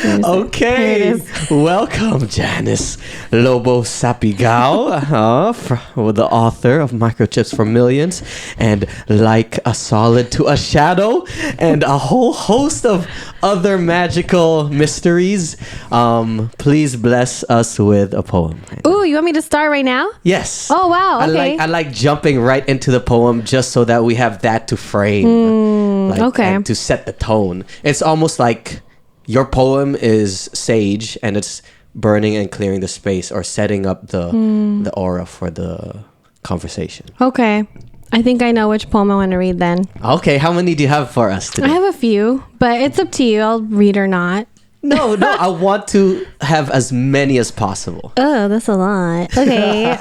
Okay, welcome Janice Sapigao, the author of Microchips for Millions and Like a Solid to a Shadow and a whole host of other magical mysteries. Please bless us with a poem. Ooh, you want me to start right now? Yes. Oh wow. Okay. I like jumping right into the poem just so that we have that to frame, okay, and to set the tone. It's almost like your poem is sage and it's burning and clearing the space or setting up the aura for the conversation. Okay. I think I know which poem I want to read then. Okay, how many do you have for us today? I have a few, but it's up to you. I'll read or not. No, I want to have as many as possible. Oh, that's a lot. Okay.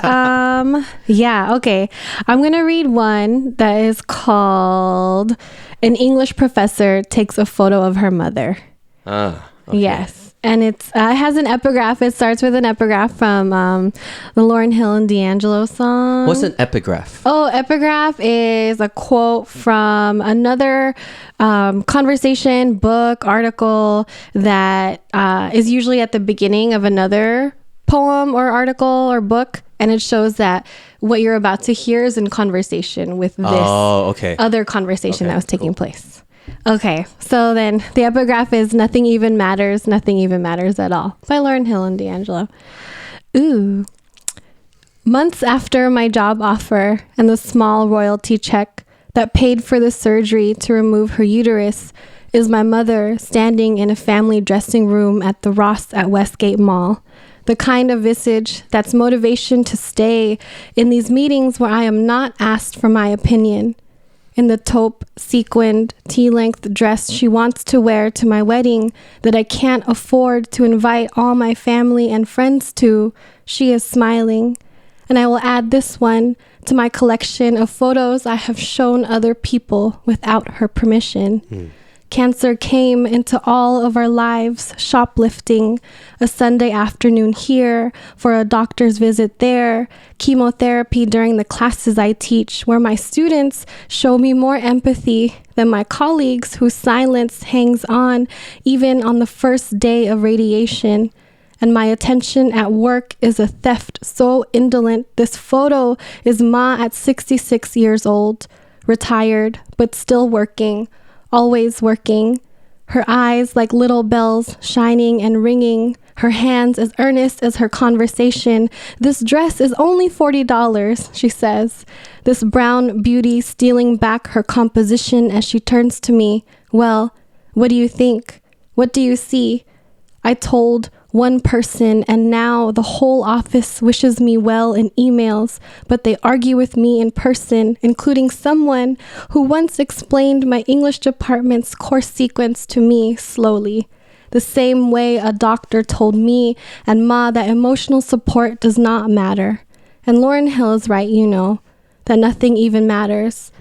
Yeah, okay. I'm going to read one that is called An English Professor Takes a Photo of Her Mother. Okay. Yes. And it has an epigraph. It starts with an epigraph from the Lauryn Hill and D'Angelo song. What's an epigraph? Oh, epigraph is a quote from another conversation, book, article that is usually at the beginning of another poem or article or book. And it shows that what you're about to hear is in conversation with this other conversation that was taking place. Okay, so then the epigraph is Nothing Even Matters at All by Lauryn Hill and D'Angelo. Ooh. Months after my job offer and the small royalty check that paid for the surgery to remove her uterus is my mother standing in a family dressing room at the Ross at Westgate Mall. The kind of visage that's motivation to stay in these meetings where I am not asked for my opinion. In the taupe, sequined, tea-length dress she wants to wear to my wedding that I can't afford to invite all my family and friends to, she is smiling. And I will add this one to my collection of photos I have shown other people without her permission. Cancer came into all of our lives, shoplifting, a Sunday afternoon here for a doctor's visit there, chemotherapy during the classes I teach, where my students show me more empathy than my colleagues whose silence hangs on even on the first day of radiation. And my attention at work is a theft so indolent. This photo is Ma at 66 years old, retired, but still working. Always working, her eyes like little bells shining and ringing, her hands as earnest as her conversation. This dress is only $40, she says, this brown beauty stealing back her composition as she turns to me. Well, what do you think? What do you see? I told one person, and now the whole office wishes me well in emails, but they argue with me in person, including someone who once explained my English department's course sequence to me slowly. The same way a doctor told me and Ma that emotional support does not matter. And Lauryn Hill is right, you know, that nothing even matters.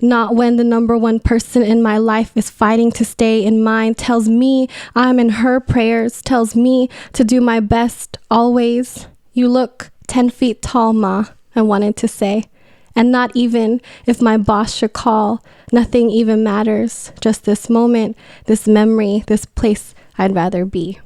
Not when the number one person in my life is fighting to stay in mine, tells me I'm in her prayers, tells me to do my best always. You look 10 feet tall, Ma, I wanted to say. And not even if my boss should call, nothing even matters. Just this moment, this memory, this place I'd rather be.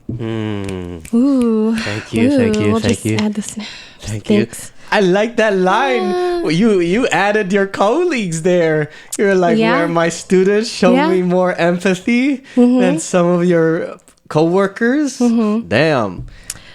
Ooh. Thank you. We'll just add this now. Thank you. I like that line. You added your colleagues there. You're like, where my students show me more empathy than some of your coworkers. Damn.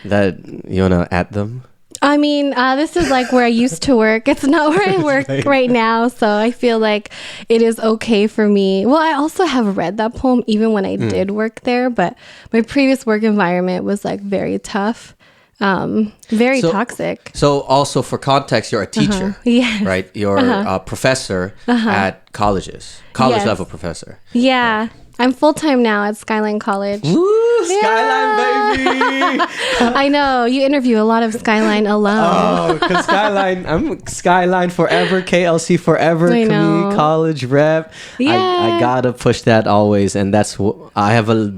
That you wanna add them? I mean, this is like where I used to work. It's not where I work right now. So I feel like it is okay for me. Well, I also have read that poem even when I did work there. But my previous work environment was like very tough. Very toxic. So also for context, you're a teacher, right? You're a professor at colleges, college level professor. Yeah. I'm full-time now at Skyline College. Woo! Skyline, baby! I know. You interview a lot of Skyline alum. Oh, because I'm Skyline forever, KLC forever, community college rep. Yeah. I gotta push that always. And I have a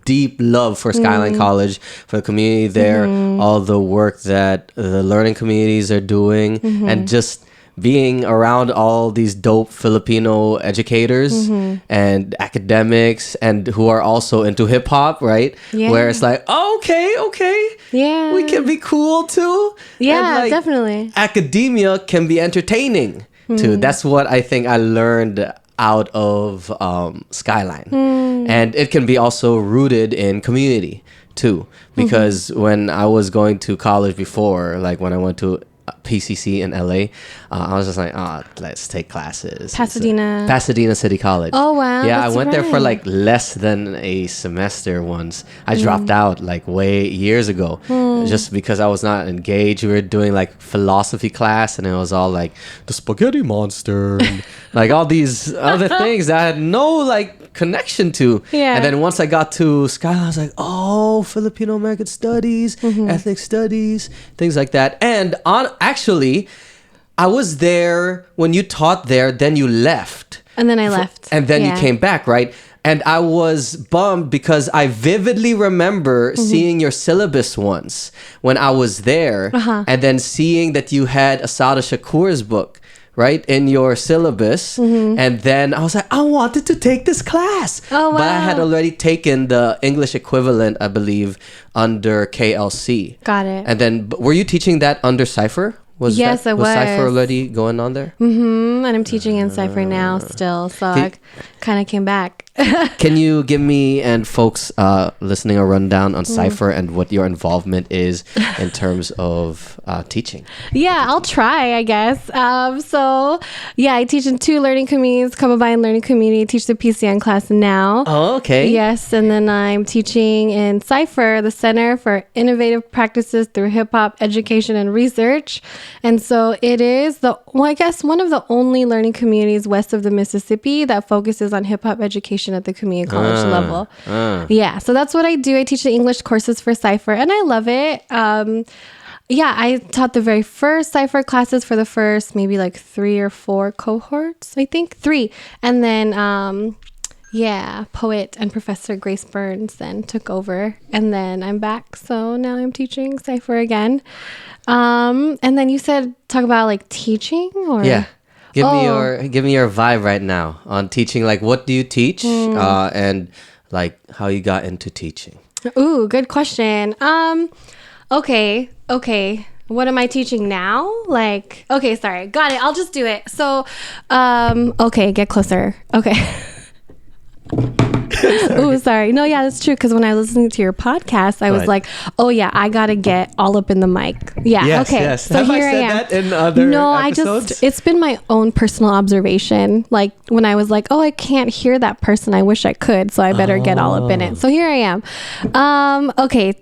deep love for Skyline College, for the community there, all the work that the learning communities are doing, and just being around all these dope Filipino educators and academics and who are also into hip hop, right? Yeah. Where it's like, oh, okay, Yeah. we can be cool too. Yeah, And, like, definitely. academia can be entertaining too. That's what I think I learned out of Skyline. And it can be also rooted in community too, because when I was going to college before, like when I went to PCC in LA, I was just like, let's take classes. Pasadena City College. Oh, wow. Yeah, I that's went there for right. like less than a semester once. I dropped out like way years ago just because I was not engaged. We were doing like philosophy class and it was all like the spaghetti monster and like all these other things that I had no like connection to. Yeah. And then once I got to Skyline, I was like, oh, Filipino American studies, ethnic studies, things like that. And actually, I was there when you taught there, then you left. And then I left. And then Yeah. you came back, right? And I was bummed because I vividly remember seeing your syllabus once when I was there, and then seeing that you had Asada Shakur's book, right, in your syllabus. And then I was like, I wanted to take this class. Oh, wow. But I had already taken the English equivalent, I believe, under KLC. Got it. And then, were you teaching that under CIPHER? Yes, I was. CIPHER already going on there? And I'm teaching in CIPHER now still, so I kind of came back. Can you give me and folks listening a rundown on CIPHER and what your involvement is in terms of teaching? Yeah, I'll try, I guess. So, yeah, I teach in 2 learning communities, Kababayan Learning Community. I teach the PCN class now. Oh, okay. Yes, and then I'm teaching in CIPHER, the Center for Innovative Practices Through Hip Hop Education and Research. And so it is I guess one of the only learning communities west of the Mississippi that focuses on hip hop education at the community college level. Yeah, so that's what I do. I teach the English courses for CIPHER, and I love it. Yeah, I taught the very first CIPHER classes for the first maybe like 3 or 4 cohorts, I think 3. And then, poet and Professor Grace Burns then took over, and then I'm back. So now I'm teaching CIPHER again. And then you said talk about like teaching or give me your vibe right now on teaching. Like, what do you teach, and like how you got into teaching? Ooh, good question. Okay. What am I teaching now? Like, okay, sorry. Got it. I'll just do it. So, okay, get closer. Okay. Ooh, sorry. No, yeah, that's true. Because when I was listening to your podcast, I was like, oh yeah, I gotta get all up in the mic. Yeah. Yes, okay. yes. So Have here I said am. that in other episodes? It's been my own personal observation. Like when I was like, oh, I can't hear that person. I wish I could. So I better get all up in it. So here I am. Okay.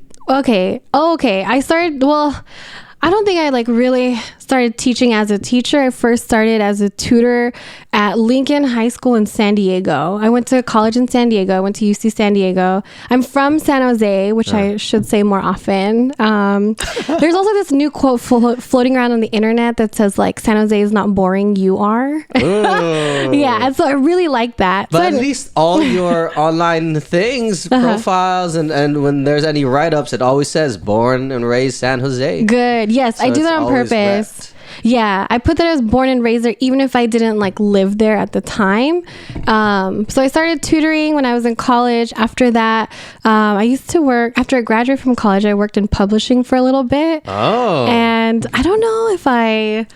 I don't think I like really started teaching as a teacher. I first started as a tutor at Lincoln High School in San Diego. I went to college in San Diego. I went to UC San Diego. I'm from San Jose, which I should say more often. There's also this new quote floating around on the internet that says like, San Jose is not boring, you are. Yeah, and so I really like that. But so at least all your online things, profiles, and when there's any write-ups, it always says born and raised San Jose. Good. Yes, So I do it's that on always purpose. repped. Yeah, I put that I was born and raised there, even if I didn't like live there at the time. So I started tutoring when I was in college. After that, I used to work, after I graduated from college, I worked in publishing for a little bit. Oh. And I don't know if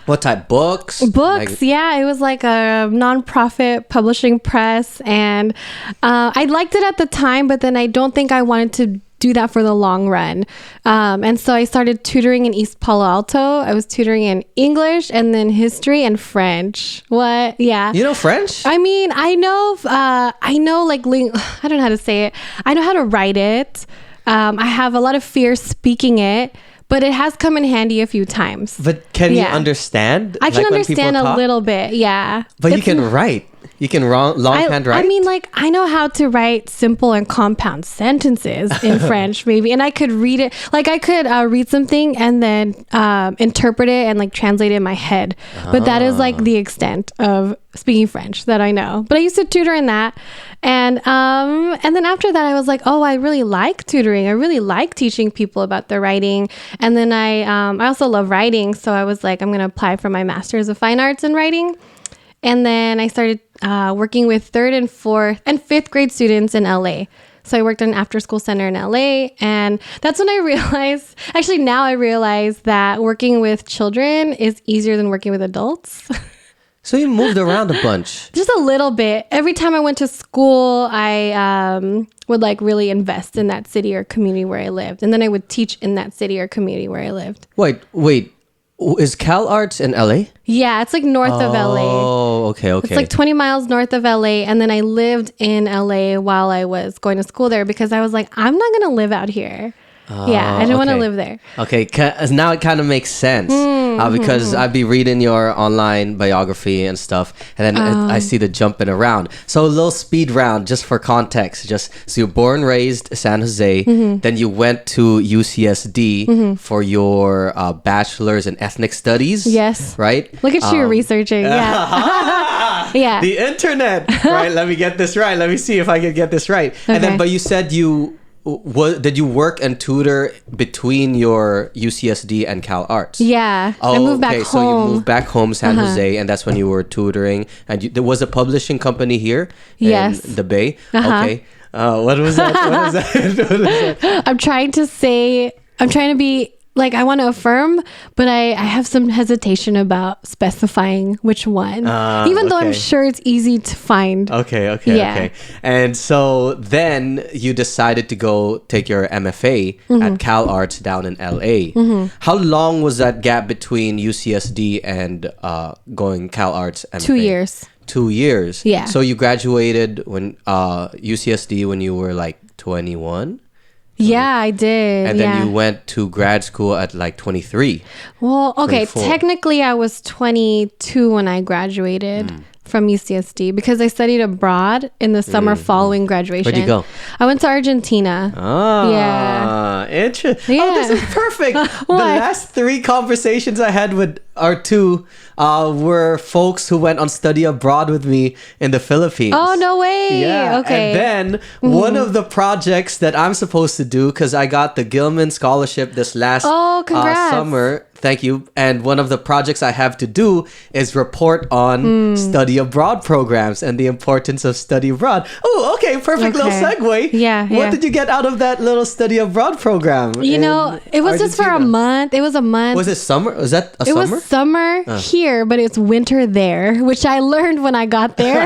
What type? Books? Books, yeah. It was like a nonprofit publishing press. And I liked it at the time, but then I don't think I wanted to do that for the long run. And so I started tutoring in East Palo Alto. I was tutoring in English and then history and French. What? Yeah. You know French? I mean, I know like, I don't know how to say it. I know how to write it. I have a lot of fear speaking it, but it has come in handy a few times. But can you understand? I can like, when understand people a talk? little bit. Yeah. But you can write. You can longhand write? I mean, like, I know how to write simple and compound sentences in French, maybe. And I could read it. Like, I could read something and then interpret it and, like, translate it in my head. But that is, like, the extent of speaking French that I know. But I used to tutor in that. And then after that, I was like, oh, I really like tutoring. I really like teaching people about their writing. And then I also love writing. So I was like, I'm going to apply for my Master's of Fine Arts in Writing. And then I started working with 3rd and 4th and 5th grade students in LA. So I worked at an after-school center in LA. And that's when I realized, actually now I realize that working with children is easier than working with adults. So you moved around a bunch. Just a little bit. Every time I went to school, I would like really invest in that city or community where I lived. And then I would teach in that city or community where I lived. Wait. Is CalArts in LA? Yeah, it's like north of LA. Oh, okay. It's like 20 miles north of LA. And then I lived in LA while I was going to school there because I was like, I'm not going to live out here. Yeah, I didn't want to live there. Okay, now it kind of makes sense because I'd be reading your online biography and stuff, and then I see the jumping around. So a little speed round, just for context. So you're born, raised San Jose, then you went to UCSD for your bachelor's in ethnic studies. Yes. Right? Look at you researching. Yeah. Yeah. The internet. Right, let me get this right. Let me see if I can get this right. Okay. And then, but you said did you work and tutor between your UCSD and CalArts? Yeah. Oh, I moved back home. So you moved back home, San Jose, and that's when you were tutoring. And there was a publishing company here in the Bay. Okay. What was that? What that? I'm trying to be like, I want to affirm, but I have some hesitation about specifying which one, even though I'm sure it's easy to find. Okay. And so then you decided to go take your MFA at CalArts down in LA. How long was that gap between UCSD and going CalArts MFA? 2 years. 2 years? Yeah. So you graduated when UCSD when you were like 21? Yeah, I did. And then you went to grad school at like 23. Well, okay. 24. Technically, I was 22 when I graduated from UCSD because I studied abroad in the summer following graduation. Where'd you go? I went to Argentina. Oh, yeah. Interesting. Yeah. Oh, this is perfect. The last 3 conversations I had with were folks who went on study abroad with me in the Philippines. Oh, no way. Yeah. Okay. And then one of the projects that I'm supposed to do, because I got the Gilman Scholarship this last summer. Thank you. And one of the projects I have to do is report on study abroad programs and the importance of study abroad. Oh, okay. Perfect little segue. Yeah. What did you get out of that little study abroad program? You know, it was just for a month. It was a month. Was it summer? Was that a summer? It was summer here, but it's winter there, which I learned when I got there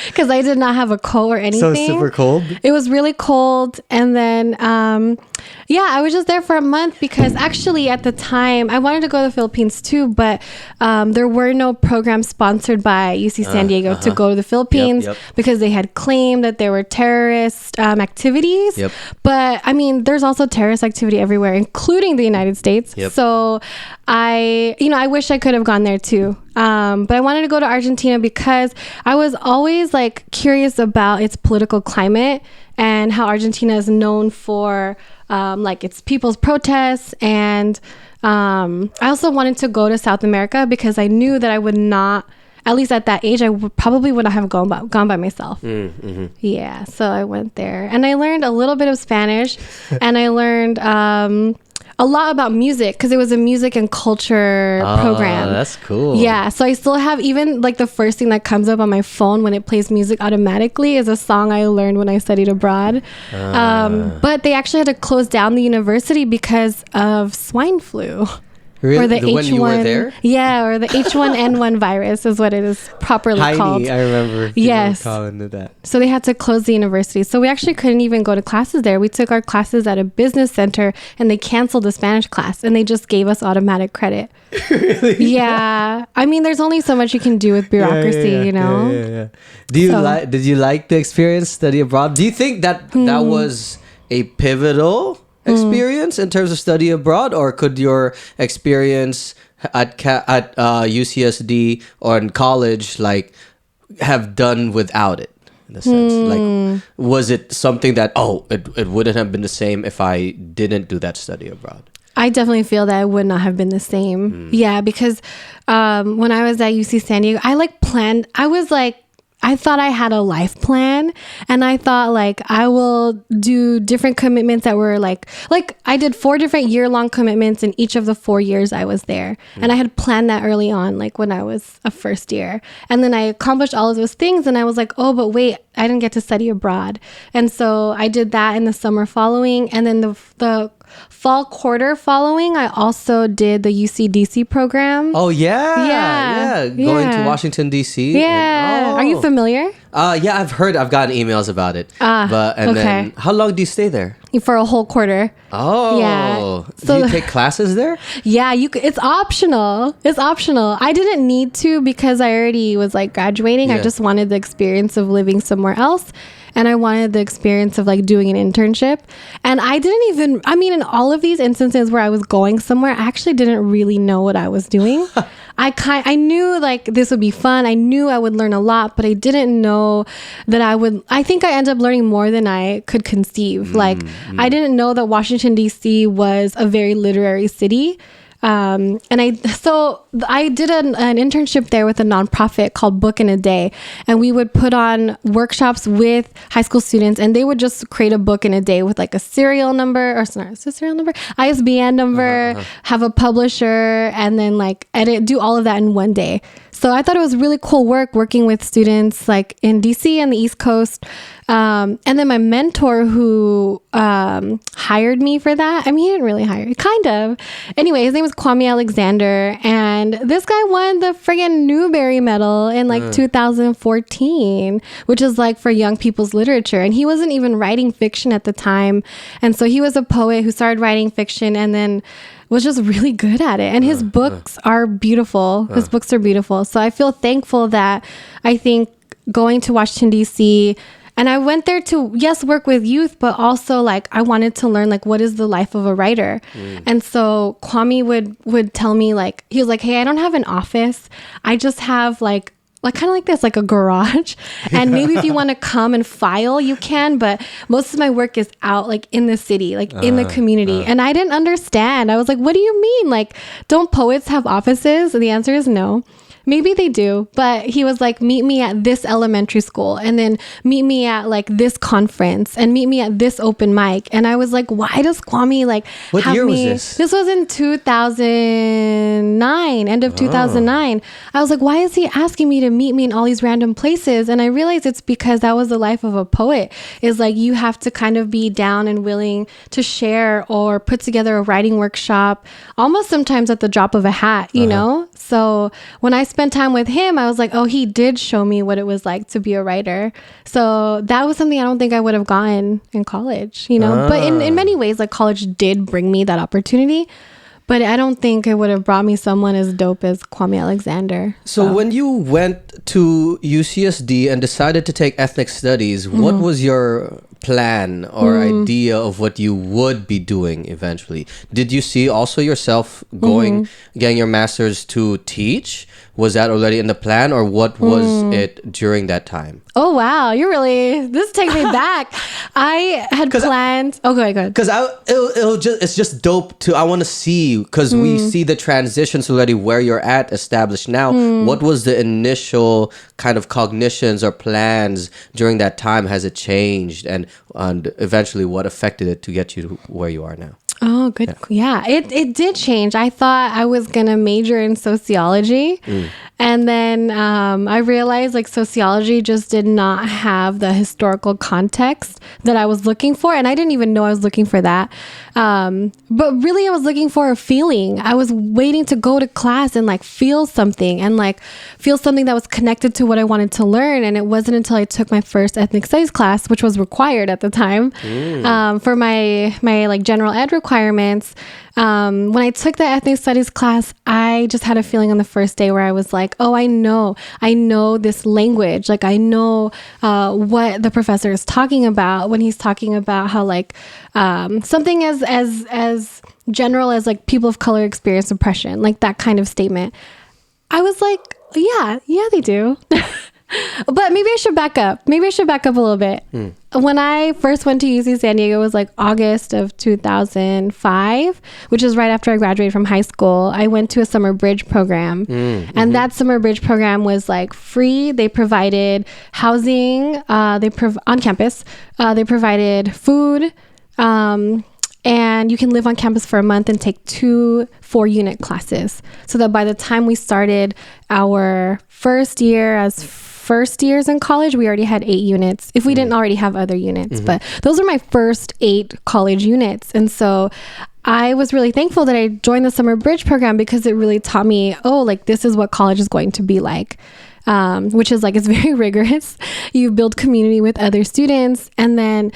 because I did not have a coat or anything. So super cold? It was really cold. And then, I was just there for a month because actually at the time, I wanted to go to the Philippines too, but there were no programs sponsored by UC San Diego to go to the Philippines because they had claimed that there were terrorist activities. Yep. But I mean, there's also terrorist activity everywhere, including the United States. Yep. So I wish I could have gone there too. But I wanted to go to Argentina because I was always like curious about its political climate and how Argentina is known for like its people's protests. And I also wanted to go to South America because I knew that I would not, at least at that age, probably would not have gone by myself. Yeah, so I went there and I learned a little bit of Spanish and I learned a lot about music because it was a music and culture program. That's cool. Yeah, so I still have even like the first thing that comes up on my phone when it plays music automatically is a song I learned when I studied abroad. But they actually had to close down the university because of swine flu. Really? Or the H1, when you were there? Yeah, or the H1N1 virus is what it is properly called. I remember. Yes. Calling it that. So they had to close the university. So we actually couldn't even go to classes there. We took our classes at a business center and they canceled the Spanish class and they just gave us automatic credit. Really? Yeah. I mean, there's only so much you can do with bureaucracy, you know? Yeah. Did you like the experience study abroad? Do you think that that was a pivotal experience in terms of study abroad, or could your experience at UCSD or in college like have done without it, in a sense? Like, was it something that, it wouldn't have been the same if I didn't do that study abroad? I definitely feel that it would not have been the same. Yeah, because when I was at UC San Diego, I thought I had a life plan, and I thought like I will do different commitments that were like I did 4 different year-long commitments in each of the 4 years I was there. And I had planned that early on, like when I was a first year. And then I accomplished all of those things, and I was like, oh, but wait, I didn't get to study abroad. And so I did that in the summer following, and then the fall quarter following, I also did the UC-DC program. Oh, yeah. Going to Washington, D.C. Yeah. Are you familiar? Yeah, I've gotten emails about it. Then how long do you stay there? For a whole quarter. Oh. Yeah. So, do you take classes there? Yeah, it's optional. I didn't need to because I already was like graduating. I just wanted the experience of living somewhere else. And I wanted the experience of like doing an internship. And in all of these instances where I was going somewhere, I actually didn't really know what I was doing. I knew like this would be fun. I knew I would learn a lot, but I didn't know that I think I ended up learning more than I could conceive. I didn't know that Washington, D.C. was a very literary city. And I did an internship there with a nonprofit called Book in a Day, and we would put on workshops with high school students, and they would just create a book in a day with like a ISBN number, have a publisher, and then like do all of that in one day. So I thought it was really cool working with students like in DC and the East Coast. And then my mentor who hired me for that, he didn't really hire me, kind of. Anyway, his name was Kwame Alexander, and this guy won the friggin' Newbery Medal in 2014, which is like for young people's literature. And he wasn't even writing fiction at the time. And so he was a poet who started writing fiction and then was just really good at it. And his books are beautiful. So I feel thankful that I think going to Washington, D.C., and I went there to, work with youth, but also like I wanted to learn like what is the life of a writer. And so Kwame would tell me like, he was like, hey, I don't have an office. I just have like kind of like this, like a garage. And maybe if you want to come and file, you can. But most of my work is out like in the city, like in the community. And I didn't understand. I was like, what do you mean? Like, don't poets have offices? And the answer is no. Maybe they do, but he was like, meet me at this elementary school, and then meet me at like this conference, and meet me at this open mic. And I was like, why does Kwame like what have year me? Was this? This was in 2009, end of 2009. I was like, why is he asking me to meet me in all these random places? And I realized it's because that was the life of a poet, is like you have to kind of be down and willing to share or put together a writing workshop, almost sometimes at the drop of a hat, you know? So when I spent time with him, I was like, oh, he did show me what it was like to be a writer. So that was something I don't think I would have gotten in college, you know? But in many ways, like college did bring me that opportunity. But I don't think it would have brought me someone as dope as Kwame Alexander. So when you went to UCSD and decided to take ethnic studies, what was your plan or idea of what you would be doing eventually? Did you see also yourself getting your master's to teach? Was that already in the plan, or what was it during that time? Oh, wow. This takes me back. I had planned. Oh, go ahead. Because it's just dope I want to see, because we see the transitions already where you're at established now. What was the initial kind of cognitions or plans during that time? Has it changed? And eventually what affected it to get you to where you are now? Oh, good. Yeah, it did change. I thought I was going to major in sociology. And then I realized like sociology just did not have the historical context that I was looking for. And I didn't even know I was looking for that. But really I was looking for a feeling. I was waiting to go to class and like feel something that was connected to what I wanted to learn. And it wasn't until I took my first ethnic studies class, which was required at the time, for my like general ed requirements. When I took the ethnic studies class, I just had a feeling on the first day where I was like, oh, I know this language. Like I know what the professor is talking about when he's talking about how like something as general as like people of color experience oppression, like that kind of statement. I was like, yeah, they do. But maybe I should back up. Maybe I should back up a little bit. When I first went to UC San Diego, it was like August of 2005, which is right after I graduated from high school. I went to a summer bridge program. And that summer bridge program was like free. They provided housing on campus. They provided food. And you can live on campus for a month and take 2 4-unit classes. So that by the time we started our first year as first years in college, we already had 8 units, if we didn't already have other units. But those were my first 8 college units. And so I was really thankful that I joined the summer bridge program because it really taught me, like this is what college is going to be like. Which is like, it's very rigorous. You build community with other students. And then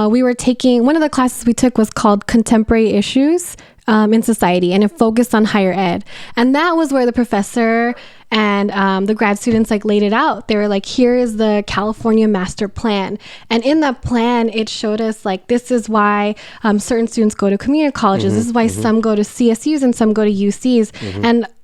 we were taking, one of the classes we took was called Contemporary Issues in Society, and it focused on higher ed. And that was where the professor and the grad students like laid it out. They were like, here is the California master plan. And in that plan, it showed us like, this is why certain students go to community colleges. This is why some go to CSUs and some go to UCs.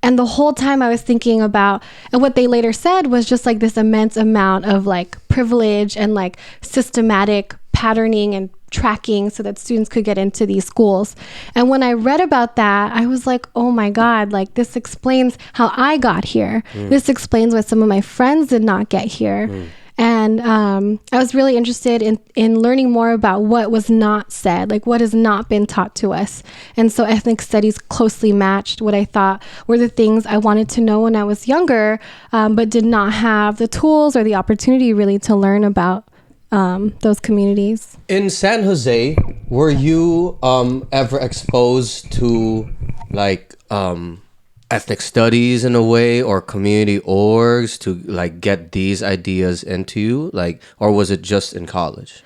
And the whole time I was thinking about, and what they later said was just like this immense amount of like privilege and like systematic patterning and tracking so that students could get into these schools. And when I read about that, I was like, oh my God, like this explains how I got here. This explains why some of my friends did not get here. And I was really interested in learning more about what was not said, like what has not been taught to us. And so ethnic studies closely matched what I thought were the things I wanted to know when I was younger, but did not have the tools or the opportunity really to learn about those communities. In San Jose, were you ever exposed to like ethnic studies in a way, or community orgs to like get these ideas into you, like, or was it just in college?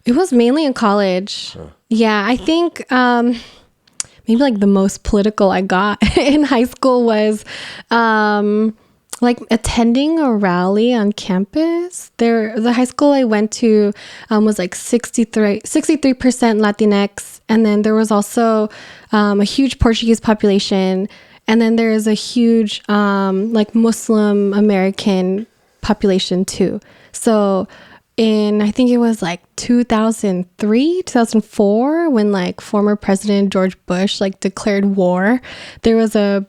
It was mainly in college. Yeah, I think maybe like the most political I got in high school was like attending a rally on campus. The high school I went to was like 63% Latinx. And then there was also a huge Portuguese population. And then there is a huge like Muslim American population too. So I think it was like 2003, 2004, when like former President George Bush like declared war, there was a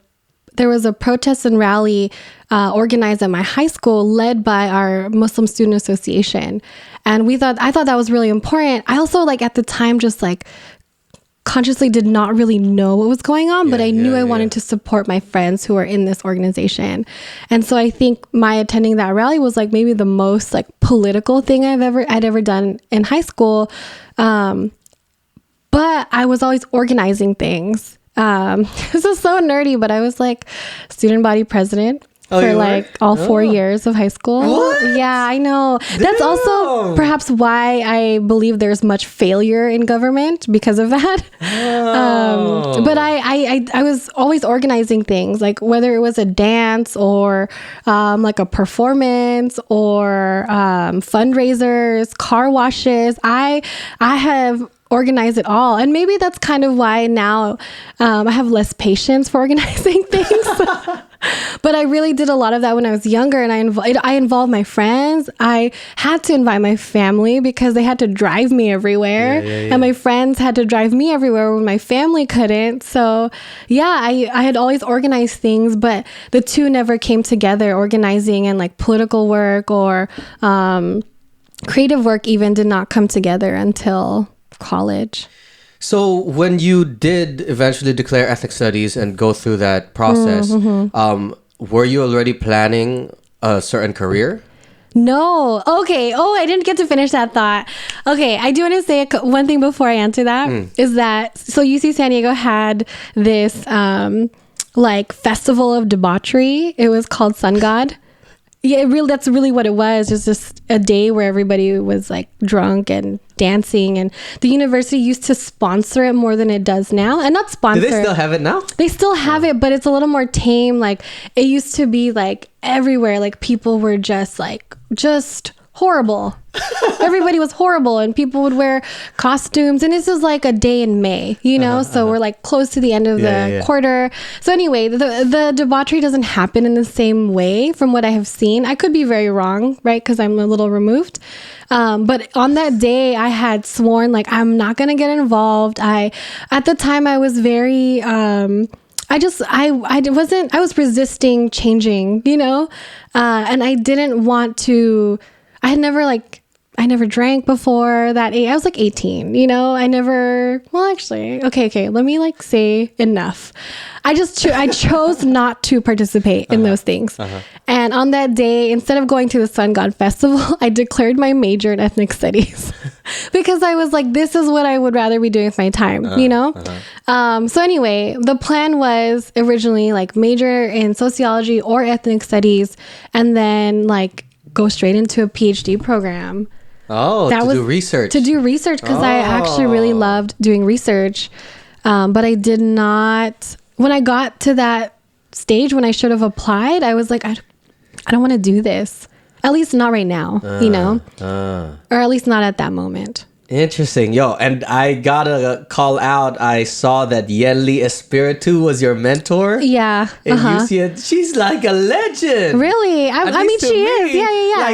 protest and rally organized at my high school led by our Muslim Student Association. And I thought that was really important. I also like at the time just like consciously did not really know what was going on, but I knew I wanted to support my friends who were in this organization. And so I think my attending that rally was like maybe the most like political thing I'd ever done in high school. But I was always organizing things. This is so nerdy, but I was like student body president for like all 4 years of high school. What? Yeah, I know. That's also perhaps why I believe there's much failure in government because of that. But I was always organizing things, like whether it was a dance or like a performance or fundraisers, car washes. I have organize it all. And maybe that's kind of why now I have less patience for organizing things. But I really did a lot of that when I was younger, and I involved my friends. I had to invite my family because they had to drive me everywhere. And my friends had to drive me everywhere when my family couldn't. So yeah, I had always organized things, but the two never came together. Organizing and like political work or creative work even did not come together until college. So when you did eventually declare ethnic studies and go through that process, were you already planning a certain career? No. Okay. Oh, I didn't get to finish that thought. Okay. I do want to say one thing before I answer that is that, so UC San Diego had this like festival of debauchery. It was called Sun God. Yeah, that's really what it was. It's just a day where everybody was like drunk and dancing, and the university used to sponsor it more than it does now. And not sponsor. Do they still have it now? They still have it, but it's a little more tame. Like it used to be like everywhere. Like people were just horrible. Everybody was horrible, and people would wear costumes, and this is like a day in May, so we're like close to the end of the quarter. So anyway, the debauchery doesn't happen in the same way from what I have seen. I could be very wrong, right? Because I'm a little removed. But on that day, I had sworn like I'm not gonna get involved. At the time I was very I was resisting changing, and I didn't want to. I never drank before that age. I was like 18, okay. Let me say enough. I chose not to participate in those things. And on that day, instead of going to the Sun God Festival, I declared my major in ethnic studies because I was like, this is what I would rather be doing with my time, So anyway, the plan was originally like major in sociology or ethnic studies, and then like go straight into a PhD program. Do research. To do research, because I actually really loved doing research. But I did not, when I got to that stage when I should have applied, I was like, I don't want to do this. At least not right now, or at least not at that moment. Interesting. Yo, and I gotta call out, I saw that Yeli Espiritu was your mentor. Yeah. And she's like a legend. Really? I mean, she is.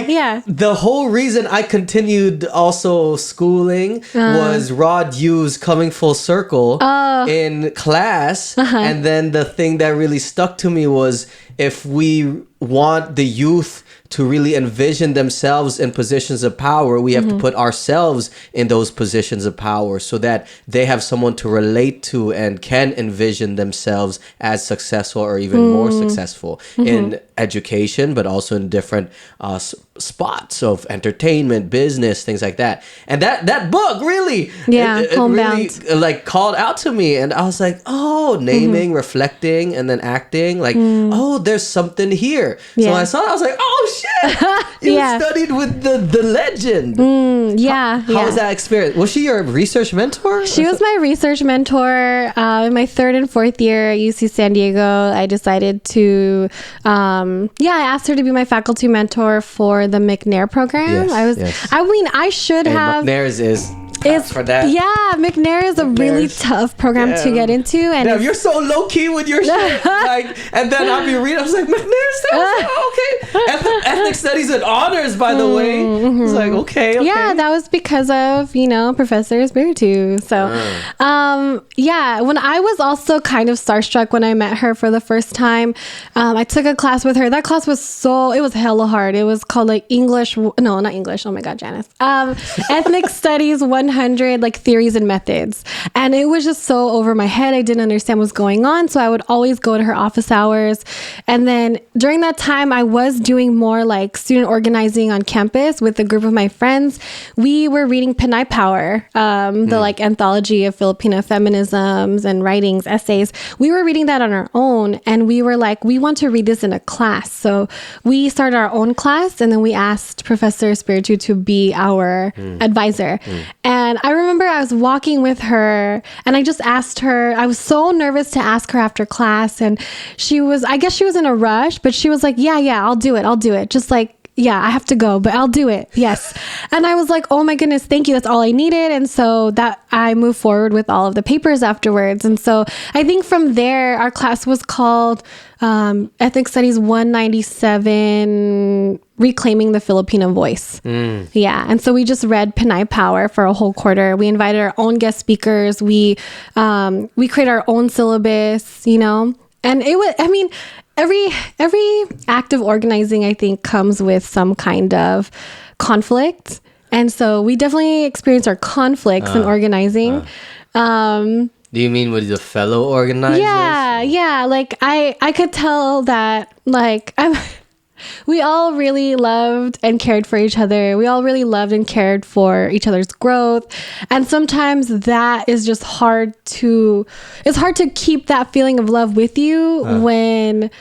Yeah. The whole reason I continued also schooling was Rod Yu's Coming Full Circle in class. And then the thing that really stuck to me was, if we want the youth to really envision themselves in positions of power, we have to put ourselves in those positions of power so that they have someone to relate to and can envision themselves as successful or even more successful in education, but also in different spots of entertainment, business, things like that. And that book really, it really like called out to me, and I was like, naming, reflecting, and then acting, like, there's something here. So when I saw it, I was like, oh shit, you studied with the legend. How was that experience? Was she your research mentor? She was my research mentor. In my 3rd and 4th year at UC San Diego, I decided to, I asked her to be my faculty mentor for the McNair program. I should have. McNair's is for that. Yeah, McNair is a really tough program to get into. And you're so low key with your shit. And then I'll be reading, I was like, McNair, okay. Ethnic studies and honors, by the way. It's like, okay. Yeah, that was because of, Professor Espiritu. So, when I was also kind of starstruck when I met her for the first time, I took a class with her. That class was it was hella hard. It was called like not English. Oh my God, Janice. Ethnic Studies 100, like theories and methods. And it was just so over my head. I didn't understand what was going on. So I would always go to her office hours. And then during that time, I was doing more like student organizing on campus with a group of my friends. We were reading Pinay Power, the like anthology of Filipino feminisms and writings, essays. We were reading that on our own. And we were like, we want to read this in a class. So we started our own class, and then we asked Professor Espiritu to be our advisor. And I remember I was walking with her, and I just asked her, I was so nervous to ask her after class, and I guess she was in a rush, but she was like, yeah, I'll do it. Just like, I have to go, but I'll do it. Yes. And I was like, oh my goodness, thank you. That's all I needed. And so that I moved forward with all of the papers afterwards. And so I think from there, our class was called Ethnic Studies 197, Reclaiming the Filipino Voice. Yeah. And so we just read Pinay Power for a whole quarter. We invited our own guest speakers. We created our own syllabus, and it was, every act of organizing, I think, comes with some kind of conflict. And so we definitely experienced our conflicts in organizing. Do you mean with the fellow organizers? Yeah. Like I could tell that like we all really loved and cared for each other. We all really loved and cared for each other's growth. And sometimes that is just it's hard to keep that feeling of love with you when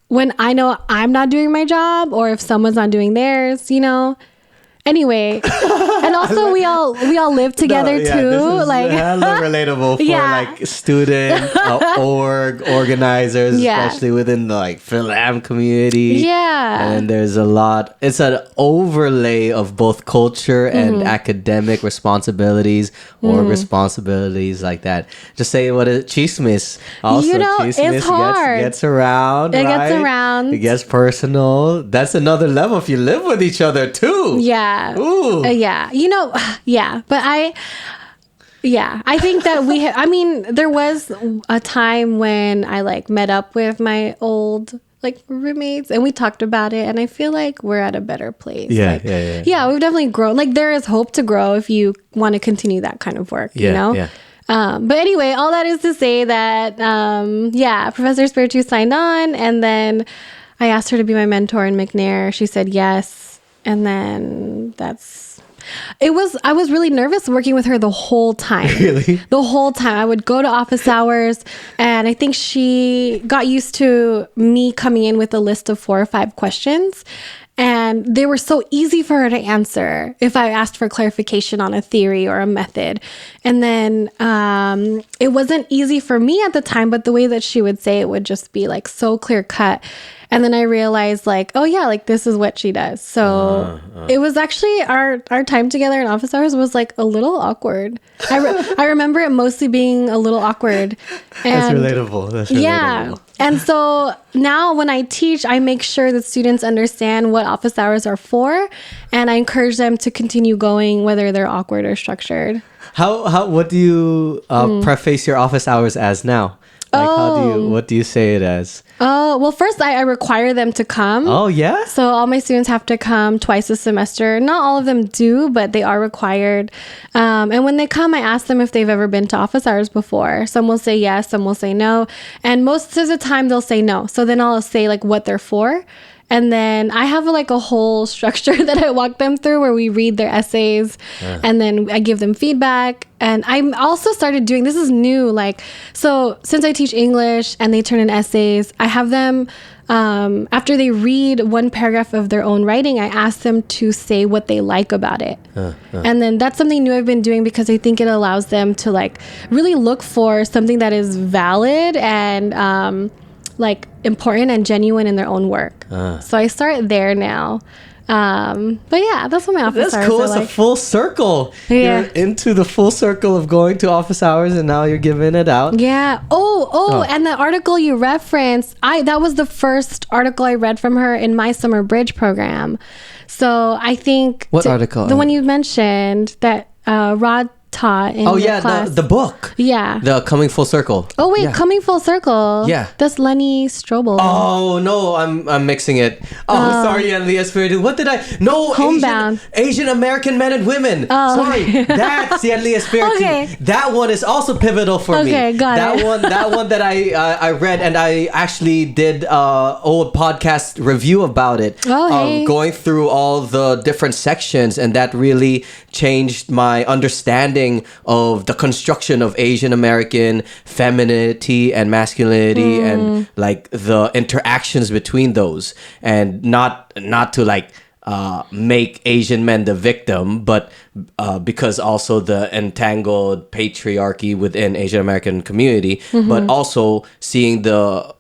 when I know I'm not doing my job, or if someone's not doing theirs, And anyway, and also we all live together too. This is like hella relatable for like student organizers, especially within the like Philam community. Yeah, and there's a lot. It's an overlay of both culture and academic responsibilities or responsibilities like that. Just say what a chismis. Also, chismis it's hard. Gets around. It gets around. It gets personal. That's another level if you live with each other too. Yeah. Ooh. Yeah. But I think that there was a time when I like met up with my old like roommates and we talked about it, and I feel like we're at a better place. Yeah, we've definitely grown. Like there is hope to grow if you want to continue that kind of work, you know? Yeah. But anyway, all that is to say that, Professor Spiritu signed on, and then I asked her to be my mentor in McNair. She said yes. And then I was really nervous working with her the whole time. Really? The whole time. I would go to office hours, and I think she got used to me coming in with a list of 4 or 5 questions. And they were so easy for her to answer if I asked for clarification on a theory or a method. And then it wasn't easy for me at the time, but the way that she would say it would just be like so clear cut. And then I realized like, oh yeah, like this is what she does. So it was actually our time together in office hours was like a little awkward. I remember it mostly being a little awkward. And, that's relatable. Yeah. And so now when I teach, I make sure that students understand what office hours are for, and I encourage them to continue going whether they're awkward or structured. What do you preface your office hours as now? Like what do you say it as? Oh, well, first I require them to come. Oh, yeah? So all my students have to come twice a semester. Not all of them do, but they are required. And when they come, I ask them if they've ever been to office hours before. Some will say yes, some will say no. And most of the time they'll say no. So then I'll say like what they're for. And then I have like a whole structure that I walk them through where we read their essays and then I give them feedback. And I'm also started doing, this is new, like, so since I teach English and they turn in essays, I have them, after they read one paragraph of their own writing, I ask them to say what they like about it. And then that's something new I've been doing because I think it allows them to like really look for something that is valid and, like important and genuine in their own work. So I start there now. But yeah, that's what my office hours cool. are It's like. a full circle. Yeah. You're into the full circle of going to office hours and now you're giving it out. Yeah. And the article you referenced, that was the first article I read from her in my summer bridge program. So I think what article? The one you mentioned that Rod taught in your class. the book. Yeah. The Coming Full Circle. Oh wait, Coming Full Circle. Yeah. That's Lenny Strobel. Oh no, I'm mixing it. Oh, sorry, Leah Spiritu. What did I? No, Homebound. Asian American men and women. Oh, sorry, okay. that's Leah Spiritu. Okay. That one is also pivotal for me. Okay, got that it. That one that I read, and I actually did old podcast review about it. Hey. Going through all the different sections, and that really changed my understanding of the construction of Asian American femininity and masculinity and like the interactions between those, and not to like make Asian men the victim, but because also the entangled patriarchy within Asian American community, but also seeing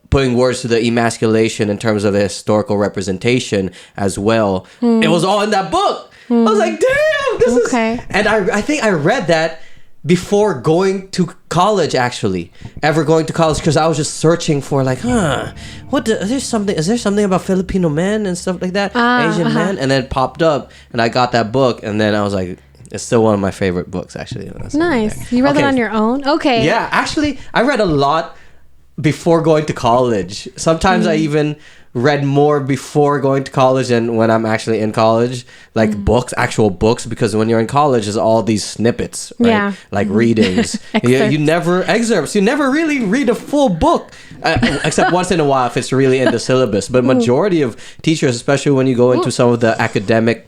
putting words to the emasculation in terms of the historical representation as well. It was all in that book. I was like, damn, this is... And I think I read that before going to college, actually. Ever going to college, because I was just searching for like, is there something about Filipino men and stuff like that? Asian men? And then it popped up, and I got that book, and then I was like... It's still one of my favorite books, actually. Nice. You read that on your own? Okay. Yeah, actually, I read a lot before going to college. Sometimes I even read more before going to college than when I'm actually in college, like actual books, because when you're in college, there's all these snippets, right? Yeah. Like readings. You never really read a full book, except once in a while if it's really in the syllabus. But majority of teachers, especially when you go into some of the academic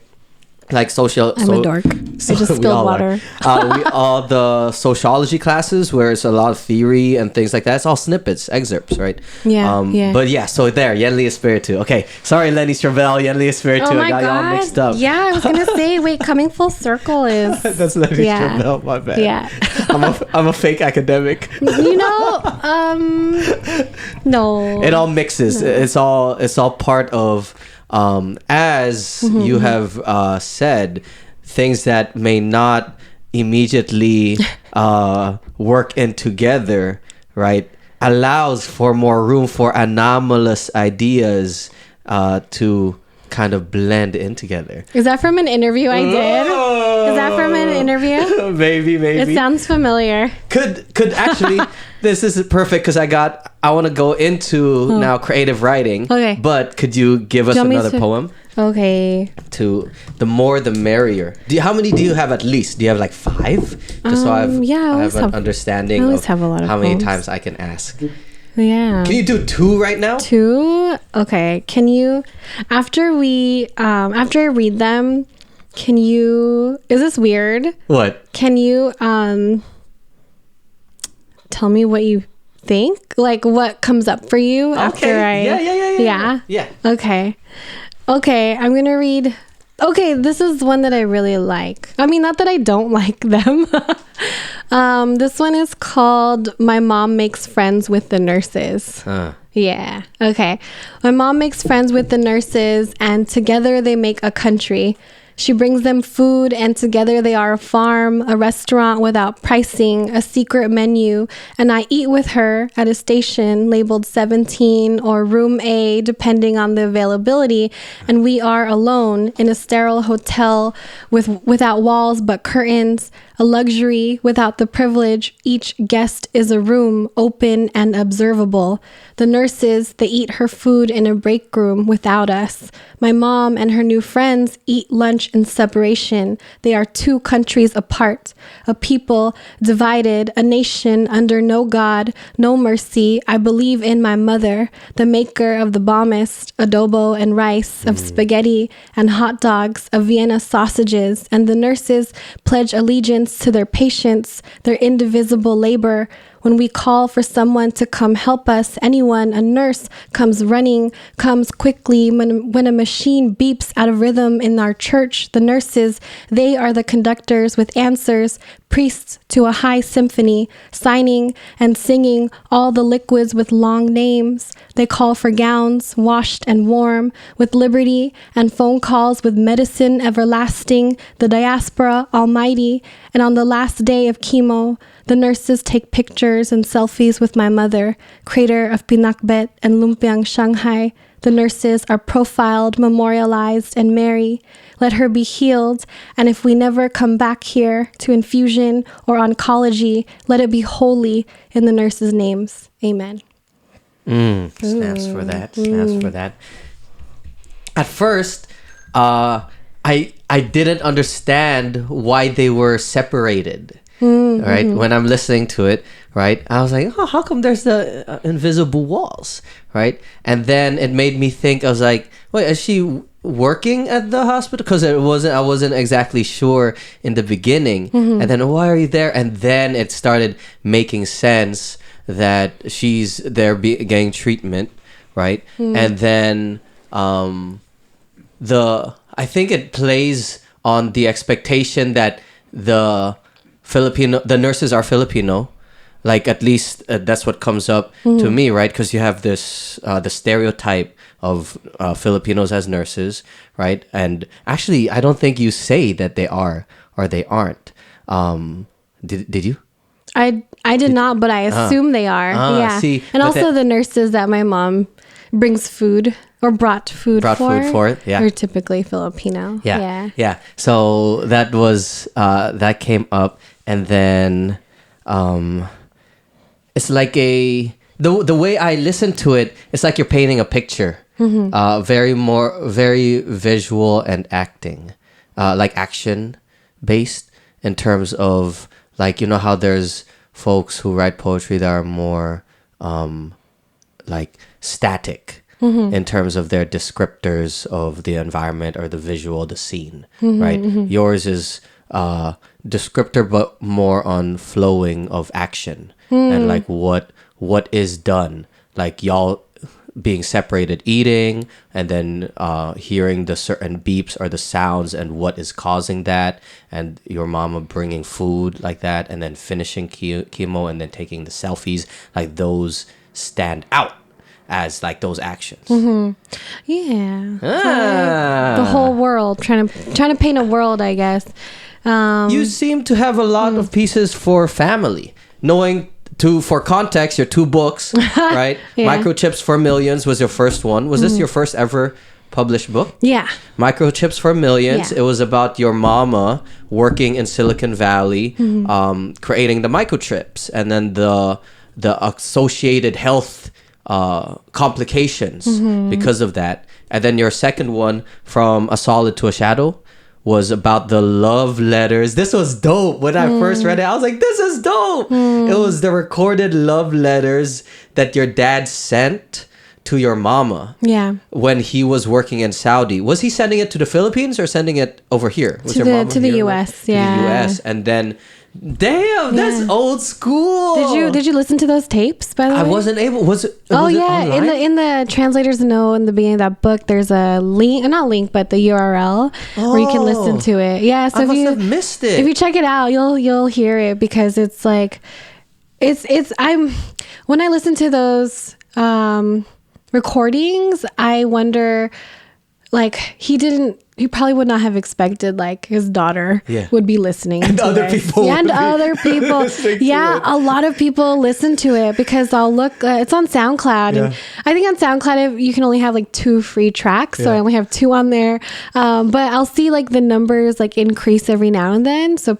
like social. I'm a dork. I just spilled water. All the sociology classes where it's a lot of theory and things like that. It's all snippets, excerpts, right? Yeah. But yeah, so there, Yenli Espiritu. Okay, sorry, Lenny Stravel, Yenli Espiritu. Oh my I got you all God. mixed up. Yeah, I was gonna say, wait, coming full circle is That's Lenny Stravel. My bad. Yeah. I'm a fake academic. No. It all mixes. No. It's all part of. As you have said, things that may not immediately work in together, right, allows for more room for anomalous ideas to kind of blend in together. Is that from an interview I did? Is that from an interview? Maybe. It sounds familiar. Could actually. This is perfect because I want to go into now creative writing. Okay. But could you give us another poem? Okay. To the more the merrier. How many do you have at least? Do you have like 5? Just so I have an understanding of how many times I can ask. Yeah. Can you do 2 right now? 2? Okay. Can you after I read them, can you is this weird? What? Can you tell me what you think? Like what comes up for you after Yeah. Okay, I'm going to read. Okay, this is one that I really like. I mean, not that I don't like them. This one is called My Mom Makes Friends with the Nurses. Yeah. Okay. My mom makes friends with the nurses, and together they make a country. She brings them food, and together they are a farm, a restaurant without pricing, a secret menu, and I eat with her at a station labeled 17 or room A, depending on the availability, and we are alone in a sterile hotel without walls but curtains, a luxury without the privilege. Each guest is a room, open and observable. The nurses, they eat her food in a break room without us. My mom and her new friends eat lunch in separation. They are 2 countries apart, a people divided, a nation under no God, no mercy. I believe in my mother, the maker of the bombest, adobo and rice, of spaghetti and hot dogs, of Vienna sausages, and the nurses pledge allegiance to their patients, their indivisible labor. When we call for someone to come help us, anyone, a nurse, comes running, comes quickly. When a machine beeps out of rhythm in our church, the nurses, they are the conductors with answers, priests to a high symphony, signing and singing all the liquids with long names. They call for gowns, washed and warm, with liberty, and phone calls with medicine everlasting, the diaspora almighty. And on the last day of chemo, the nurses take pictures and selfies with my mother, crater of Pinakbet and Lumpiang, Shanghai. The nurses are profiled, memorialized, and merry. Let her be healed, and if we never come back here to infusion or oncology, let it be holy in the nurses' names. Amen. Snaps for that. Snaps for that. At first, I didn't understand why they were separated. Right, when I'm listening to it, right, I was like, oh, how come there's the invisible walls, right? And then it made me think. I was like, wait, is she working at the hospital? Because I wasn't exactly sure in the beginning. And then, why are you there? And then it started making sense that she's there getting treatment, right? And then I think it plays on the expectation that the nurses are Filipino, like at least that's what comes up to me, right? Because you have this the stereotype of Filipinos as nurses, right? And actually, I don't think you say that they are or they aren't. Did you? I did not, but I assume they are. Yeah, see, and also the nurses that my mom brings food or brought food for. Yeah, are typically Filipino. Yeah. So that was that came up. And then it's like the way I listen to it, it's like you're painting a picture. Very visual and acting, like action based in terms of, like, you know how there's folks who write poetry that are more like static, in terms of their descriptors of the environment or the visual, the scene, right? Yours is descriptor, but more on flowing of action and like what is done, like y'all being separated eating, and then hearing the certain beeps or the sounds and what is causing that, and your mama bringing food like that, and then finishing chemo and then taking the selfies. Like those stand out as like those actions. Yeah. The whole world, trying to paint a world, I guess. You seem to have a lot of pieces for family, knowing for context, your 2 books, right? Microchips for Millions was your first one. Was this your first ever published book? Yeah. Microchips for Millions. Yeah. It was about your mama working in Silicon Valley, creating the microchips, and then the associated health complications because of that. And then your second one, From a Solid to a Shadow, was about the love letters. This was dope. When I first read it, I was like, this is dope. It was the recorded love letters that your dad sent to your mama when he was working in Saudi. Was he sending it to the Philippines or sending it over here? Was to the US. To the US. And then, damn, that's old school. Did you listen to those tapes, by the way? I wasn't able. Was it it online? in the translator's note in the beginning of that book, there's a link, not link, but the URL where you can listen to it. Yeah, so I must have missed it. If you check it out, you'll hear it, because it's like when I listen to those recordings, I wonder, like, he probably would not have expected like his daughter would be listening and to other it. people and other people a lot of people listen to it, because I'll look it's on SoundCloud, and I think on SoundCloud you can only have like 2 free tracks, so I only have 2 on there, but I'll see like the numbers like increase every now and then, so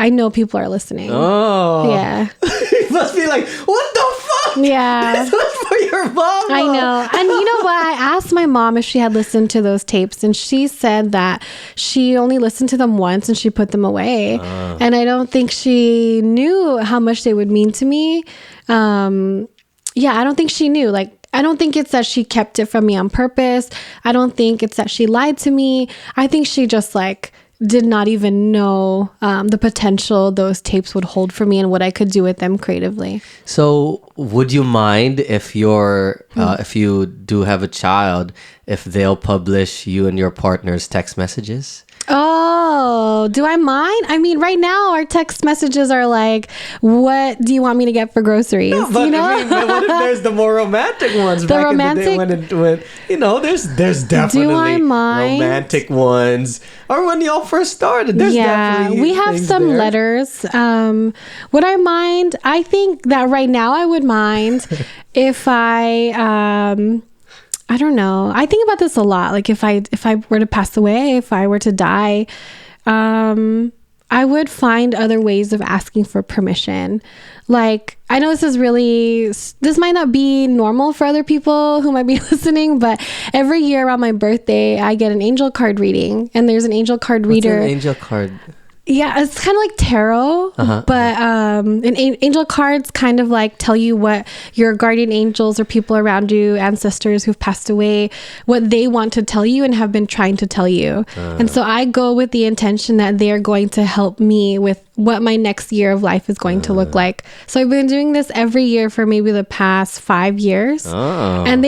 I know people are listening. It must be like, what the fuck? This was for your mom. I know. And you know what, I asked my mom if she had listened to those tapes, and she said that she only listened to them once and she put them away. And I don't think she knew how much they would mean to me. I don't think she knew. Like, I don't think it's that she kept it from me on purpose. I don't think it's that she lied to me. I think she just like did not even know the potential those tapes would hold for me and what I could do with them creatively. So would you mind if if you do have a child, if they'll publish you and your partner's text messages? Oh, do I mind? I mean, right now our text messages are like, what do you want me to get for groceries? No, but I mean, what if there's the more romantic ones? The romantic, in the day when there's definitely romantic ones, or when y'all first started. There's definitely we have some there. letters. Would I mind? I think that right now I would mind if I don't know. I think about this a lot. Like if I were to pass away, if I were to die, I would find other ways of asking for permission. Like, I know this might not be normal for other people who might be listening, but every year around my birthday, I get an angel card reading, and there's an angel card reader. What's an angel card? Yeah, it's kind of like tarot, but angel cards kind of like tell you what your guardian angels or people around you, ancestors who've passed away, what they want to tell you and have been trying to tell you. And so I go with the intention that they're going to help me with what my next year of life is going to look like. So I've been doing this every year for maybe the past 5 years. And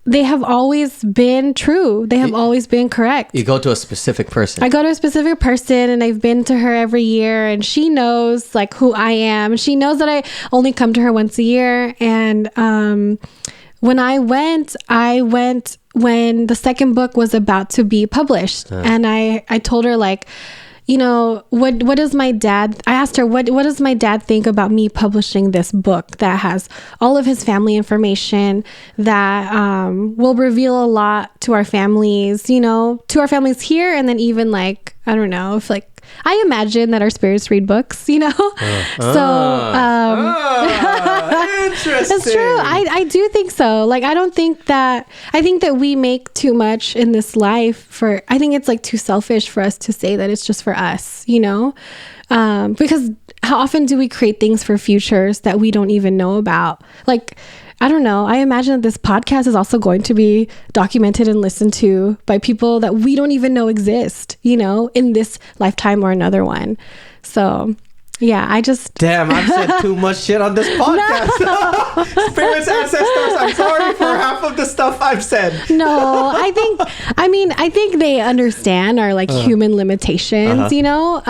they have always been true. They have always been correct. You go to a specific person. I go to a specific person, and I've been to her every year, and she knows like who I am. She knows that I only come to her once a year. And when I went when the second book was about to be published. And I told her, like, you know, what does my dad, I asked her, what does my dad think about me publishing this book that has all of his family information, that will reveal a lot to our families, you know, to our families here, and then even like, I don't know, if like, I imagine that our spirits read books, you know? Interesting. It's true. I do think so. Like, I think that we make too much in this life I think it's like too selfish for us to say that it's just for us, you know? Because how often do we create things for futures that we don't even know about? Like, I don't know. I imagine that this podcast is also going to be documented and listened to by people that we don't even know exist, you know, in this lifetime or another one. So, yeah, I just... Damn, I've said too much shit on this podcast. No. Spirits, ancestors, I'm sorry for half of the stuff I've said. No, I think they understand our like human limitations, you know?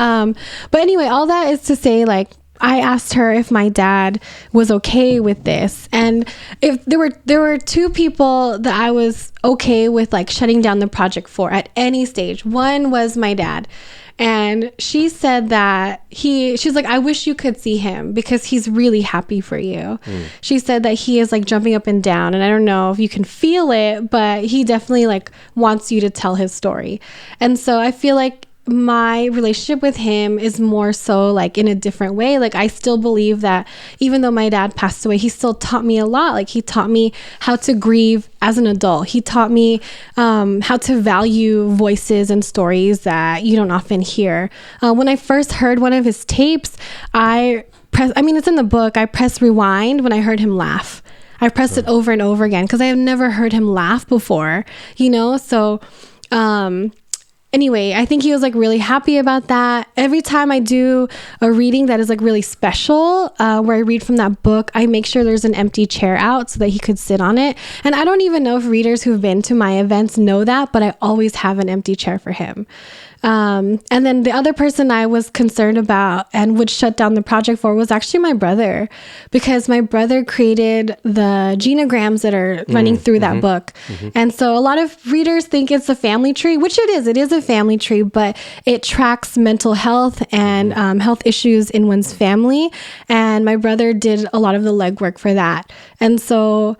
But anyway, all that is to say, like, I asked her if my dad was okay with this, and if there were two people that I was okay with like shutting down the project for at any stage. One was my dad, and she said that she's like, I wish you could see him because he's really happy for you. She said that he is like jumping up and down, and I don't know if you can feel it, but he definitely like wants you to tell his story. And so I feel like my relationship with him is more so like in a different way. Like, I still believe that even though my dad passed away, he still taught me a lot. Like, he taught me how to grieve as an adult. He taught me how to value voices and stories that you don't often hear. When I first heard one of his tapes, it's in the book, I pressed rewind when I heard him laugh. I pressed it over and over again because I have never heard him laugh before, you know? So, anyway, I think he was like really happy about that. Every time I do a reading that is like really special, where I read from that book, I make sure there's an empty chair out so that he could sit on it. And I don't even know if readers who've been to my events know that, but I always have an empty chair for him. And then the other person I was concerned about and would shut down the project for was actually my brother, because my brother created the genograms that are running through that book. And so a lot of readers think it's a family tree, which it is. It is a family tree, but it tracks mental health and health issues in one's family. And my brother did a lot of the legwork for that. And so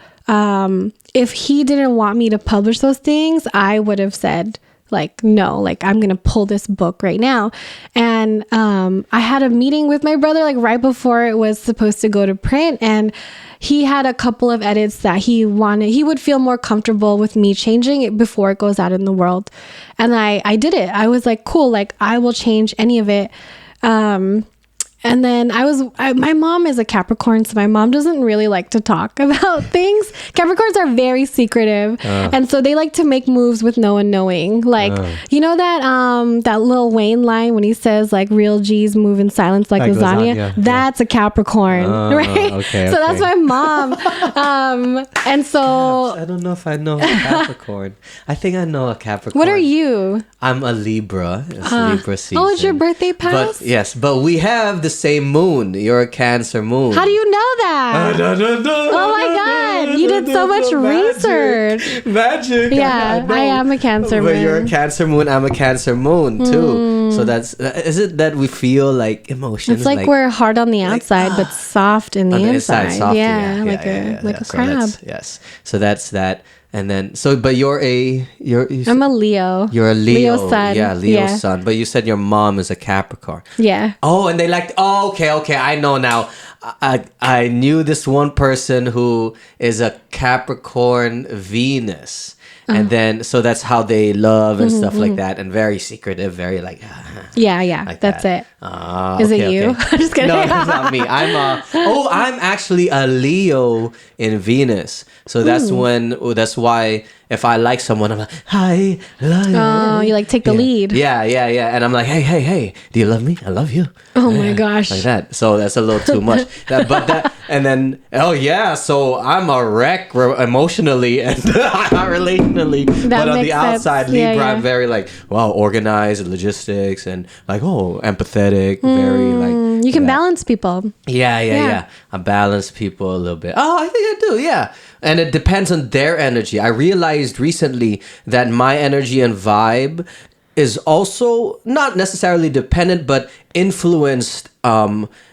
if he didn't want me to publish those things, I would have said, like, no, like, I'm going to pull this book right now. And I had a meeting with my brother, like, right before it was supposed to go to print. And he had a couple of edits that he would feel more comfortable with me changing it before it goes out in the world. And I did it. I was like, cool, like, I will change any of it. And then my mom is a Capricorn, so my mom doesn't really like to talk about things. Capricorns are very secretive. And so they like to make moves with no one knowing. Like, you know that Lil Wayne line when he says like real G's move in silence like lasagna? That's a Capricorn, right? Okay, so that's my mom. And so... I don't know if I know a Capricorn. I think I know a Capricorn. What are you? I'm a Libra. It's Libra season. Oh, it's your birthday past? But we have the same moon. You're a Cancer moon. How do you know that? Oh my God. You did so much research. Magic. Yeah, I am a Cancer moon. But you're a Cancer moon. I'm a Cancer moon too. So is it that we feel like emotions? It's like we're hard on the outside, but soft in the inside. Soft, like a crab. Yes. So that's that. And then, but I'm a Leo. You're a Leo. Leo sun. Yeah, Leo sun. But you said your mom is a Capricorn. Yeah. Oh, and okay. I know now. I knew this one person who is a Capricorn Venus. And then, so that's how they love and stuff like that. And very secretive, very like... yeah, like that's it. Is it you? I'm just kidding. No, it's not me. I'm actually a Leo in Venus. So that's why if I like someone, I'm like, hi, love you. Oh, you like take the lead. Yeah. And I'm like, hey, do you love me? I love you. Oh my gosh. Like that. So that's a little too much. And then, so I'm a wreck emotionally and not relationally. But on the outside, sense. Libra, I'm very like, wow, organized, logistics, and like, empathetic, very like... You can balance people. Yeah. I balance people a little bit. Oh, I think I do, yeah. And it depends on their energy. I realized recently that my energy and vibe is also not necessarily dependent, but influenced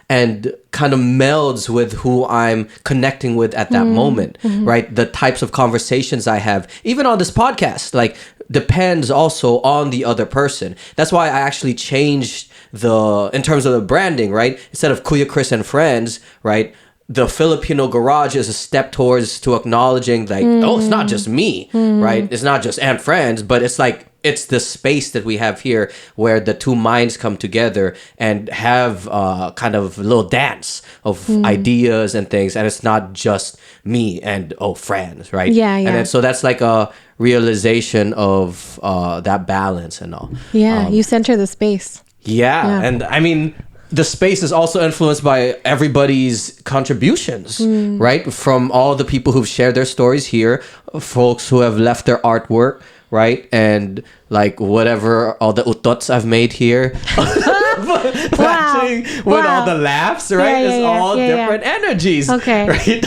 and kind of melds with who I'm connecting with at that moment, right? The types of conversations I have, even on this podcast, like depends also on the other person. That's why I actually changed in terms of the branding, right? Instead of Kuya Chris and Friends, right? The Filipino Garage is a step towards to acknowledging like, it's not just me, right? It's not just and friends, but it's like, it's the space that we have here where the two minds come together and have kind of a little dance of ideas and things, and it's not just me and friends, right? Yeah. And then, so that's like a realization of that balance and all. Yeah, you center the space. Yeah, and I mean, the space is also influenced by everybody's contributions, right? From all the people who've shared their stories here, folks who have left their artwork, right? And like whatever, all the utots I've made here. Matching with all the laughs, right? It's all different energies. Okay. Right?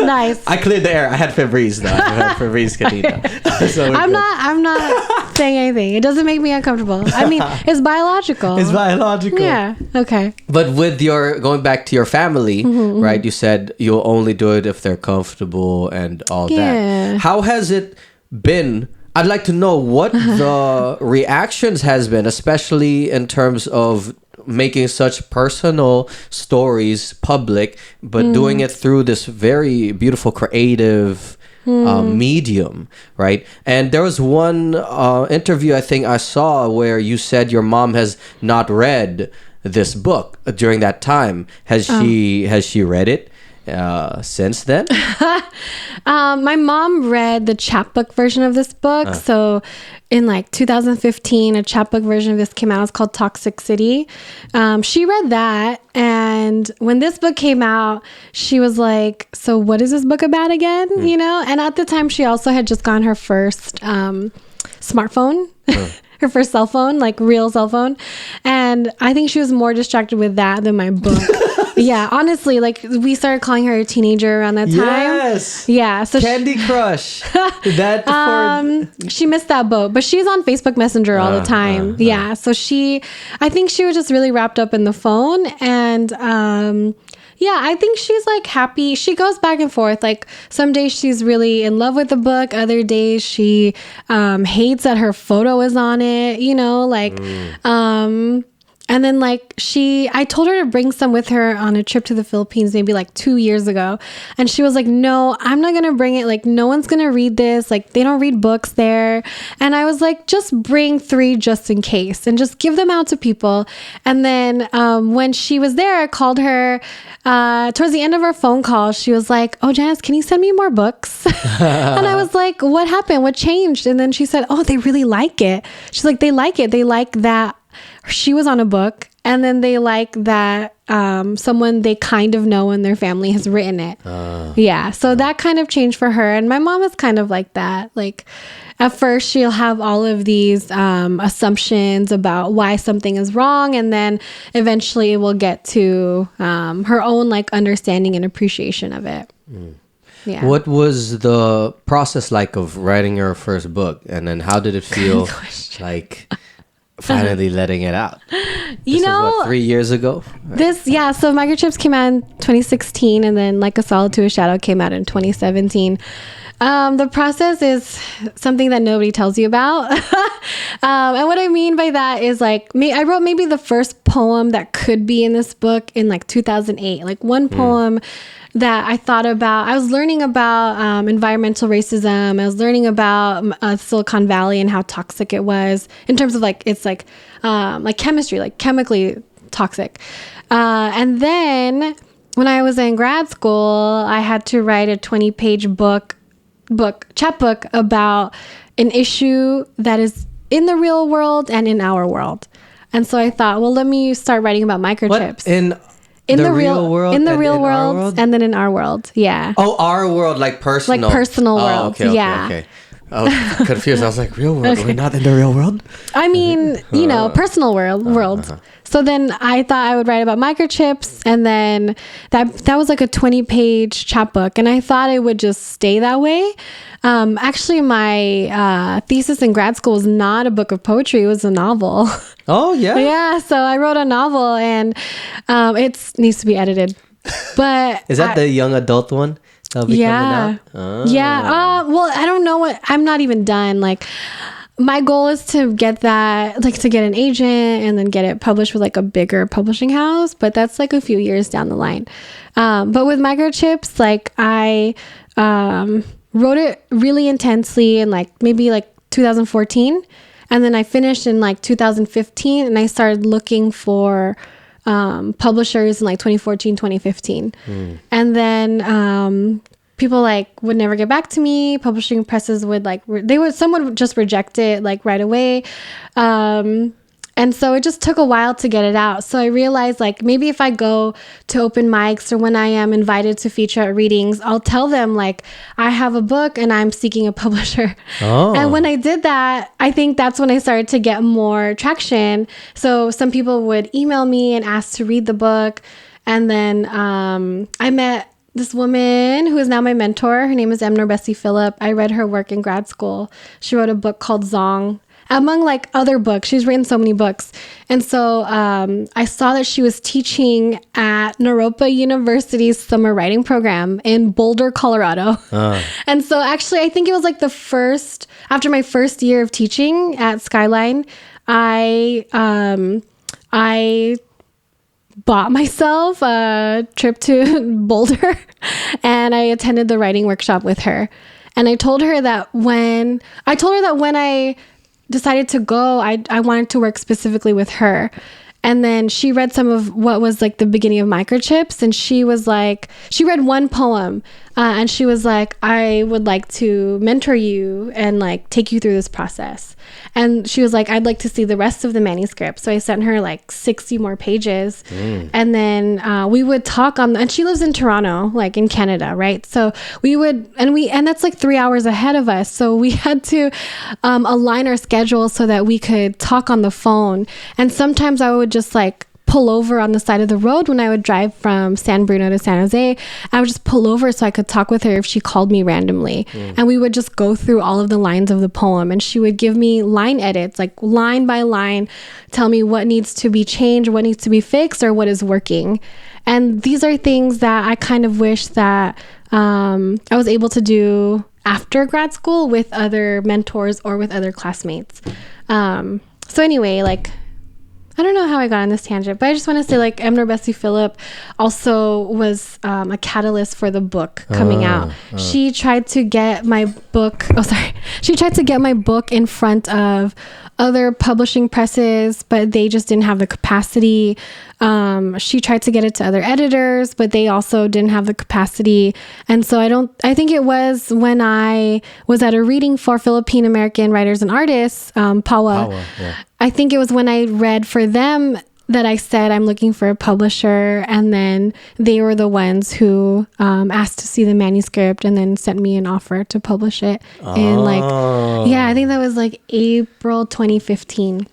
Nice. I cleared the air. I had Febreze though. I had Febreze kanina. So I'm not saying anything. It doesn't make me uncomfortable. I mean, it's biological. It's biological. Yeah. Okay. But with your going back to your family, right? You said you'll only do it if they're comfortable and all that. How has it been? I'd like to know what the reactions has been, especially in terms of making such personal stories public, but doing it through this very beautiful creative medium, right? And there was one interview I think I saw where you said your mom has not read this book during that time. Has she read it since then? My mom read the chapbook version of this book. So in like 2015, a chapbook version of this came out. It's called Toxic City. She read that. And when this book came out, she was like, so what is this book about again? You know? And at the time, she also had just gotten her first smartphone. Her first cell phone, like real cell phone. And I think she was more distracted with that than my book. Yeah, honestly, like we started calling her a teenager around that time. Yes. Yeah. So Candy Crush. she missed that boat, but she's on Facebook Messenger all the time. Yeah. So I think she was just really wrapped up in the phone. And yeah, I think she's like happy. She goes back and forth. Like some days she's really in love with the book. Other days she hates that her photo is on it, you know, like, and then like I told her to bring some with her on a trip to the Philippines maybe like 2 years ago. And she was like, no, I'm not going to bring it. Like no one's going to read this. Like they don't read books there. And I was like, just bring 3 just in case and just give them out to people. And then when she was there, I called her towards the end of our phone call. She was like, oh, Janice, can you send me more books? And I was like, what happened? What changed? And then she said, oh, they really like it. She's like, they like it. They like that she was on a book, and then they like that someone they kind of know in their family has written it. Yeah, so that kind of changed for her. And my mom is kind of like that. Like at first she'll have all of these assumptions about why something is wrong, and then eventually we'll get to her own like understanding and appreciation of it. Yeah. What was the process like of writing your first book, and then how did it feel like finally letting it out? You know, was, what, 3 years ago? So Microchips came out in 2016, and then Like a Solid to a Shadow came out in 2017. The process is something that nobody tells you about. And what I mean by that is like, I wrote maybe the first poem that could be in this book in like 2008, like one poem that I thought about. I was learning about environmental racism. I was learning about Silicon Valley and how toxic it was in terms of like, it's like chemistry, like chemically toxic. And then when I was in grad school, I had to write a 20-page chapbook about an issue that is in the real world and in our world. And so I thought, well, let me start writing about microchips. What? In the real world? In the real world, and then in our world. Yeah. Oh, our world, like personal. Like personal world. Okay, yeah. Okay. I was confused. I was like, real world? We're not in the real world? I mean, you know, personal world. So then I thought I would write about microchips, and then that was like a 20-page chapbook, and I thought it would just stay that way. Actually, my thesis in grad school was not a book of poetry; it was a novel. Oh yeah. Yeah. So I wrote a novel, and it needs to be edited. But is that the young adult one? That'll be coming out? Oh. Yeah. Well, I don't know I'm not even done. Like, my goal is to get that, like, to get an agent and then get it published with like a bigger publishing house. But that's like a few years down the line. But with Microchips, like I wrote it really intensely in like maybe like 2014. And then I finished in like 2015, and I started looking for publishers in like 2014, 2015. And then people like would never get back to me. Publishing presses would like, some would just reject it like right away. And so it just took a while to get it out. So I realized like maybe if I go to open mics or when I am invited to feature at readings, I'll tell them like I have a book and I'm seeking a publisher. And when I did that, I think that's when I started to get more traction. So some people would email me and ask to read the book. And then I met this woman who is now my mentor. Her name is Bessie Phillip. I read her work in grad school. She wrote a book called Zong, among like other books. She's written so many books. And so I saw that she was teaching at Naropa University's summer writing program in Boulder, Colorado. And so actually, I think it was like after my first year of teaching at Skyline, I bought myself a trip to Boulder and I attended the writing workshop with her. And I told her that when I decided to go, I wanted to work specifically with her. And then she read some of what was like the beginning of Microchips. And she read one poem and she was like, I would like to mentor you and like take you through this process. And she was like, I'd like to see the rest of the manuscript. So I sent her like 60 more pages. And then we would talk and she lives in Toronto, like in Canada, right? So and that's like 3 hours ahead of us. So we had to align our schedule so that we could talk on the phone. And sometimes I would just like pull over on the side of the road when I would drive from San Bruno to San Jose. I would just pull over so I could talk with her if she called me randomly. And we would just go through all of the lines of the poem and she would give me line edits, like line by line, tell me what needs to be changed, what needs to be fixed, or what is working. And these are things that I kind of wish that I was able to do after grad school with other mentors or with other classmates. So anyway, like, I don't know how I got on this tangent, but I just want to say like Bessie Phillip also was a catalyst for the book coming out. She tried to get my book. She tried to get my book in front of other publishing presses, but they just didn't have the capacity. She tried to get it to other editors, but they also didn't have the capacity. And so I think it was when I was at a reading for Filipino American writers and artists, PAWA. Yeah. I think it was when I read for them that I said I'm looking for a publisher, and then they were the ones who asked to see the manuscript and then sent me an offer to publish it in I think that was like April 2015.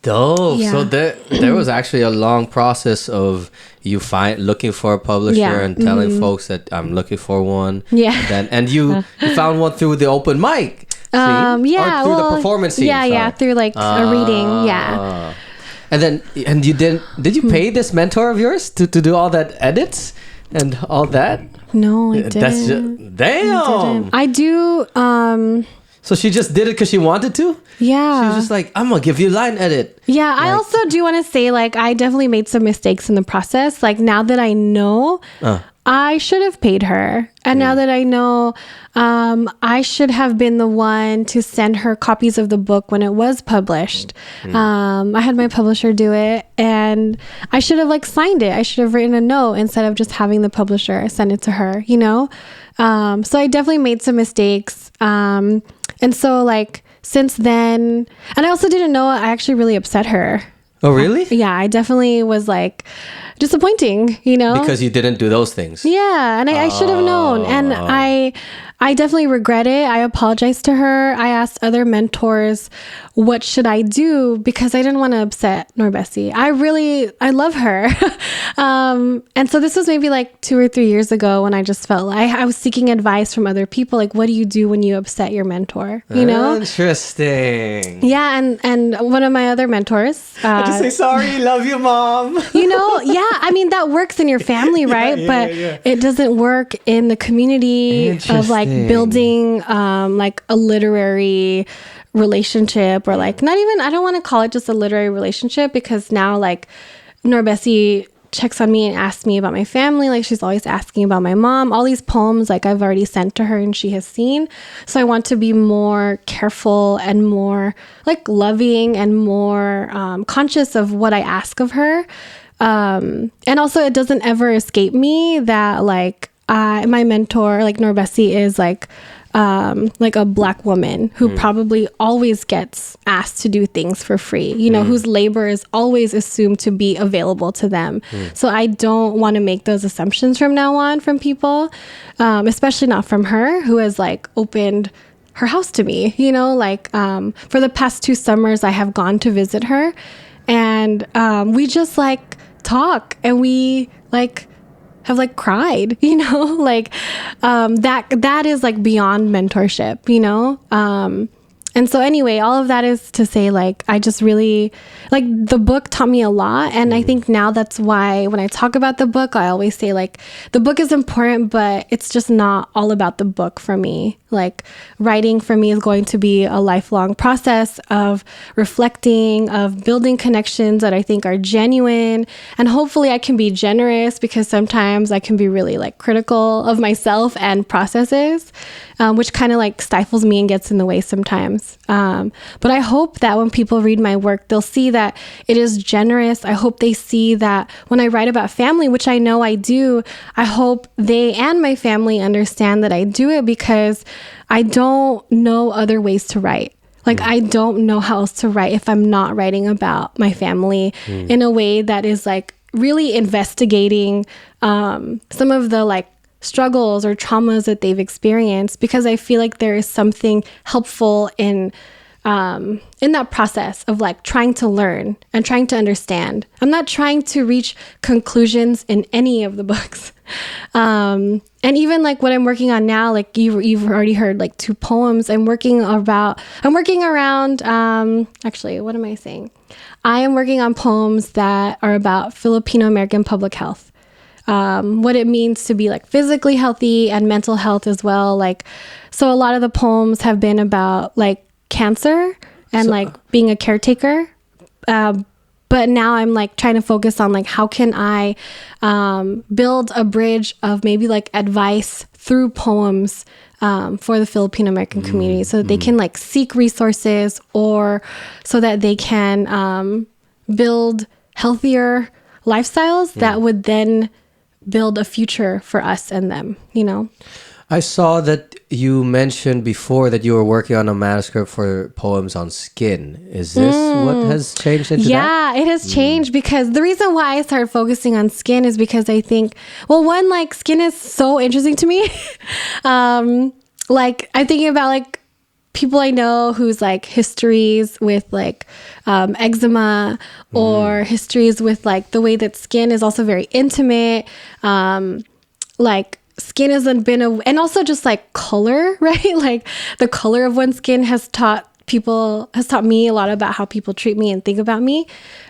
Dope. Yeah. So there was actually a long process of you looking for a publisher and telling folks that I'm looking for one. Yeah. And you found one through the open mic. Or through the performance scene. Through like a reading. Yeah. And did you pay this mentor of yours to do all that edits and all that? No, I didn't. That's just, damn. I do. So she just did it because she wanted to? Yeah. She was just like, I'm going to give you a line edit. Yeah, I also do want to say, like, I definitely made some mistakes in the process. Like, now that I know, I should have paid her. And now that I know, I should have been the one to send her copies of the book when it was published. I had my publisher do it, and I should have, like, signed it. I should have written a note instead of just having the publisher send it to her, you know? So I definitely made some mistakes. And so, like, since then, and I also didn't know I actually really upset her. Oh, really? Yeah, I definitely was like disappointing, you know? Because you didn't do those things. Yeah, and I should have known. And I definitely regret it. I apologized to her. I asked other mentors, what should I do? Because I didn't want to upset Bessie. I love her. And so this was maybe like 2 or 3 years ago when I just felt like I was seeking advice from other people. Like, what do you do when you upset your mentor? You know? Interesting. Yeah. And one of my other mentors. I just say, sorry, love you, mom. You know, yeah. I mean, that works in your family, right? But it doesn't work in the community of like building like a literary relationship, or like not even, I don't want to call it just a literary relationship, because now like Bessie checks on me and asks me about my family. Like, she's always asking about my mom. All these poems, like, I've already sent to her and she has seen. So I want to be more careful and more, like, loving and more conscious of what I ask of her. And also, it doesn't ever escape me that, like, my mentor, like, Norbesi, is, like a Black woman who probably always gets asked to do things for free, you know, whose labor is always assumed to be available to them. So I don't want to make those assumptions from now on from people, especially not from her, who has, like, opened her house to me, you know, like, for the past 2 summers, I have gone to visit her, and we just, like, talk, and we, like, have, like, cried, you know, like, that is, like, beyond mentorship, you know? And so anyway, all of that is to say, like, I just really, like, the book taught me a lot. And I think now that's why when I talk about the book, I always say, like, the book is important, but it's just not all about the book for me. Like, writing for me is going to be a lifelong process of reflecting, of building connections that I think are genuine. And hopefully I can be generous, because sometimes I can be really, like, critical of myself and processes, which kind of, like, stifles me and gets in the way sometimes. But I hope that when people read my work, they'll see that it is generous. I hope they see that when I write about family, which I know I do, I hope they and my family understand that I do it because I don't know other ways to write. Like, I don't know how else to write if I'm not writing about my family in a way that is, like, really investigating some of the, like, struggles or traumas that they've experienced, because I feel like there is something helpful in that process of, like, trying to learn and trying to understand. I'm not trying to reach conclusions in any of the books. And even, like, what I'm working on now, like, you've already heard, like, 2 poems. I'm working around, actually, what am I saying? I am working on poems that are about Filipino American public health. What it means to be, like, physically healthy and mental health as well. Like, so a lot of the poems have been about, like, cancer and like being a caretaker. But now I'm, like, trying to focus on, like, how can I build a bridge of maybe, like, advice through poems for the Filipino American community, so that they can, like, seek resources, or so that they can build healthier lifestyles that would then build a future for us and them, you know? I saw that you mentioned before that you were working on a manuscript for poems on skin. Is this what has changed into that? Yeah, it has changed, because the reason why I started focusing on skin is because I think, well, one, like, skin is so interesting to me. Like, I'm thinking about, like, people I know whose, like, histories with, like, eczema, or histories with, like, the way that skin is also very intimate. Like, skin hasn't been and also just, like, color, right? Like, the color of one's skin has taught me a lot about how people treat me and think about me.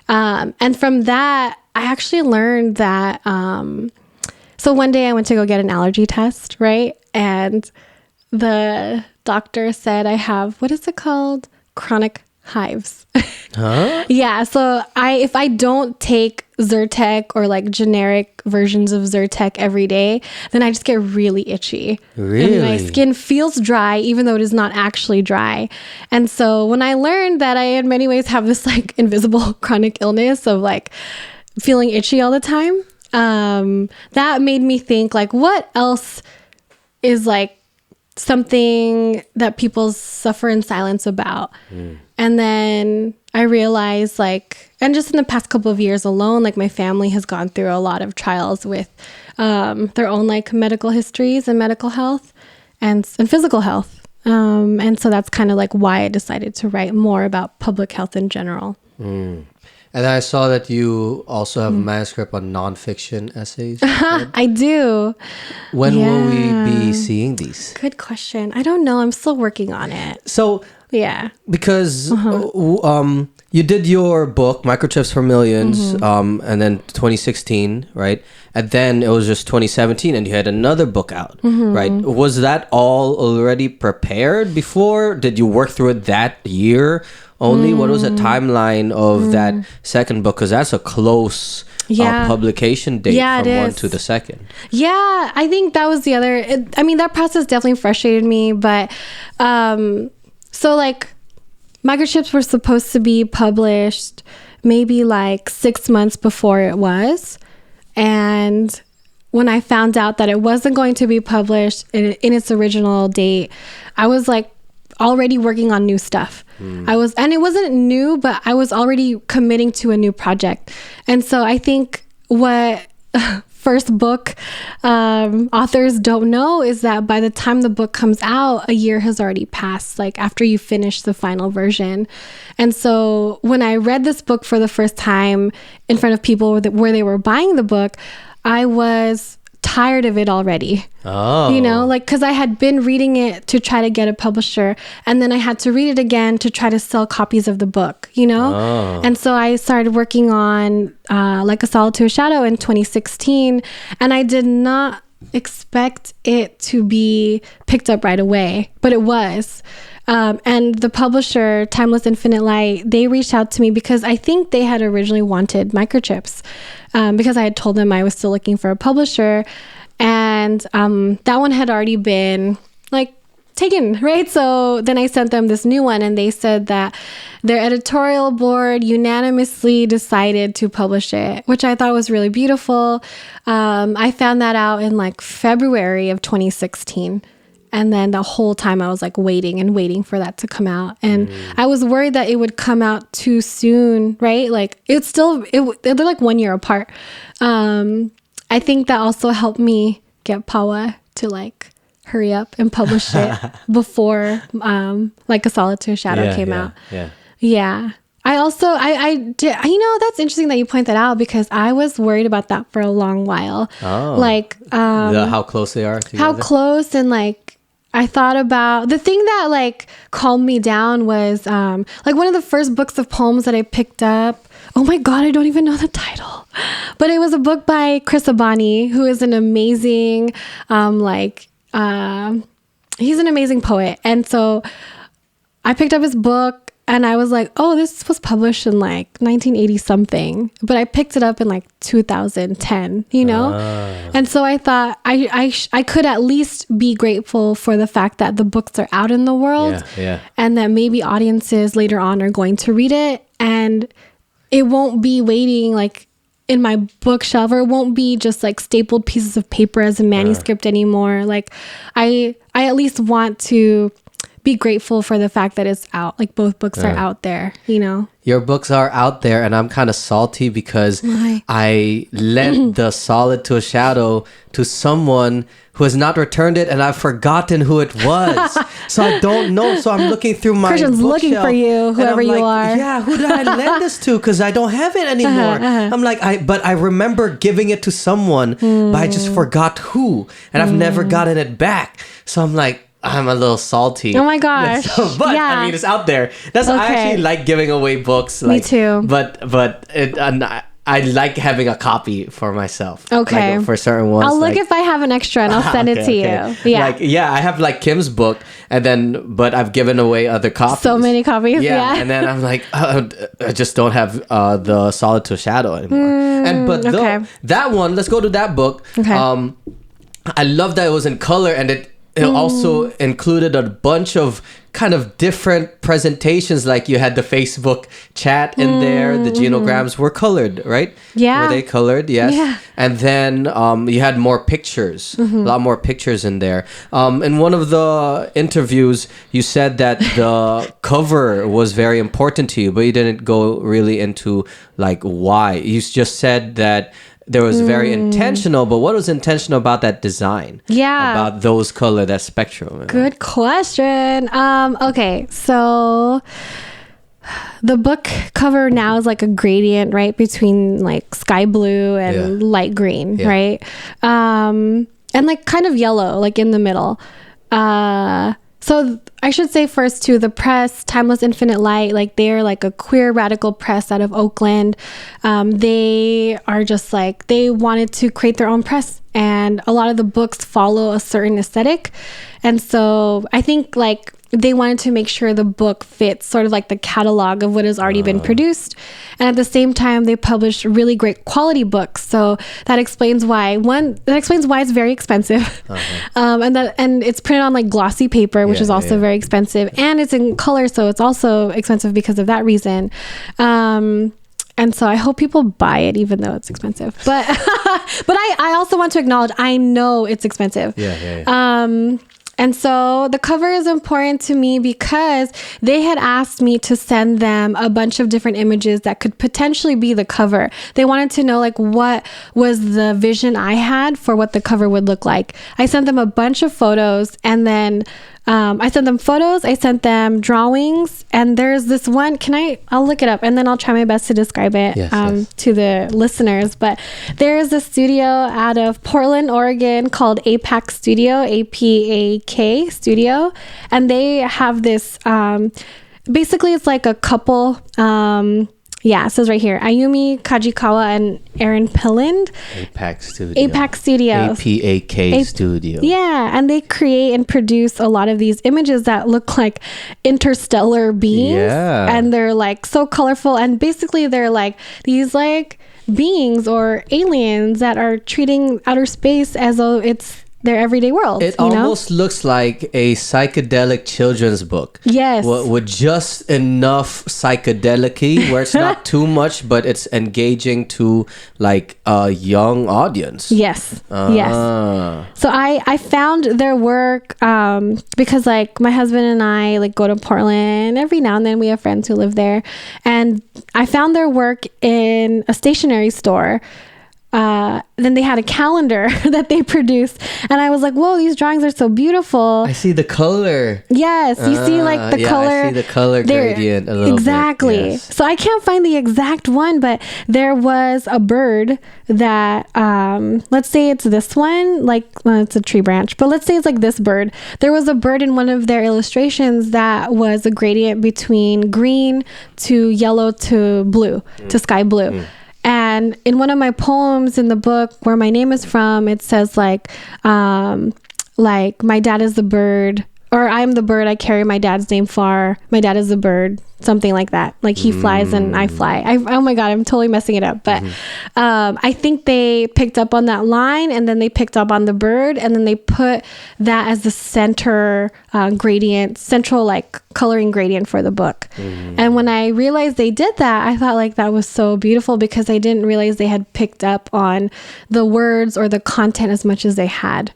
And from that, I actually learned that, so one day I went to go get an allergy test, right? And the doctor said I have, what is it called? Chronic hives. Huh? Yeah. So if I don't take Zyrtec or, like, generic versions of Zyrtec every day, then I just get really itchy. Really? And my skin feels dry, even though it is not actually dry. And so when I learned that I in many ways have this, like, invisible chronic illness of, like, feeling itchy all the time, that made me think, like, what else is, like, something that people suffer in silence about. And then I realized, like, and just in the past couple of years alone, like, my family has gone through a lot of trials with their own, like, medical histories and medical health and physical health. And so that's kind of, like, why I decided to write more about public health in general. And I saw that you also have a manuscript on nonfiction essays. I do. When will we be seeing these? Good question. I don't know. I'm still working on it. So, yeah. Because you did your book, Microchips for Millions, and then 2016, right? And then it was just 2017, and you had another book out, right? Was that all already prepared before? Did you work through it that year only? What was the timeline of that second book? Because that's a close publication date from one to the second. Yeah, I think that was the other. That process definitely frustrated me. But so like Microchips were supposed to be published maybe like 6 months before it was. And when I found out that it wasn't going to be published in its original date, I was like already working on new stuff. And it wasn't new, but I was already committing to a new project. And so I think what first book authors don't know is that by the time the book comes out, a year has already passed, like after you finish the final version. And so when I read this book for the first time in front of people where they were buying the book, I was tired of it already. You know, like, because I had been reading it to try to get a publisher, and then I had to read it again to try to sell copies of the book, you know? And so I started working on Like a Solid to a Shadow in 2016, and I did not expect it to be picked up right away, but it was. And the publisher, Timeless Infinite Light, they reached out to me because I think they had originally wanted Microchips, because I had told them I was still looking for a publisher. And that one had already been like taken, right? So then I sent them this new one, and they said that their editorial board unanimously decided to publish it, which I thought was really beautiful. I found that out in like February of 2016. And then the whole time I was like waiting for that to come out. And I was worried that it would come out too soon, right? Like they're like 1 year apart. I think that also helped me get Pawa to like hurry up and publish it before Like a Solid to a Shadow came out. Yeah. I also, I did, you know, that's interesting that you point that out, because I was worried about that for a long while. Like, how close they are together? How close, and like, I thought about the thing that like calmed me down was like one of the first books of poems that I picked up. Oh my God, I don't even know the title, but it was a book by Chris Abani, who is an amazing, he's an amazing poet. And so I picked up his book, and I was like, oh, this was published in like 1980 something, but I picked it up in like 2010, you know? And so I thought I could at least be grateful for the fact that the books are out in the world, and that maybe audiences later on are going to read it, and it won't be waiting like in my bookshelf, or it won't be just like stapled pieces of paper as a manuscript anymore. Like I at least want to be grateful for the fact that it's out. Like both books are out there, you know? Your books are out there, and I'm kind of salty because I lent The Solid to a Shadow to someone who has not returned it, and I've forgotten who it was. So I don't know. So I'm looking through my Christian's looking for you, whoever you are. Yeah, who did I lend this to? Because I don't have it anymore. I'm like, but I remember giving it to someone, but I just forgot who, and I've never gotten it back. So I'm like, I'm a little salty. Oh my gosh. But I mean, it's out there. I actually like giving away books. Like, me too. But I like having a copy for myself. Okay. Like, for certain ones. I'll look if I have an extra, and I'll send it to you. Yeah. I have like Kim's book, but I've given away other copies. So many copies. Yeah. And then I'm like, I just don't have The Solid to a Shadow anymore. That one, let's go to that book. Okay. I love that it was in color, and it also included a bunch of kind of different presentations. Like you had the Facebook chat in there. The genograms were colored, right? Yeah. Were they colored? Yes. Yeah. And then you had more pictures, a lot more pictures in there. In one of the interviews, you said that the cover was very important to you, but you didn't go really into like why. You just said that there was very intentional, but what was intentional about that design? Yeah. About those color, that spectrum? Good question. Okay, so the book cover now is like a gradient, right? Between like sky blue and light green, right? And like kind of yellow, like in the middle. So I should say first too, the press, Timeless Infinite Light, like they're like a queer radical press out of Oakland. They are just like, they wanted to create their own press, and a lot of the books follow a certain aesthetic. And so I think like they wanted to make sure the book fits sort of like the catalog of what has already been produced. And at the same time, they publish really great quality books. So that explains why it's very expensive. And it's printed on like glossy paper, which is also very expensive. And it's in color, so it's also expensive because of that reason. And so I hope people buy it, even though it's expensive. But but I also want to acknowledge, I know it's expensive. And so the cover is important to me because they had asked me to send them a bunch of different images that could potentially be the cover. They wanted to know like what was the vision I had for what the cover would look like. I sent them a bunch of photos, and then I sent them photos, I sent them drawings, and there's this one, I'll look it up and then I'll try my best to describe it to the listeners. But there's a studio out of Portland, Oregon called APAC Studio, APAK Studio. And they have this, basically it's like a couple, it says right here, Ayumi Kajikawa and Aaron Pilland. APAC Studio. APAK Studio. Yeah, and they create and produce a lot of these images that look like interstellar beings. Yeah. And they're like so colorful. And basically they're like these like beings or aliens that are treating outer space as though it's their everyday world. It almost looks like a psychedelic children's book. Yes. With just enough psychedelic-y where it's not too much, but it's engaging to like a young audience. Yes. Yes. So I found their work because like my husband and I like go to Portland every now and then. We have friends who live there, and I found their work in a stationery store. Then they had a calendar that they produced, and I was like, whoa, these drawings are so beautiful. I see the color. Yes, you see like the color. I see the color gradient a little exactly. bit. Yes. So I can't find the exact one, but there was a bird that, let's say it's this one, like it's a tree branch, but let's say it's like this bird. There was a bird in one of their illustrations that was a gradient between green to yellow to blue, to sky blue. And in one of my poems in the book where my name is from, it says like my dad is the bird, or I'm the bird, I carry my dad's name far. My dad is the bird, something like that. Like he flies and I fly. Oh my God, I'm totally messing it up. But I think they picked up on that line, and then they picked up on the bird, and then they put that as the center gradient, central like coloring gradient for the book. And when I realized they did that, I thought like that was so beautiful, because I didn't realize they had picked up on the words or the content as much as they had.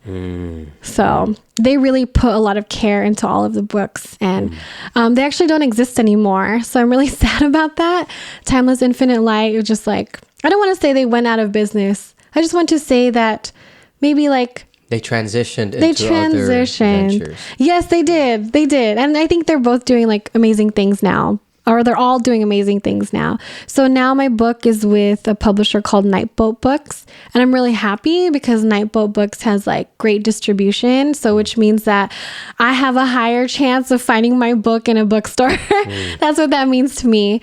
So they really put a lot of care into all of the books, and they actually don't exist anymore. So I'm really sad about that. Timeless Infinite Light, it was just like, I don't want to say they went out of business. I just want to say that maybe like they transitioned into other ventures. Yes, they did. They did. And I think they're both doing like amazing things now. Or they're all doing amazing things now. So now my book is with a publisher called Nightboat Books. And I'm really happy because Nightboat Books has like great distribution. So which means that I have a higher chance of finding my book in a bookstore. That's what that means to me.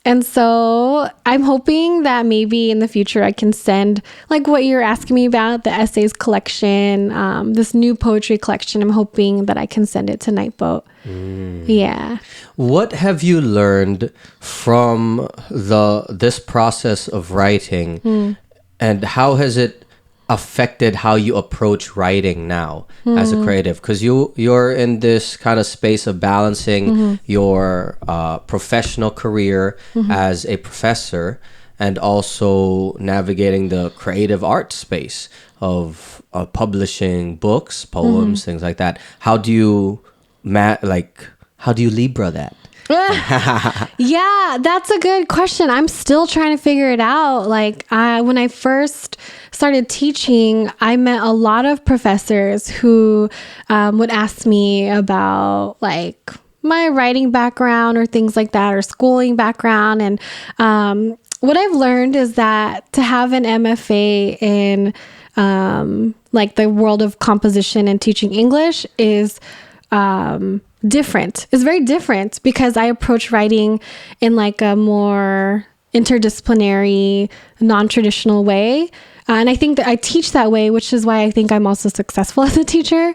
And so I'm hoping that maybe in the future I can send like what you're asking me about, the essays collection, this new poetry collection. I'm hoping that I can send it to Nightboat. Yeah. What have you learned from this process of writing, and how has it affected how you approach writing now as a creative? Because you're in this kind of space of balancing your professional career as a professor and also navigating the creative art space of publishing books, poems, things like that. How do you Libra that? Yeah, that's a good question. I'm still trying to figure it out. Like when I first started teaching, I met a lot of professors who would ask me about like my writing background or things like that, or schooling background. And what I've learned is that to have an MFA in like the world of composition and teaching English is different. It's very different because I approach writing in like a more interdisciplinary, non-traditional way. And I think that I teach that way, which is why I think I'm also successful as a teacher.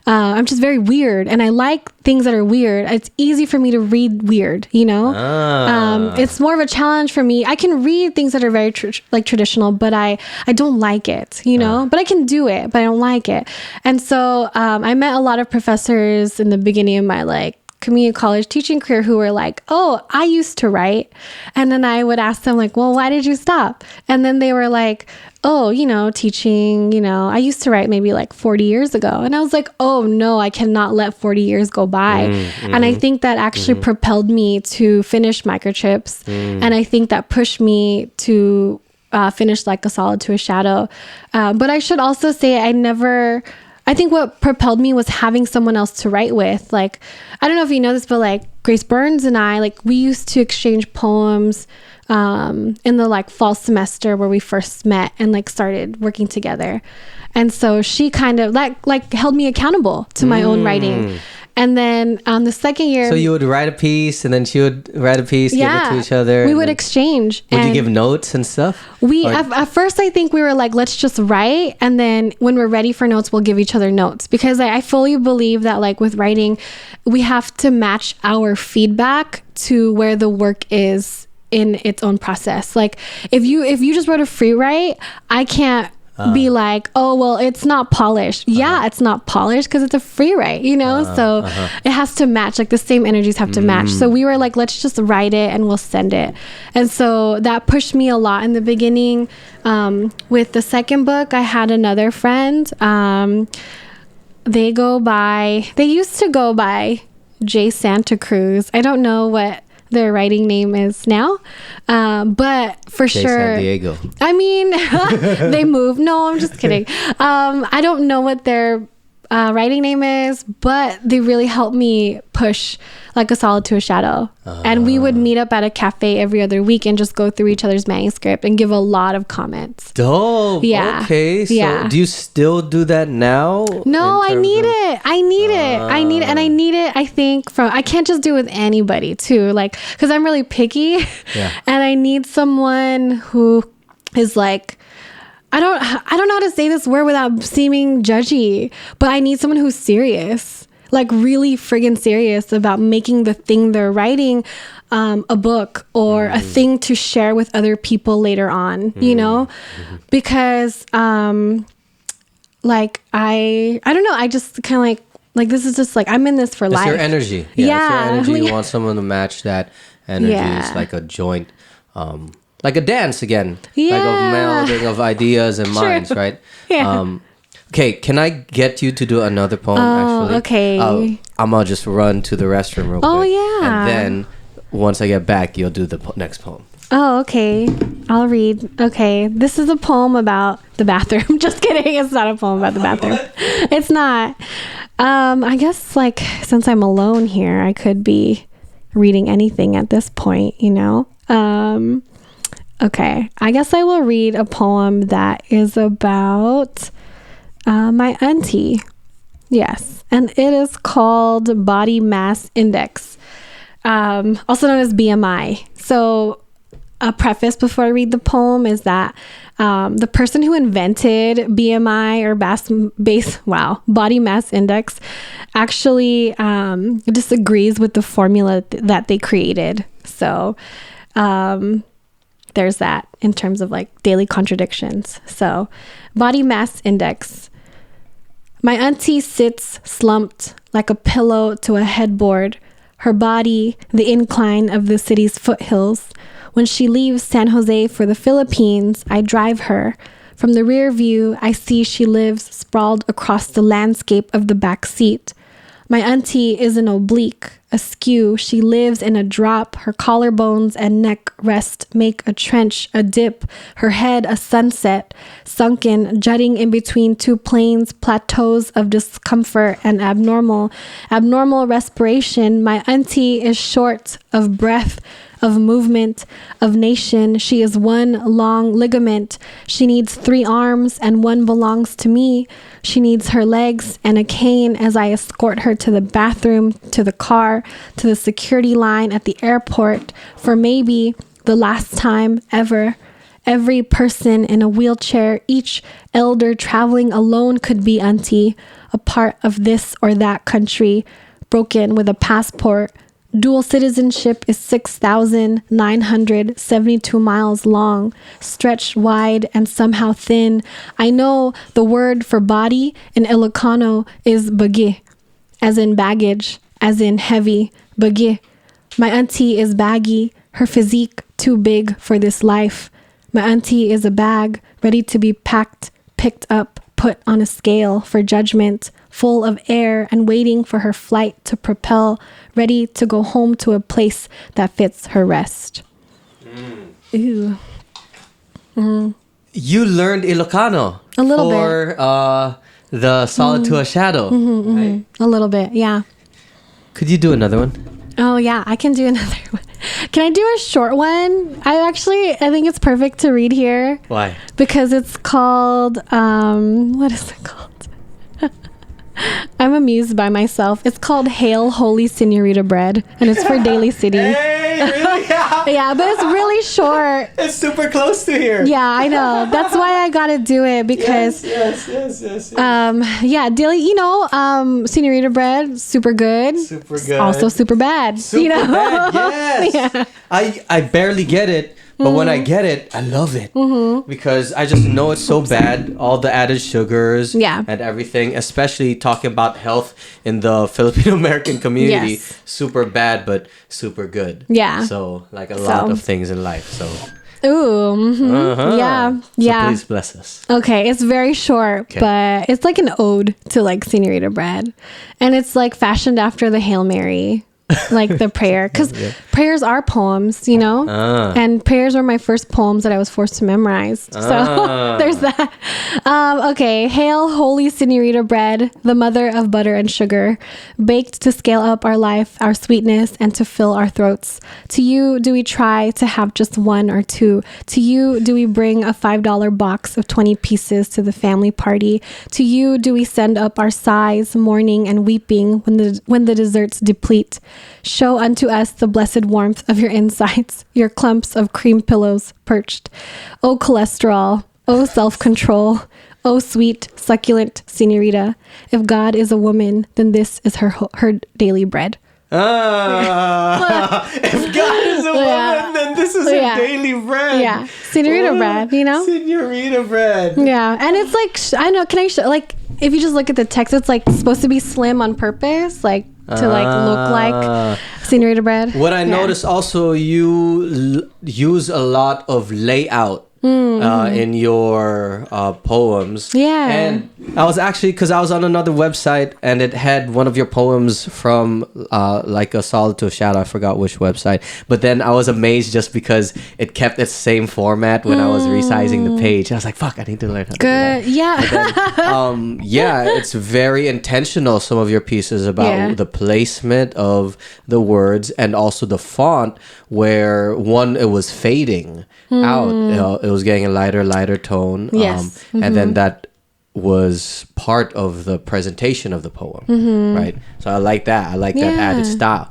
I'm just very weird, and I like things that are weird. It's easy for me to read weird, you know? It's more of a challenge for me. I can read things that are very traditional, but I don't like it, you know? But I can do it, but I don't like it. And so I met a lot of professors in the beginning of my like community college teaching career who were like, oh, I used to write. And then I would ask them like, well, why did you stop? And then they were like, oh, you know, teaching, you know, I used to write maybe like 40 years ago. And I was like, oh no, I cannot let 40 years go by. And I think that actually propelled me to finish Microchips. And I think that pushed me to finish Like a Solid to a Shadow. But I should also say I think what propelled me was having someone else to write with. Like, I don't know if you know this, but like Grace Burns and I, like we used to exchange poems in the like fall semester where we first met and like started working together. And so she kind of like held me accountable to my own writing. And then the second year... So you would write a piece and then she would write a piece, give it to each other. We would exchange. Would you give notes and stuff? At first, I think we were like, let's just write. And then when we're ready for notes, we'll give each other notes. Because I fully believe that like with writing, we have to match our feedback to where the work is in its own process. Like if you just wrote a free write, I can't be like, oh, well, it's not polished. Yeah, it's not polished because it's a free write, you know? So it has to match, like the same energies have to match. So we were like, let's just write it and we'll send it. And so that pushed me a lot in the beginning. With the second book, I had another friend. They used to go by J. Santa Cruz. I don't know what their writing name is now, but for sure San Diego. I mean, they moved. No, I'm just kidding. I don't know what their writing name is, but they really helped me push Like a Solid to a Shadow. And we would meet up at a cafe every other week and just go through each other's manuscript and give a lot of comments. Dope. Yeah. Okay. So do you still do that now? No, I need it. I need it. And I need it, I think, I can't just do it with anybody too. Like, cause I'm really picky and I need someone who is like, I don't know how to say this word without seeming judgy, but I need someone who's serious, like really friggin' serious about making the thing they're writing a book or a thing to share with other people later on, you know? Because like I don't know, I just kind of like this is just like I'm in this for life. It's your energy. Yeah, it's your energy. You want someone to match that energy. It's like a joint like a dance again, like a melding of ideas and minds, right? Okay, can I get you to do another poem? Actually, okay. I'm gonna just run to the restroom real quick. Oh yeah, and then once I get back, you'll do the next poem. Oh, okay. I'll read. Okay, this is a poem about the bathroom. Just kidding. It's not a poem about the bathroom. It's not. I guess like since I'm alone here, I could be reading anything at this point, you know. Okay, I guess I will read a poem that is about my auntie. Yes, and it is called Body Mass Index, also known as BMI. So a preface before I read the poem is that the person who invented BMI or Body Mass Index actually disagrees with the formula that they created. So there's that in terms of like daily contradictions. So Body Mass Index. My auntie sits slumped like a pillow to a headboard, her body the incline of the city's foothills. When she leaves San Jose for the Philippines, I drive her. From the rear view, I see she lives sprawled across the landscape of the back seat. My auntie is an oblique, askew. She lives in a drop. Her collarbones and neck rest make a trench, a dip. Her head a sunset, sunken, jutting in between two planes, plateaus of discomfort and abnormal respiration. My auntie is short of breath, of movement, of nation. She is one long ligament. She needs 3 arms and one belongs to me. She needs her legs and a cane as I escort her to the bathroom, to the car, to the security line at the airport for maybe the last time ever. Every person in a wheelchair, each elder traveling alone could be auntie, a part of this or that country, broken with a passport. Dual citizenship is 6,972 miles long, stretched wide and somehow thin. I know the word for body in Ilocano is bagi, as in baggage, as in heavy, bagi. My auntie is baggy, her physique too big for this life. My auntie is a bag, ready to be packed, picked up, put on a scale for judgment, full of air and waiting for her flight to propel, ready to go home to a place that fits her rest. Ooh. You learned Ilocano A little for the Solid to a Shadow. Right? A little bit, yeah. Could you do another one? Oh, yeah, I can do another one. Can I do a short one? I think it's perfect to read here. Why? Because it's called, what is it called? I'm amused by myself. It's called Hail Holy Senorita Bread, and it's for Daly City. Hey, really? Yeah, but it's really short. It's super close to here. Yeah, I know. That's why I gotta do it because Yes. yeah, Daly, Senorita Bread, super good. Super good. Also super bad. Super bad, yes. Yeah. I barely get it, but when I get it, I love it. Because I just know it's so bad. All the added sugars and everything, especially talking about health in the Filipino American community. Yes. Super bad, but super good. Yeah. So, like a lot of things in life. So, Ooh. Yeah. So please bless us. Okay, it's very short, but it's like an ode to like Senorita Bread. And it's like fashioned after the Hail Mary. Like the prayer, because prayers are poems, and prayers were my first poems that I was forced to memorize. So there's that. Okay. Hail Holy Senorita Bread, the mother of butter and sugar, baked to scale up our life, our sweetness, and to fill our throats. To you do we try to have just 1 or 2. To you do we bring a $5 box of 20 pieces to the family party. To you do we send up our sighs, mourning and weeping when the desserts deplete. Show unto us the blessed warmth of your insides, your clumps of cream pillows perched. O cholesterol, O self-control, O sweet, succulent senorita. If God is a woman, then this is her daily bread. If God is a woman, then this is her daily bread. Yeah, senorita bread, Senorita bread. Yeah, and it's like, I know, can I show, like, if you just look at the text, it's like supposed to be slim on purpose, like, to like look like senorita bread. What I noticed also, you use a lot of layout in your poems. Yeah. And I was actually, because I was on another website and it had one of your poems from like a Solid to a Shadow. I forgot which website. But then I was amazed just because it kept its same format when I was resizing the page. I was like, fuck, I need to learn how to do that. Yeah. Then, it's very intentional, some of your pieces, about the placement of the words and also the font, where it was fading out. It was getting a lighter tone. Yes. And then that was part of the presentation of the poem, right? So I like that. I like that added style.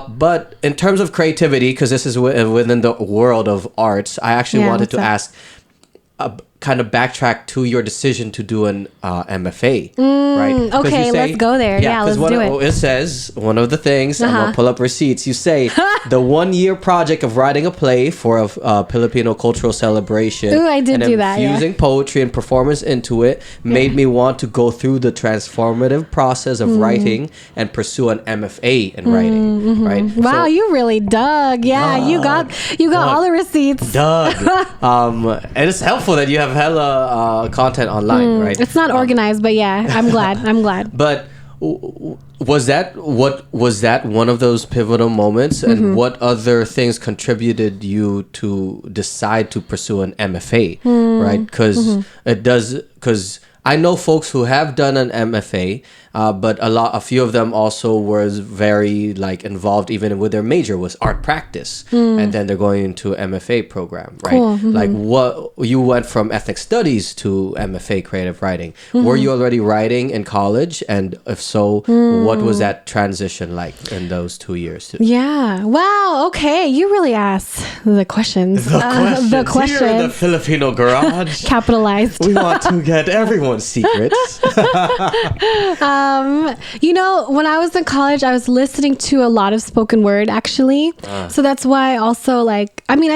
But in terms of creativity, because this is within the world of arts, I actually wanted to ask, kind of backtrack to your decision to do an MFA, right? Okay, let's go there. Yeah, let's do it. It says, one of the things, I'm going to pull up receipts. You say, the 1-year project of writing a play for a Filipino cultural celebration. Ooh, I did do that, infusing poetry and performance into it made me want to go through the transformative process of writing and pursue an MFA in writing, right? Wow, you really dug. Yeah, you got all the receipts. And it's helpful that you have hella content online, right? It's not organized, but yeah, I'm glad. But was that one of those pivotal moments, and what other things contributed you to decide to pursue an MFA, right? Because I know folks who have done an MFA, but a few of them also was very like involved even with their major was art practice, and then they're going into MFA program, right? Cool. Like what you went from ethnic studies to MFA creative writing. Were you already writing in college, and if so, what was that transition like in those 2 years? Yeah. Wow. Okay. You really asked the questions. The questions. Here in the Filipino garage. Capitalized. We want to get everyone's secrets. When I was in college, I was listening to a lot of spoken word, actually. So that's why also, like, I mean,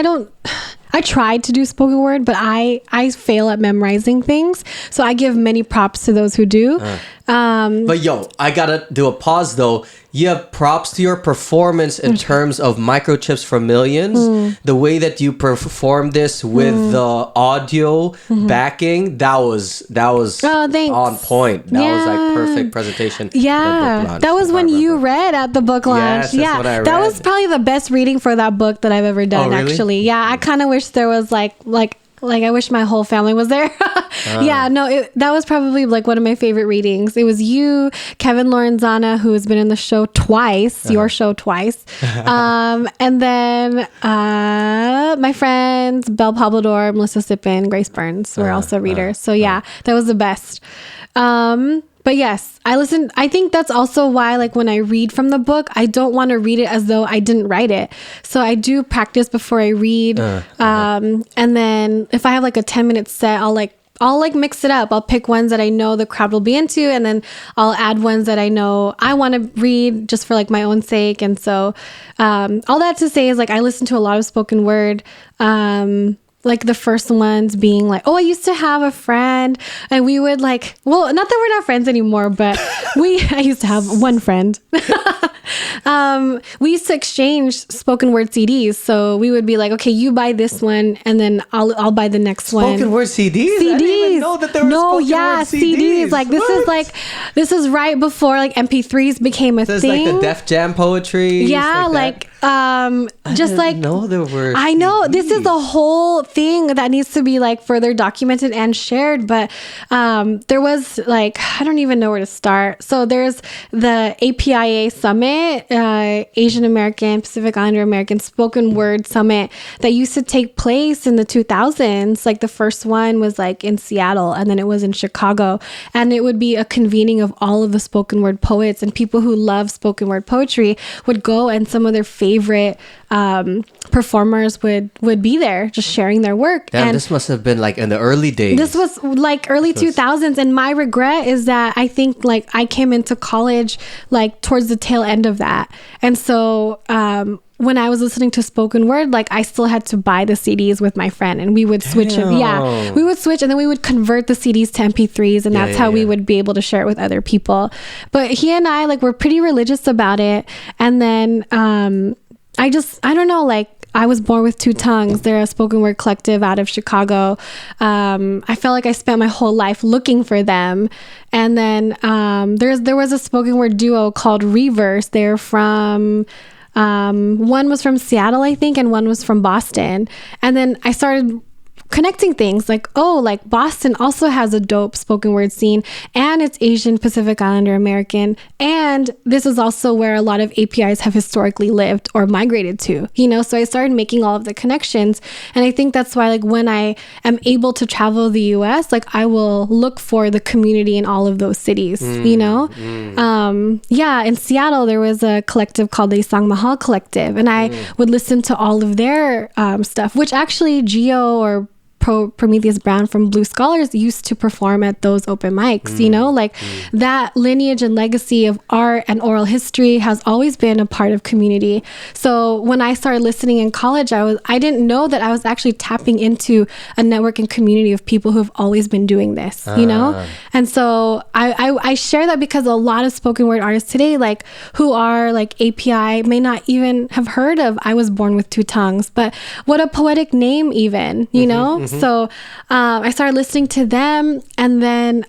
I tried to do spoken word, but I fail at memorizing things. So I give many props to those who do. But yo, I gotta do a pause though. You have props to your performance in terms of Microchips for Millions. The way that you perform this with the audio backing, that was on point. That was like perfect presentation. Yeah, that was when you read at the book launch. Yes, that's what I read. That was probably the best reading for that book that I've ever done. Oh, really? Actually, yeah, I kind of wish there was like I wish my whole family was there. Yeah, no, that was probably like one of my favorite readings. It was you, Kevin Lorenzana, who has been in the show twice, your show twice. And then my friends, Belle Pablador, Melissa Sippin, Grace Burns were also readers. So yeah, that was the best. But yes, I think that's also why, like, when I read from the book, I don't want to read it as though I didn't write it. So I do practice before I read. And then if I have like a 10-minute set, I'll mix it up. I'll pick ones that I know the crowd will be into, and then I'll add ones that I know I want to read just for like my own sake. And so all that to say is, like, I listen to a lot of spoken word. Like the first ones being like, I used to have a friend, and we would like, well, not that we're not friends anymore, but I used to have one friend. We used to exchange spoken word CDs. So we would be like, okay, you buy this one, and then I'll buy the next one. Spoken word CDs? I didn't even know that there were spoken word CDs. Like this is right before like MP3s became a thing. This is like the Def Jam poetry. Yeah, just like know there were. I know this is a whole thing that needs to be like further documented and shared, but there was like, I don't even know where to start. So there's the APIA Summit, Asian American, Pacific Islander American Spoken Word Summit, that used to take place in the 2000s. Like the first one was like in Seattle, and then it was in Chicago, and it would be a convening of all of the spoken word poets, and people who love spoken word poetry would go, and some of their favorite performers would be there just sharing their work. Damn, and this must have been like in the early days. This was like early 2000s, and my regret is that I think like I came into college like towards the tail end of that. And so when I was listening to spoken word, like I still had to buy the CDs with my friend, and we would switch it. Yeah, we would switch, and then we would convert the CDs to MP3s, and that's how we would be able to share it with other people. But he and I like were pretty religious about it. And then I don't know, like I was born with two tongues. They're a spoken word collective out of Chicago. I felt like I spent my whole life looking for them. And then there was a spoken word duo called Reverse. They're from one was from Seattle, I think, and one was from Boston. And then I started connecting things like, like Boston also has a dope spoken word scene, and it's Asian, Pacific Islander American, and this is also where a lot of APIs have historically lived or migrated to, so I started making all of the connections. And I think that's why, like, when I am able to travel the US, like I will look for the community in all of those cities. In Seattle there was a collective called the Isang Mahal Collective, and I would listen to all of their stuff, which actually Gio or Prometheus Brown from Blue Scholars used to perform at those open mics. That lineage and legacy of art and oral history has always been a part of community. So when I started listening in college, I didn't know that I was actually tapping into a network and community of people who have always been doing this, And so I share that because a lot of spoken word artists today, like who are like API, may not even have heard of I Was Born with Two Tongues, but what a poetic name even, So I started listening to them, and then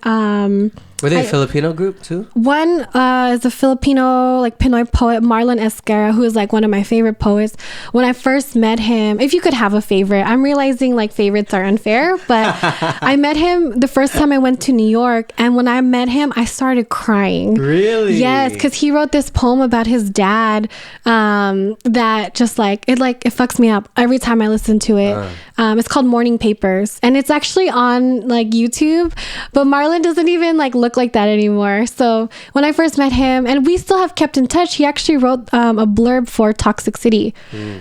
Were they a Filipino group too? One is a Filipino, like Pinoy poet, Marlon Esguerra, who is like one of my favorite poets. When I first met him, if you could have a favorite, I'm realizing like favorites are unfair, but I met him the first time I went to New York. And when I met him, I started crying. Really? Yes, because he wrote this poem about his dad that just like it fucks me up every time I listen to it. It's called Morning Papers, and it's actually on like YouTube, but Marlon doesn't even like look like that anymore. So when I first met him, and we still have kept in touch, he actually wrote a blurb for Toxic City,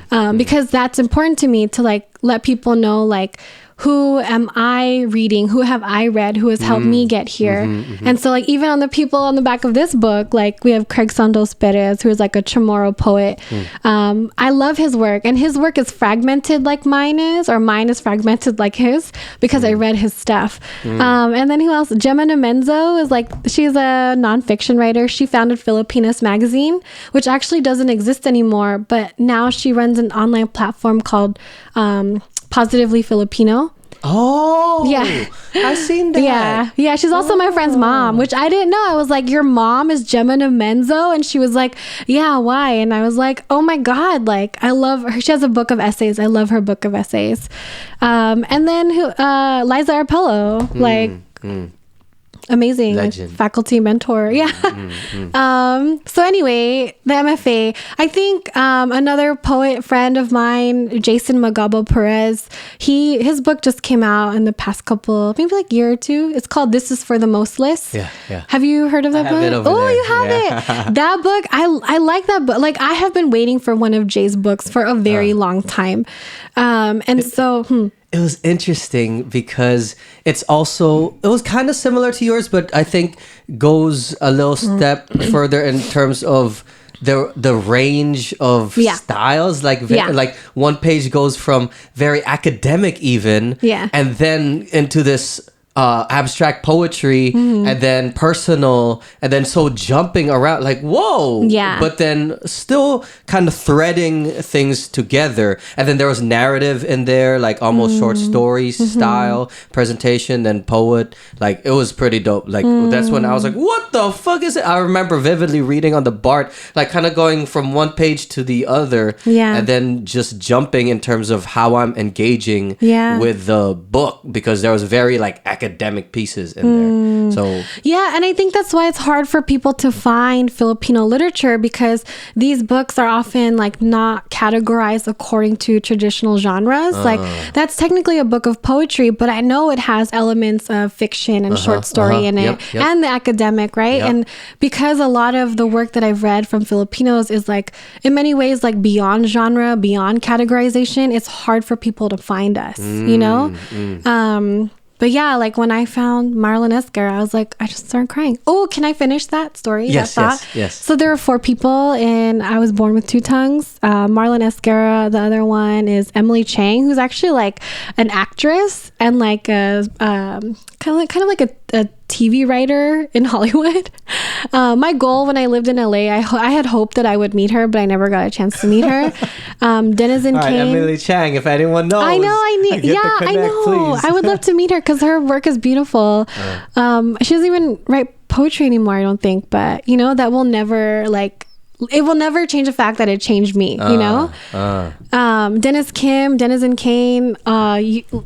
because that's important to me to like let people know like, who am I reading? Who have I read? Who has helped me get here? And so like even on the people on the back of this book, like we have Craig Santos Perez, who is like a Chamorro poet. I love his work, and his work is fragmented like mine is, or mine is fragmented like his, because I read his stuff. And then who else? Gemma Nomenzo is like, she's a nonfiction writer. She founded Filipinas magazine, which actually doesn't exist anymore, but now she runs an online platform called Positively Filipino. Oh, yeah. I've seen that. Yeah. She's also my friend's mom, which I didn't know. I was like, your mom is Gemma Nomenzo? And she was like, yeah, why? And I was like, oh my God, like, I love her. She has a book of essays. I love her book of essays. And then Liza Arpello, like, amazing. Legend. Faculty mentor. Yeah. So anyway, the MFA, I think another poet friend of mine, Jason Magabo Perez, his book just came out in the past couple, maybe like year or two. It's called This Is for the Mostless. Yeah. Have you heard of that book? You have it. That book, I like that book. Like, I have been waiting for one of Jay's books for a very long time. It was interesting because it was kind of similar to yours, but I think goes a little step further in terms of the range of styles. Like one page goes from very academic even, and then into this abstract poetry, and then personal, and then so jumping around like whoa, but then still kind of threading things together. And then there was narrative in there, like almost short story style presentation, then poet. Like it was pretty dope. Like that's when I was like, what the fuck is it? I remember vividly reading on the BART, like kind of going from one page to the other, and then just jumping in terms of how I'm engaging with the book, because there was very like academic pieces in there. So and I think that's why it's hard for people to find Filipino literature, because these books are often like not categorized according to traditional genres. Like that's technically a book of poetry, but I know it has elements of fiction and short story in it, and the academic, right? And because a lot of the work that I've read from Filipinos is like in many ways like beyond genre, beyond categorization, it's hard for people to find us, you know? But yeah, like when I found Marlon Esguerra, I was like, I just started crying. Oh, can I finish that story? Yes. So there were 4 people, and I was born with 2 tongues. Marlon Esguerra, the other one is Emily Chang, who's actually like an actress and like a kind of like a TV writer in Hollywood. My goal when I lived in LA, I had hoped that I would meet her, but I never got a chance to meet her. Denizen Kane. Emily Chang, if anyone knows. I know. I know. Please. I would love to meet her because her work is beautiful. She doesn't even write poetry anymore, I don't think, but you know, that will never like, it will never change the fact that it changed me, you know? Denizen Kane,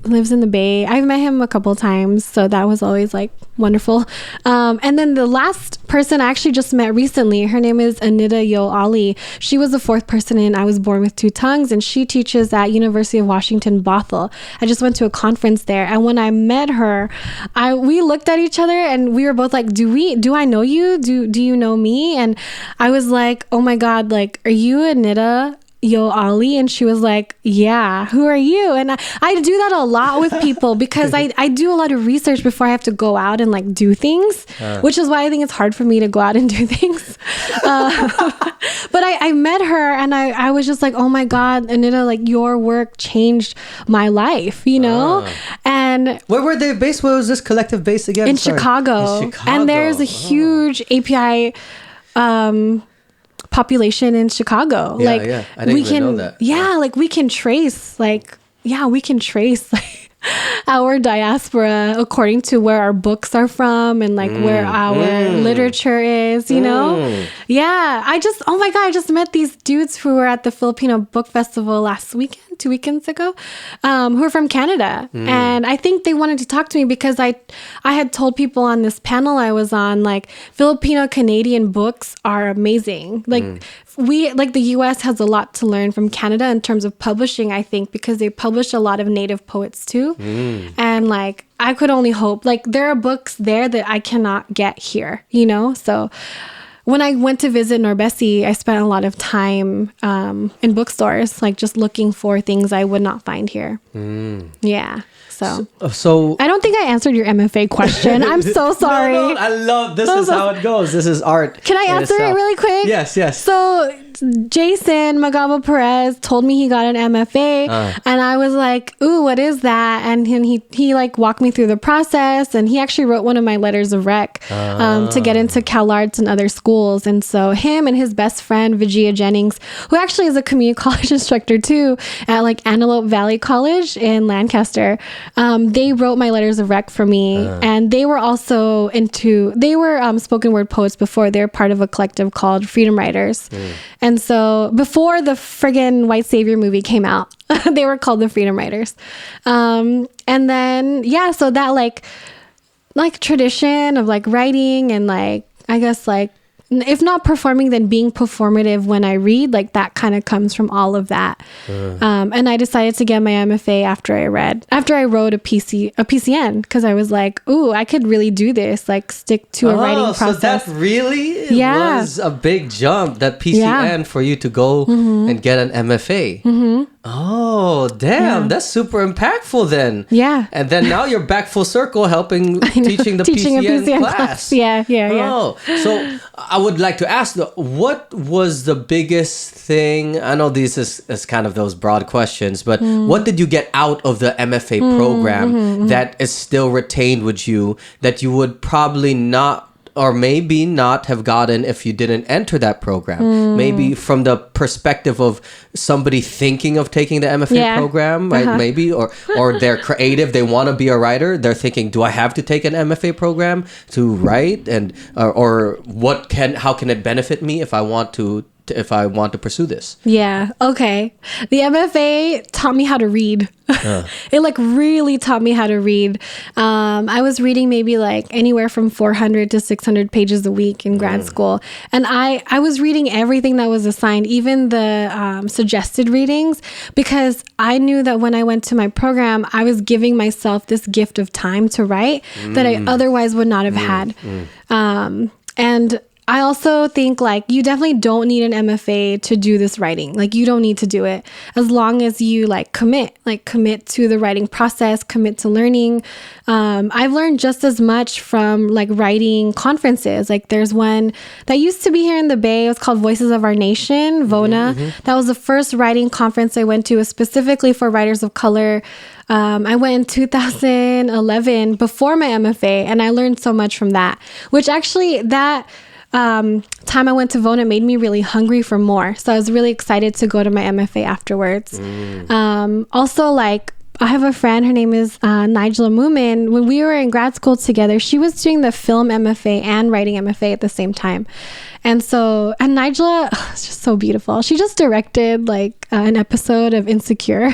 lives in the Bay. I've met him a couple times, so that was always like wonderful. And then the last person I actually just met recently, her name is Anita Yo Ali. She was the 4th person in I Was Born with 2 Tongues, and she teaches at University of Washington, Bothell. I just went to a conference there, and when I met her, we looked at each other and we were both like, do I know you? Do you know me? And I was like, oh my God, like, are you Anita Yo Ali? And she was like, yeah, who are you? And I do that a lot with people because I do a lot of research before I have to go out and like do things, which is why I think it's hard for me to go out and do things. But I met her and I was just like, oh my God, Anita, like your work changed my life, you know? And where were they based? Where was this collective based again? In Chicago. And there's a huge API population in Chicago. I didn't even know that. Like we can trace our diaspora according to where our books are from and like where our literature is, you know? Yeah. Oh my God, I just met these dudes who were at the Filipino Book Festival last weekend, 2 weekends ago, who are from Canada. And I think they wanted to talk to me because I had told people on this panel I was on, like, Filipino Canadian books are amazing. Like, the US has a lot to learn from Canada in terms of publishing, I think, because they publish a lot of native poets too. And like, I could only hope, like, there are books there that I cannot get here, you know? So when I went to visit Norbesi, I spent a lot of time in bookstores, like just looking for things I would not find here. Yeah. So I don't think I answered your MFA question. I'm so sorry. No, I love this. Is how it goes. This is art. Can I answer it really quick? Yes. So Jason Magabo Perez told me he got an MFA, and I was like, "Ooh, what is that?" And he like walked me through the process, and he actually wrote one of my letters of rec to get into CalArts and other schools. And so him and his best friend Vijaya Jennings, who actually is a community college instructor too at like Antelope Valley College in Lancaster, they wrote my letters of rec for me, and they were also spoken word poets before. They're part of a collective called Freedom Writers. And so before the friggin' White Savior movie came out, they were called the Freedom Writers. And then, yeah, so that like tradition of like writing and like, I guess like, if not performing, then being performative when I read, like that kind of comes from all of that. And I decided to get my MFA after I wrote a PCN, because I was like, ooh, I could really do this, like stick to a writing process. So that really was a big jump, that PCN for you to go and get an MFA. Oh, damn. That's super impactful then. Yeah. And then now you're back full circle helping teaching the PCN class. Yeah. Oh, so I would like to ask, what was the biggest thing? I know this is kind of those broad questions, but what did you get out of the MFA program that is still retained with you that you would probably not, or maybe not have gotten if you didn't enter that program? Maybe from the perspective of somebody thinking of taking the MFA program, right? Maybe, or they're creative, they want to be a writer, they're thinking, do I have to take an MFA program to write? And or how can it benefit me if I want to pursue this? Yeah. Okay. The MFA taught me how to read. It like really taught me how to read. I was reading maybe like anywhere from 400 to 600 pages a week in grad school. And I was reading everything that was assigned, even the suggested readings, because I knew that when I went to my program, I was giving myself this gift of time to write that I otherwise would not have had. And I also think like you definitely don't need an MFA to do this writing. Like you don't need to do it as long as you commit to the writing process, commit to learning. I've learned just as much from like writing conferences. Like there's one that used to be here in the Bay. It was called Voices of Our Nation, VONA. That was the first writing conference I went to, specifically for writers of color. I went in 2011 before my MFA, and I learned so much from that, which actually that time I went to VONA made me really hungry for more. So I was really excited to go to my MFA afterwards. Also, like, I have a friend, her name is Nigela Moomin. When we were in grad school together, she was doing the film MFA and writing MFA at the same time. And Nigela, is just so beautiful. She just directed like an episode of Insecure.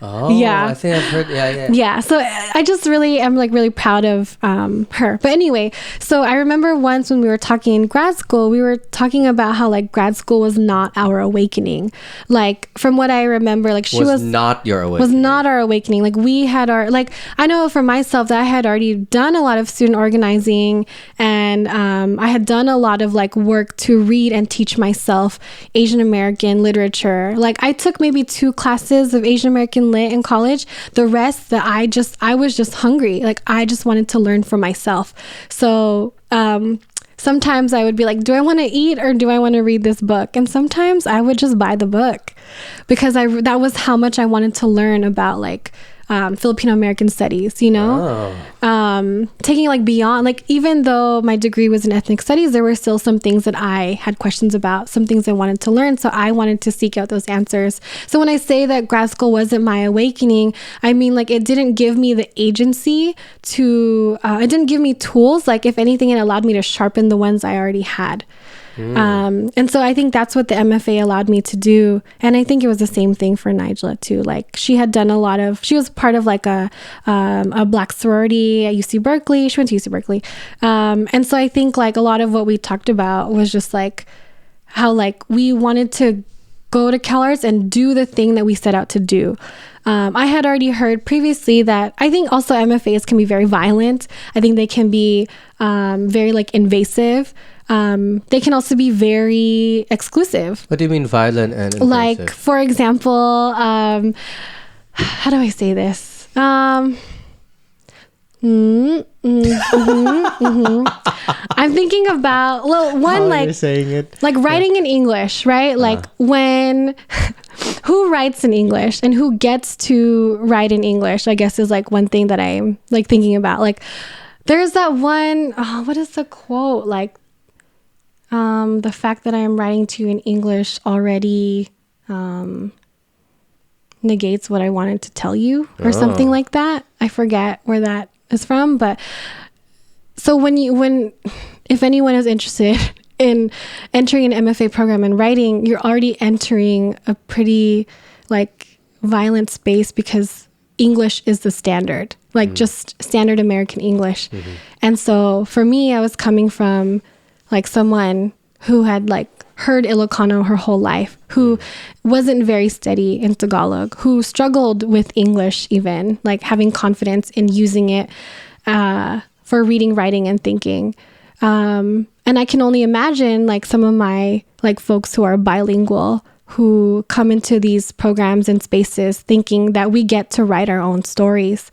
Oh, yeah. I think I've heard. Yeah. So I just really am like really proud of her. But anyway, so I remember once when we were talking in grad school, we were talking about how like grad school was not our awakening. Like from what I remember, like she was not your awakening. Was not our awakening. Like we had I know for myself that I had already done a lot of student organizing, and I had done a lot of like work to read and teach myself Asian American literature. Like I took maybe 2 classes of Asian American lit in college. The rest that I was just hungry. Like I just wanted to learn for myself. So sometimes I would be like, do I want to eat or do I want to read this book? And sometimes I would just buy the book because that was how much I wanted to learn about like Filipino American studies, you know? Taking like beyond, like even though my degree was in ethnic studies, there were still some things that I had questions about, some things I wanted to learn. So I wanted to seek out those answers. So when I say that grad school wasn't my awakening, I mean, like, it didn't give me the agency to, it didn't give me tools. Like, if anything, it allowed me to sharpen the ones I already had. And so I think that's what the MFA allowed me to do. And I think it was the same thing for Nigella too. Like, she had done she was part of like a Black sorority at UC Berkeley. She went to UC Berkeley. And so I think like a lot of what we talked about was just like how like we wanted to go to CalArts and do the thing that we set out to do. I had already heard previously that I think also MFAs can be very violent. I think they can be very like invasive. They can also be very exclusive. What do you mean violent and invasive? Like, for example, how do I say this? I'm thinking about, well, one, how like, saying it? Like writing in English, right? Like when, who writes in English and who gets to write in English, I guess is like one thing that I'm like thinking about. Like, there's that one, what is the quote? Like, the fact that I am writing to you in English already negates what I wanted to tell you, or something like that. I forget where that is from, but so if anyone is interested in entering an MFA program in writing, you're already entering a pretty like violent space because English is the standard, like just standard American English. And so for me, I was coming from like someone who had like heard Ilocano her whole life, who wasn't very steady in Tagalog, who struggled with English even, like having confidence in using it for reading, writing, and thinking. And I can only imagine like some of my like folks who are bilingual, who come into these programs and spaces thinking that we get to write our own stories.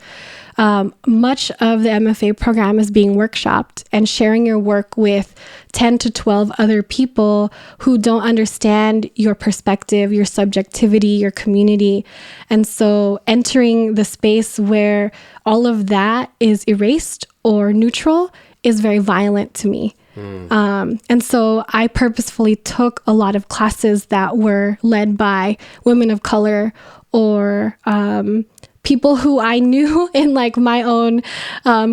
Much of the MFA program is being workshopped and sharing your work with 10 to 12 other people who don't understand your perspective, your subjectivity, your community. And so entering the space where all of that is erased or neutral is very violent to me. And so I purposefully took a lot of classes that were led by women of color or people who I knew in like my own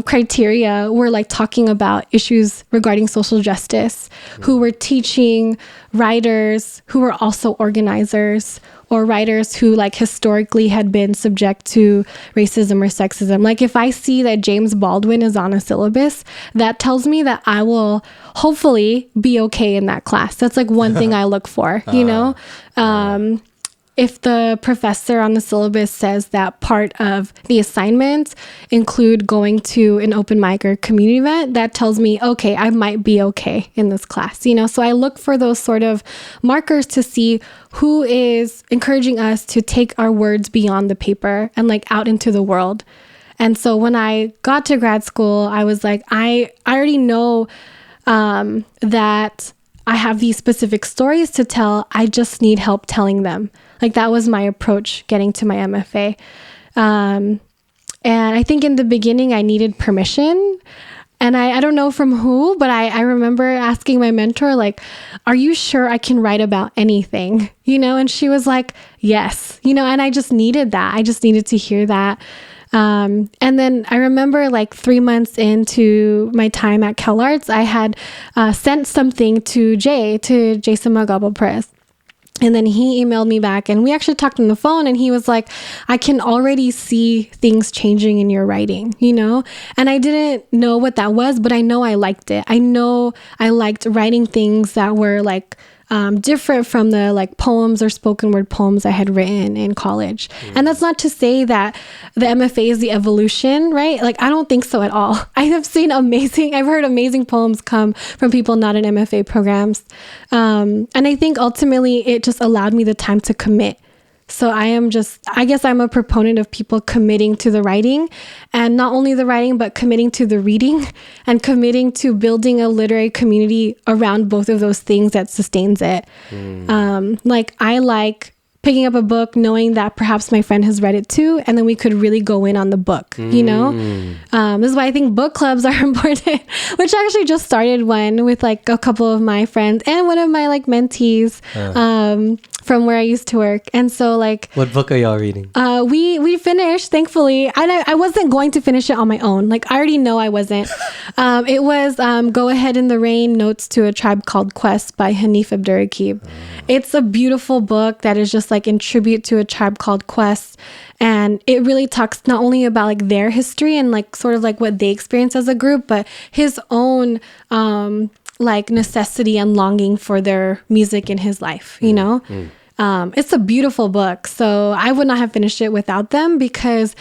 criteria were like talking about issues regarding social justice, who were teaching writers who were also organizers, or writers who like historically had been subject to racism or sexism. Like if I see that James Baldwin is on a syllabus, that tells me that I will hopefully be okay in that class. That's like one thing I look for, you know? If the professor on the syllabus says that part of the assignments include going to an open mic or community event, that tells me, okay, I might be okay in this class, you know? So I look for those sort of markers to see who is encouraging us to take our words beyond the paper and like out into the world. And so when I got to grad school, I was like, I already know that I have these specific stories to tell. I just need help telling them. Like that was my approach getting to my MFA. And I think in the beginning I needed permission, and I don't know from who, but I remember asking my mentor, like, are you sure I can write about anything? You know? And she was like, yes, you know, and I just needed that. I just needed to hear that. And then I remember like 3 months into my time at CalArts, I had sent something to Jay Sapigao Press. And then he emailed me back and we actually talked on the phone, and he was like, I can already see things changing in your writing, you know? And I didn't know what that was, but I know I liked it. I know I liked writing things that were like different from the like poems or spoken word poems I had written in college. And that's not to say that the MFA is the evolution, right? Like, I don't think so at all. I've heard amazing poems come from people not in MFA programs. And I think ultimately it just allowed me the time to commit. So I guess I'm a proponent of people committing to the writing, and not only the writing, but committing to the reading and committing to building a literary community around both of those things that sustains it. Like I like picking up a book, knowing that perhaps my friend has read it too, and then we could really go in on the book, you know? This is why I think book clubs are important, which I actually just started one with like a couple of my friends and one of my like mentees from where I used to work. And so like... What book are y'all reading? We finished, thankfully. And I wasn't going to finish it on my own. Like, I already know I wasn't. It was Go Ahead in the Rain, Notes to a Tribe Called Quest by Hanif Abdurraqib. It's a beautiful book that is just like in tribute to A Tribe Called Quest. And it really talks not only about like their history and like sort of like what they experienced as a group, but his own like necessity and longing for their music in his life, you know? It's a beautiful book. So I would not have finished it without them, because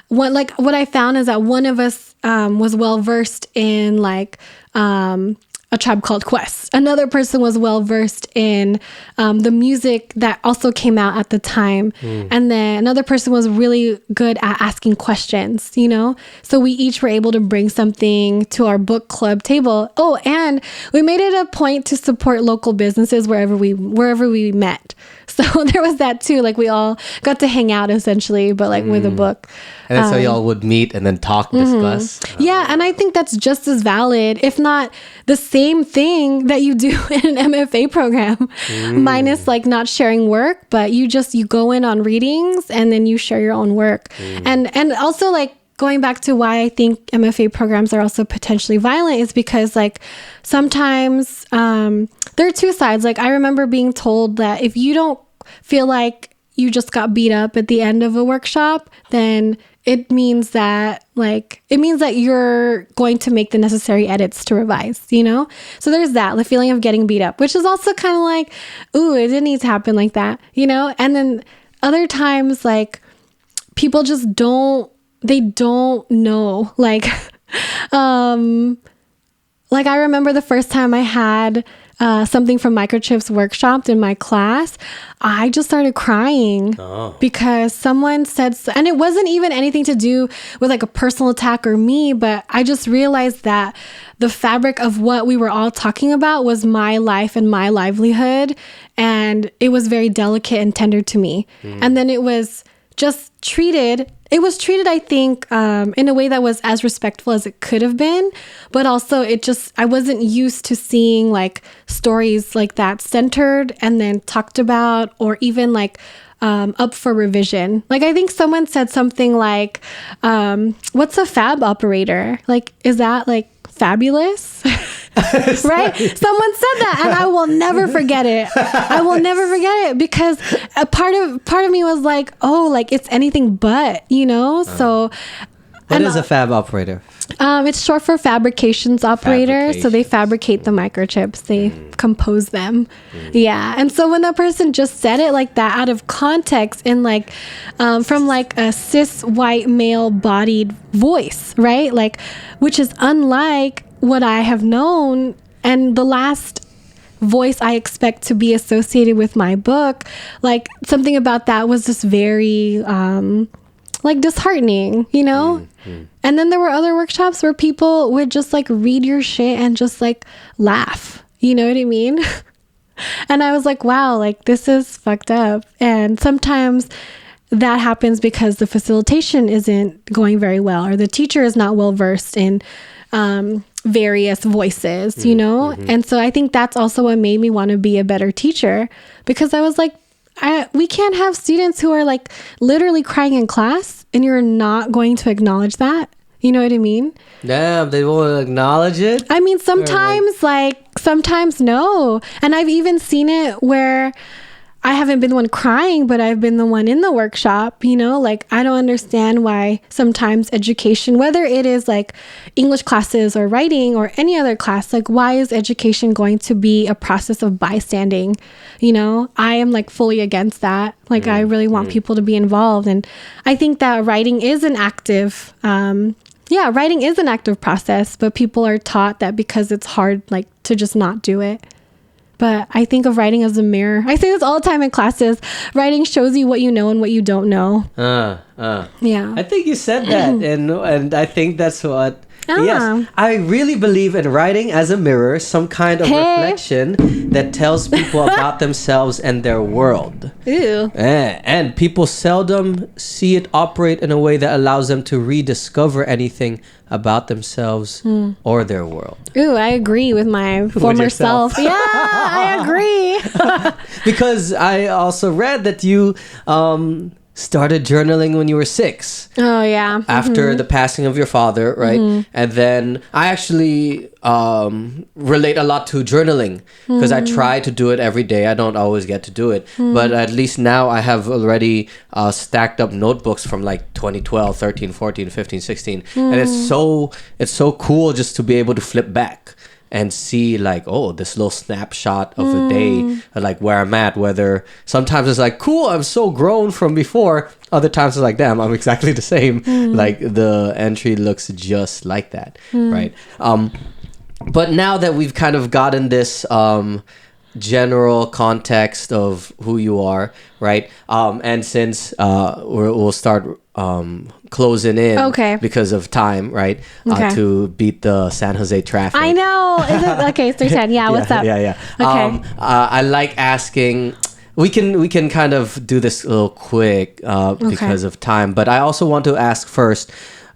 what I found is that one of us was well versed in like A Tribe Called Quest. Another person was well versed in the music that also came out at the time. And then another person was really good at asking questions, you know? So we each were able to bring something to our book club table. Oh, and we made it a point to support local businesses wherever we met. So there was that too. Like we all got to hang out essentially, but like with a book. And that's how y'all would meet and then talk, discuss. Yeah, and I think that's just as valid, if not the same thing that you do in an MFA program, minus like not sharing work, but you go in on readings and then you share your own work. And also like going back to why I think MFA programs are also potentially violent is because like sometimes there are two sides. Like I remember being told that if you don't feel like you just got beat up at the end of a workshop, then it means that you're going to make the necessary edits to revise, you know? So there's that, the feeling of getting beat up, which is also kind of like, ooh, it didn't need to happen like that, you know? And then other times, like, people just don't know. Like, like I remember the first time I had something from Microchips workshopped in my class, I just started crying because someone said, and it wasn't even anything to do with like a personal attack or me, but I just realized that the fabric of what we were all talking about was my life and my livelihood. And it was very delicate and tender to me. And then it was just treated, I think, in a way that was as respectful as it could have been. But also I wasn't used to seeing like stories like that centered and then talked about, or even like up for revision. Like I think someone said something like, what's a fab operator? Like, is that like fabulous? Right? Someone said that, and I will never forget it. I will never forget it, because a part of me was like, oh, like it's anything but, you know? So what is a fab operator? It's short for fabrications operator. So they fabricate the microchips. They compose them. Yeah. And so when that person just said it like that out of context, in like from like a cis white male bodied voice, right? Like, which is unlike what I have known, and the last voice I expect to be associated with my book, like something about that was just very like disheartening, you know? And then there were other workshops where people would just like read your shit and just like laugh, you know what I mean? And I was like, wow, like this is fucked up. And sometimes that happens because the facilitation isn't going very well, or the teacher is not well versed in various voices, you know? And so I think that's also what made me want to be a better teacher, because I was like, we can't have students who are like literally crying in class and you're not going to acknowledge that. You know what I mean? Damn, they won't acknowledge it? I mean, sometimes sometimes no. And I've even seen it where I haven't been the one crying, but I've been the one in the workshop, you know? Like, I don't understand why sometimes education, whether it is like English classes or writing or any other class, like why is education going to be a process of bystanding? You know, I am like fully against that. Like, I really want people to be involved. And I think that writing is an active, writing is an active process, but people are taught that because it's hard, like to just not do it. But I think of writing as a mirror. I say this all the time in classes. Writing shows you what you know and what you don't know. Yeah. I think you said that, and I think that's what. Yes, I really believe in writing as a mirror, some kind of reflection that tells people about themselves and their world. Ew. And people seldom see it operate in a way that allows them to rediscover anything about themselves or their world. Ooh, I agree with my former self. Yeah, I agree. Because I also read that you started journaling when you were 6. Oh, yeah. After the passing of your father, right? And then I actually relate a lot to journaling because I try to do it every day. I don't always get to do it. But at least now I have already stacked up notebooks from like 2012, 13, 14, 15, 16. And it's so cool just to be able to flip back and see like, oh, this little snapshot of a day, like where I'm at, whether sometimes it's like, cool, I'm so grown from before. Other times it's like, damn, I'm exactly the same. Like the entry looks just like that, right? But now that we've kind of gotten this general context of who you are, right? And since we'll start closing in because of time, right? To beat the San Jose traffic. I know. Is it okay? 310. Yeah. What's up? Yeah. Okay. I like asking. We can kind of do this a little quick because of time, but I also want to ask first.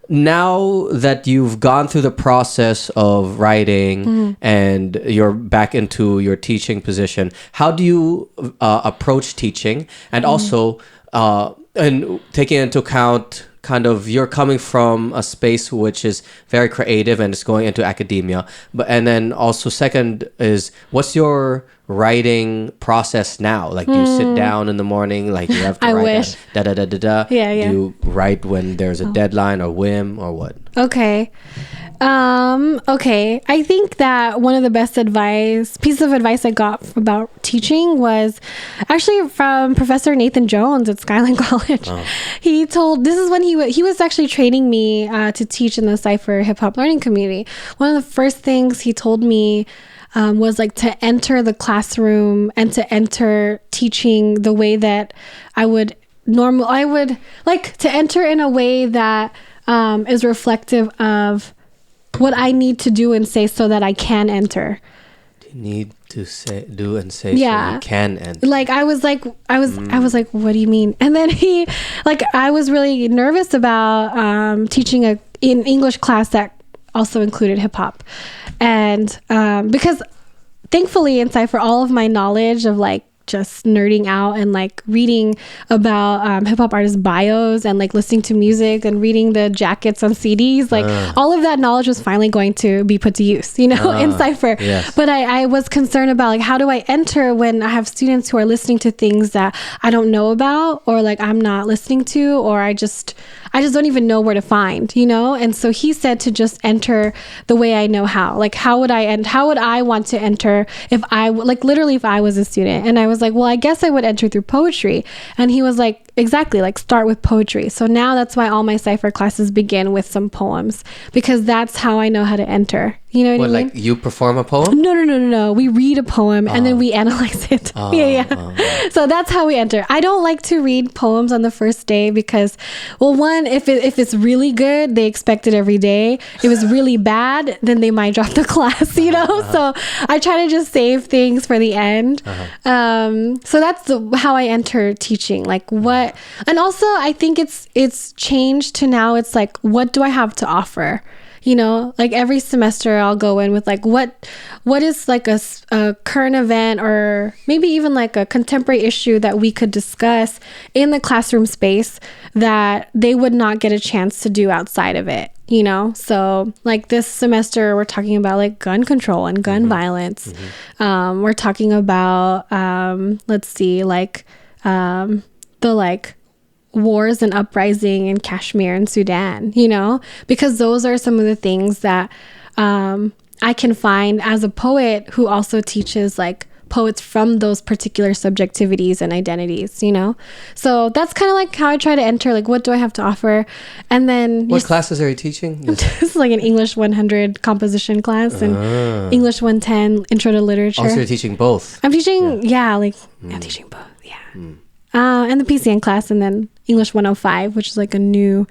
Now that you've gone through the process of writing and you're back into your teaching position, how do you approach teaching? And also, and taking into account kind of you're coming from a space which is very creative and it's going into academia, and then also second is, what's your writing process now? Like, do you sit down in the morning, like you have to write da. Yeah. Do you write when there's a deadline or whim or what? Okay. I think that one of the best pieces of advice I got about teaching was actually from Professor Nathan Jones at Skyline College. This is when he was actually training me to teach in the CIPHER hip hop learning community. One of the first things he told me was like to enter the classroom and to enter teaching the way that I would like to enter in a way that is reflective of what I need to do and say so that I can enter. You need to do and say so you can enter. Like I was like, what do you mean? And then I was really nervous about teaching an English class that also included hip hop. And because thankfully in CIPHER, all of my knowledge of like just nerding out and like reading about hip hop artists' bios and like listening to music and reading the jackets on CDs, like all of that knowledge was finally going to be put to use, in CIPHER. Yes. But I was concerned about like, how do I enter when I have students who are listening to things that I don't know about, or like I'm not listening to, or I just don't even know where to find, And so he said to just enter the way I know how. Like, how would I want to enter if I was a student? And I was like, well, I guess I would enter through poetry. And he was like, exactly, like start with poetry. So now that's why all my CIPHER classes begin with some poems, because that's how I know how to enter. You know what I mean? Like you perform a poem? No. We read a poem and then we analyze it. So that's how we enter. I don't like to read poems on the first day because, well, one, if it's really good, they expect it every day. If it's really bad, then they might drop the class, So I try to just save things for the end. So that's how I enter teaching. Like what, and also I think it's changed to now it's like, what do I have to offer? Like every semester I'll go in with like, what is like a current event or maybe even like a contemporary issue that we could discuss in the classroom space that they would not get a chance to do outside of it, So like this semester we're talking about like gun control and gun violence. We're talking about, the like wars and uprising in Kashmir and Sudan, because those are some of the things that I can find as a poet who also teaches like poets from those particular subjectivities and identities, So that's kind of like how I try to enter, like, what do I have to offer? And then... What classes are you teaching? This is like an English 100 composition class and English 110 intro to literature. Also, you're teaching both? I'm teaching, I'm teaching both, and the PCN class, and then English 105, which is like a new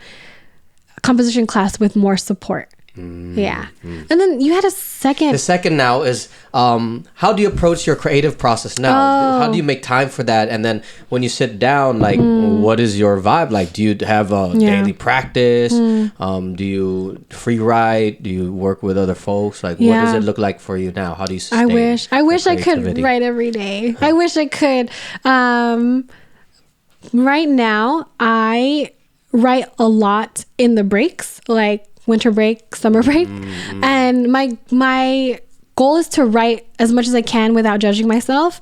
composition class with more support. Yeah. And then you had a second. The second now is how do you approach your creative process now? How do you make time for that? And then when you sit down, like, what is your vibe? Like, do you have a daily practice? Do you free write? Do you work with other folks? Like, what does it look like for you now? How do you sustain I wish I could write every day. I wish I could. Right now, I write a lot in the breaks, like winter break, summer break. And my goal is to write as much as I can without judging myself,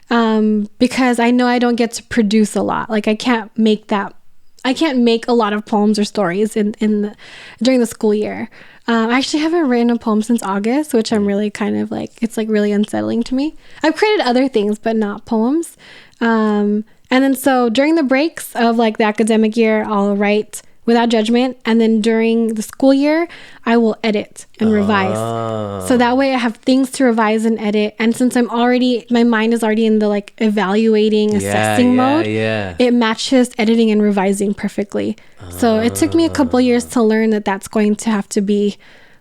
because I know I don't get to produce a lot. Like I can't make a lot of poems or stories during the school year. I actually haven't written a poem since August, which I'm really kind of like, it's like really unsettling to me. I've created other things, but not poems. And then so during the breaks of like the academic year, I'll write without judgment. And then during the school year, I will edit and revise. So that way I have things to revise and edit. And since my mind is already in the like evaluating, assessing mode, it matches editing and revising perfectly. So it took me a couple years to learn that that's going to have to be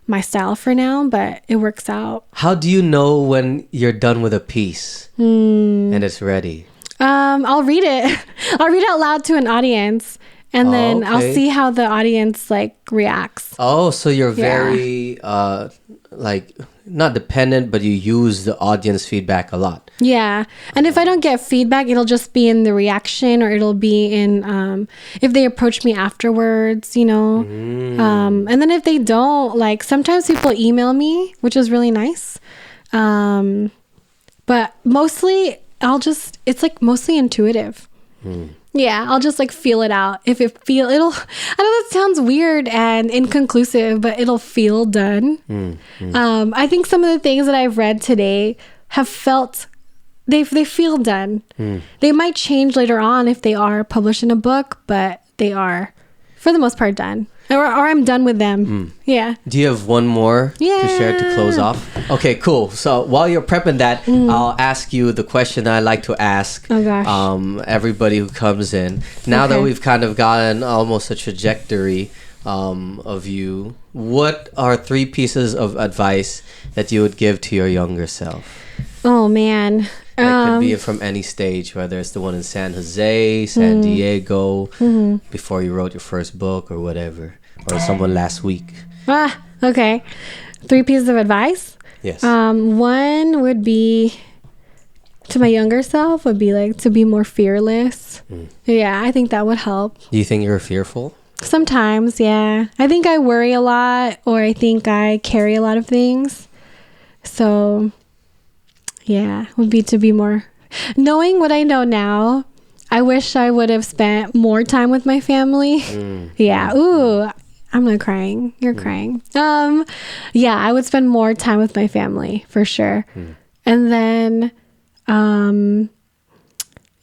my style for now, but it works out. How do you know when you're done with a piece and it's ready? I'll read it. I'll read it out loud to an audience. And then I'll see how the audience like reacts. Oh, so you're very like not dependent, but you use the audience feedback a lot. Yeah. And if I don't get feedback, it'll just be in the reaction, or it'll be in if they approach me afterwards, you know. And then if they don't, like sometimes people email me, which is really nice. But mostly it's like mostly intuitive. Yeah, I'll just like feel it out. I know that sounds weird and inconclusive, but it'll feel done. I think some of the things that I've read today have felt, they feel done. They might change later on if they are published in a book, but they are, for the most part, done. Or I'm done with them. Yeah. Do you have one more to share to close off? Okay, cool. So while you're prepping that, I'll ask you the question that I like to ask everybody who comes in. Now that we've kind of gotten almost a trajectory of you, what are 3 pieces of advice that you would give to your younger self? Oh, man. It could be from any stage, whether it's the one in San Jose, San Diego, before you wrote your first book or whatever, or someone last week. Okay. 3 pieces of advice? Yes. One would be, to my younger self, would be like to be more fearless. Yeah, I think that would help. Do you think you're fearful? Sometimes, yeah. I think I worry a lot, or I think I carry a lot of things. So... yeah, would be to be more, knowing what I know now, I wish I would have spent more time with my family. Yeah. Ooh, I'm not crying. You're crying. Yeah, I would spend more time with my family for sure. And then,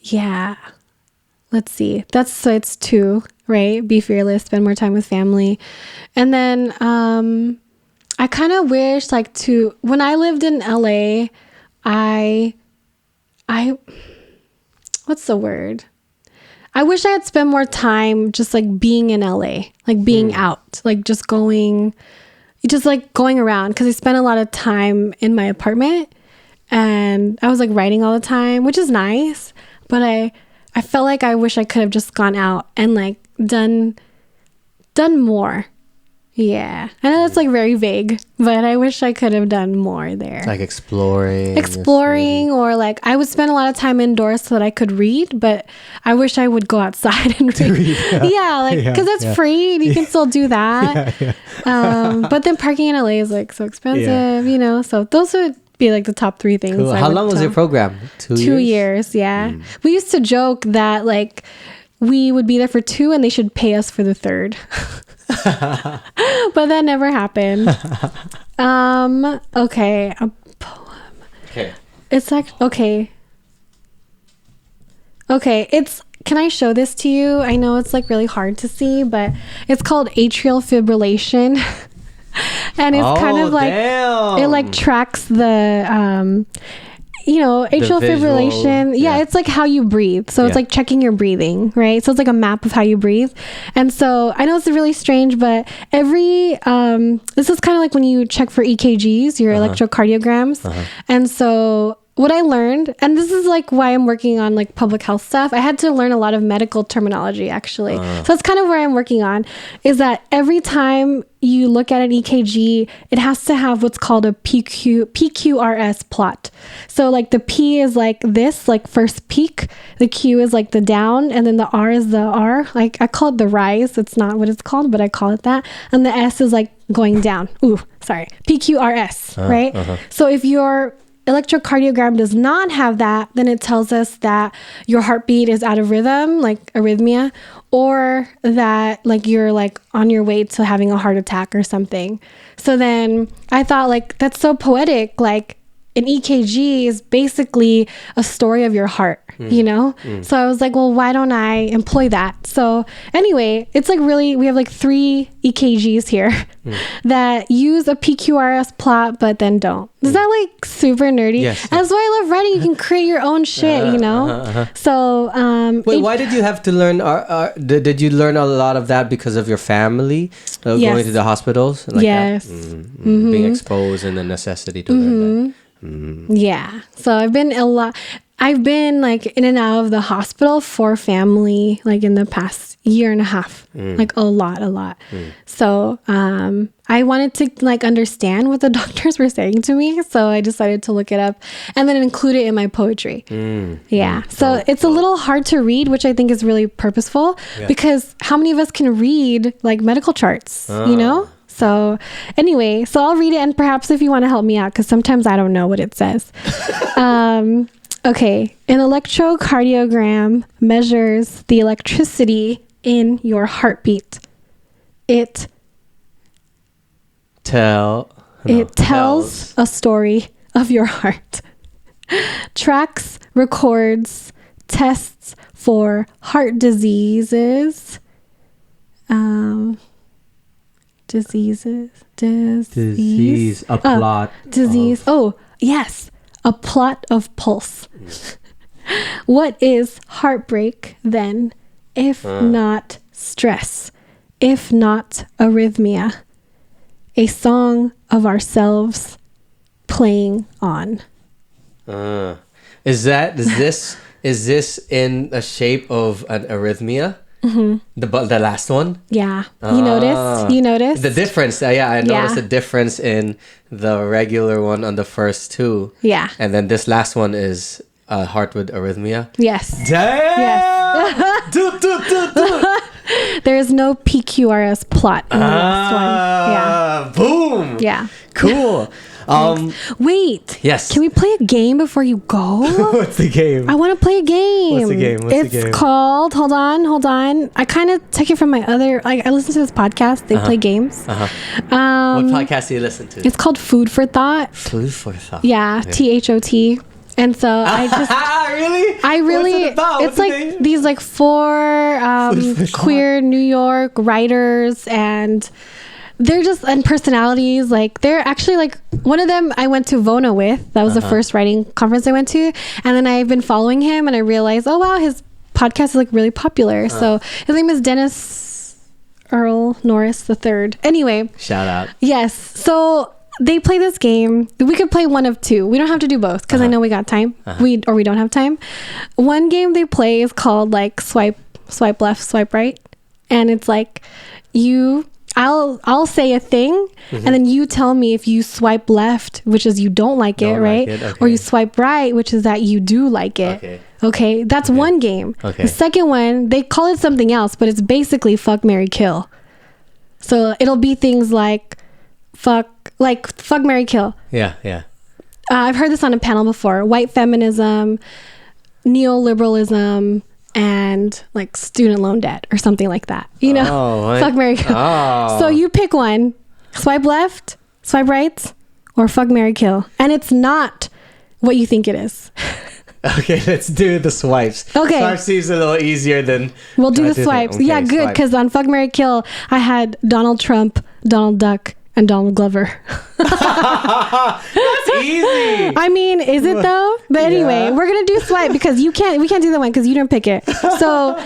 yeah, let's see. So it's 2, right? Be fearless, spend more time with family. And then, I kind of wish like when I lived in LA, what's the word? I wish I had spent more time just like being in LA, like being out, like just going around, because I spent a lot of time in my apartment and I was like writing all the time, which is nice, but I felt like I wish I could have just gone out and like done more. Yeah. I know that's like very vague, but I wish I could have done more there. Like exploring, or like I would spend a lot of time indoors so that I could read, but I wish I would go outside and read. Yeah, like because it's free and you can still do that. But then parking in LA is like so expensive, you know. So those would be like the top 3 things. Cool. How long was your program? 2 years? 2 years, yeah. We used to joke that like we would be there for 2 and they should pay us for the 3rd. But that never happened. Okay, a poem. Okay. It's like okay, it's, can I show this to you? I know it's like really hard to see, but it's called atrial fibrillation. And it's kind of like, it like tracks the atrial fibrillation. Yeah, it's like how you breathe. So it's like checking your breathing, right? So it's like a map of how you breathe. And so I know it's really strange, but this is kind of like when you check for EKGs, your electrocardiograms. And so what I learned, and this is like why I'm working on like public health stuff, I had to learn a lot of medical terminology actually. So that's kind of where I'm working on, is that every time you look at an EKG, it has to have what's called a PQRS plot. So like the P is like this, like first peak, the Q is like the down, and then the R is the R. Like I call it the rise. It's not what it's called, but I call it that. And the S is like going down. PQRS, right? So if your electrocardiogram does not have that, then it tells us that your heartbeat is out of rhythm, like arrhythmia, or that like you're like on your way to having a heart attack or something. So then I thought, like, that's so poetic. Like an EKG is basically a story of your heart, So I was like, well, why don't I employ that? So anyway, it's like we have like 3 EKGs here that use a PQRS plot, but then don't. Is that like super nerdy? Yes. That's why I love writing. You can create your own shit, So, wait, why did you have to learn? Did you learn a lot of that because of your family going to the hospitals? Like yes. Being exposed and the necessity to learn that. Yeah. So I've been like in and out of the hospital for family, like in the past year and a half, like a lot. So, I wanted to like understand what the doctors were saying to me. So I decided to look it up and then include it in my poetry. Yeah. So it's a little hard to read, which I think is really purposeful because how many of us can read like medical charts, So anyway, so I'll read it, and perhaps if you want to help me out, because sometimes I don't know what it says. Okay. An electrocardiogram measures the electricity in your heartbeat. It tells a story of your heart. Tracks, records, tests for heart diseases. Disease. A plot. Disease. Yes. A plot of pulse. What is heartbreak then, if not stress, if not arrhythmia? A song of ourselves playing on. Is this in a shape of an arrhythmia? The last one? Yeah. You noticed? The difference. I noticed the difference in the regular one on the first 2. Yeah. And then this last one is heart with arrhythmia. Yes. Damn! Yes. There is no PQRS plot in the last one. Yeah. Boom! Yeah. Cool. Wait. Yes. Can we play a game before you go? What's the game? I want to play a game. What's the game? It's called, hold on. I kind of took it from my other, like I listen to this podcast. They play games. What podcast do you listen to? It's called Food for Thought. Food for Thought. Yeah. THOT. And so I really, What's it about? It's like these like 4 queer New York writers, and they're just, and personalities, like they're actually like, one of them I went to Vona with. That was the first writing conference I went to. And then I've been following him, and I realized, oh wow, his podcast is like really popular. So his name is Dennis Earl Norris III. Anyway. Shout out. Yes. So they play this game. We could play one of 2. We don't have to do both because I know we got time. We don't have time. One game they play is called like swipe left, swipe right. And it's like I'll say a thing, and then you tell me if you swipe left, which is you don't like it, right? Like it, okay. Or you swipe right, which is that you do like it. Okay. That's one game. Okay. The second one, they call it something else, but it's basically fuck, marry, kill. So it'll be things like fuck, marry, kill. Yeah. I've heard this on a panel before. White feminism, neoliberalism, and like student loan debt or something like that. Fuck, marry, kill. So you pick one. Swipe left, swipe right, or fuck, marry, kill. And it's not what you think it is. Okay, let's do the swipes. Okay. Swipe seems a little easier than... We'll do the swipes. Okay, yeah, good, because on fuck, marry, kill, I had Donald Trump, Donald Duck, and Donald Glover. That's easy. I mean, is it though? But anyway, we're gonna do swipe because we can't do the one because you didn't pick it. So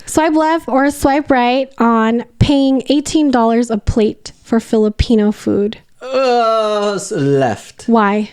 swipe left or swipe right on paying $18 a plate for Filipino food. Left. Why?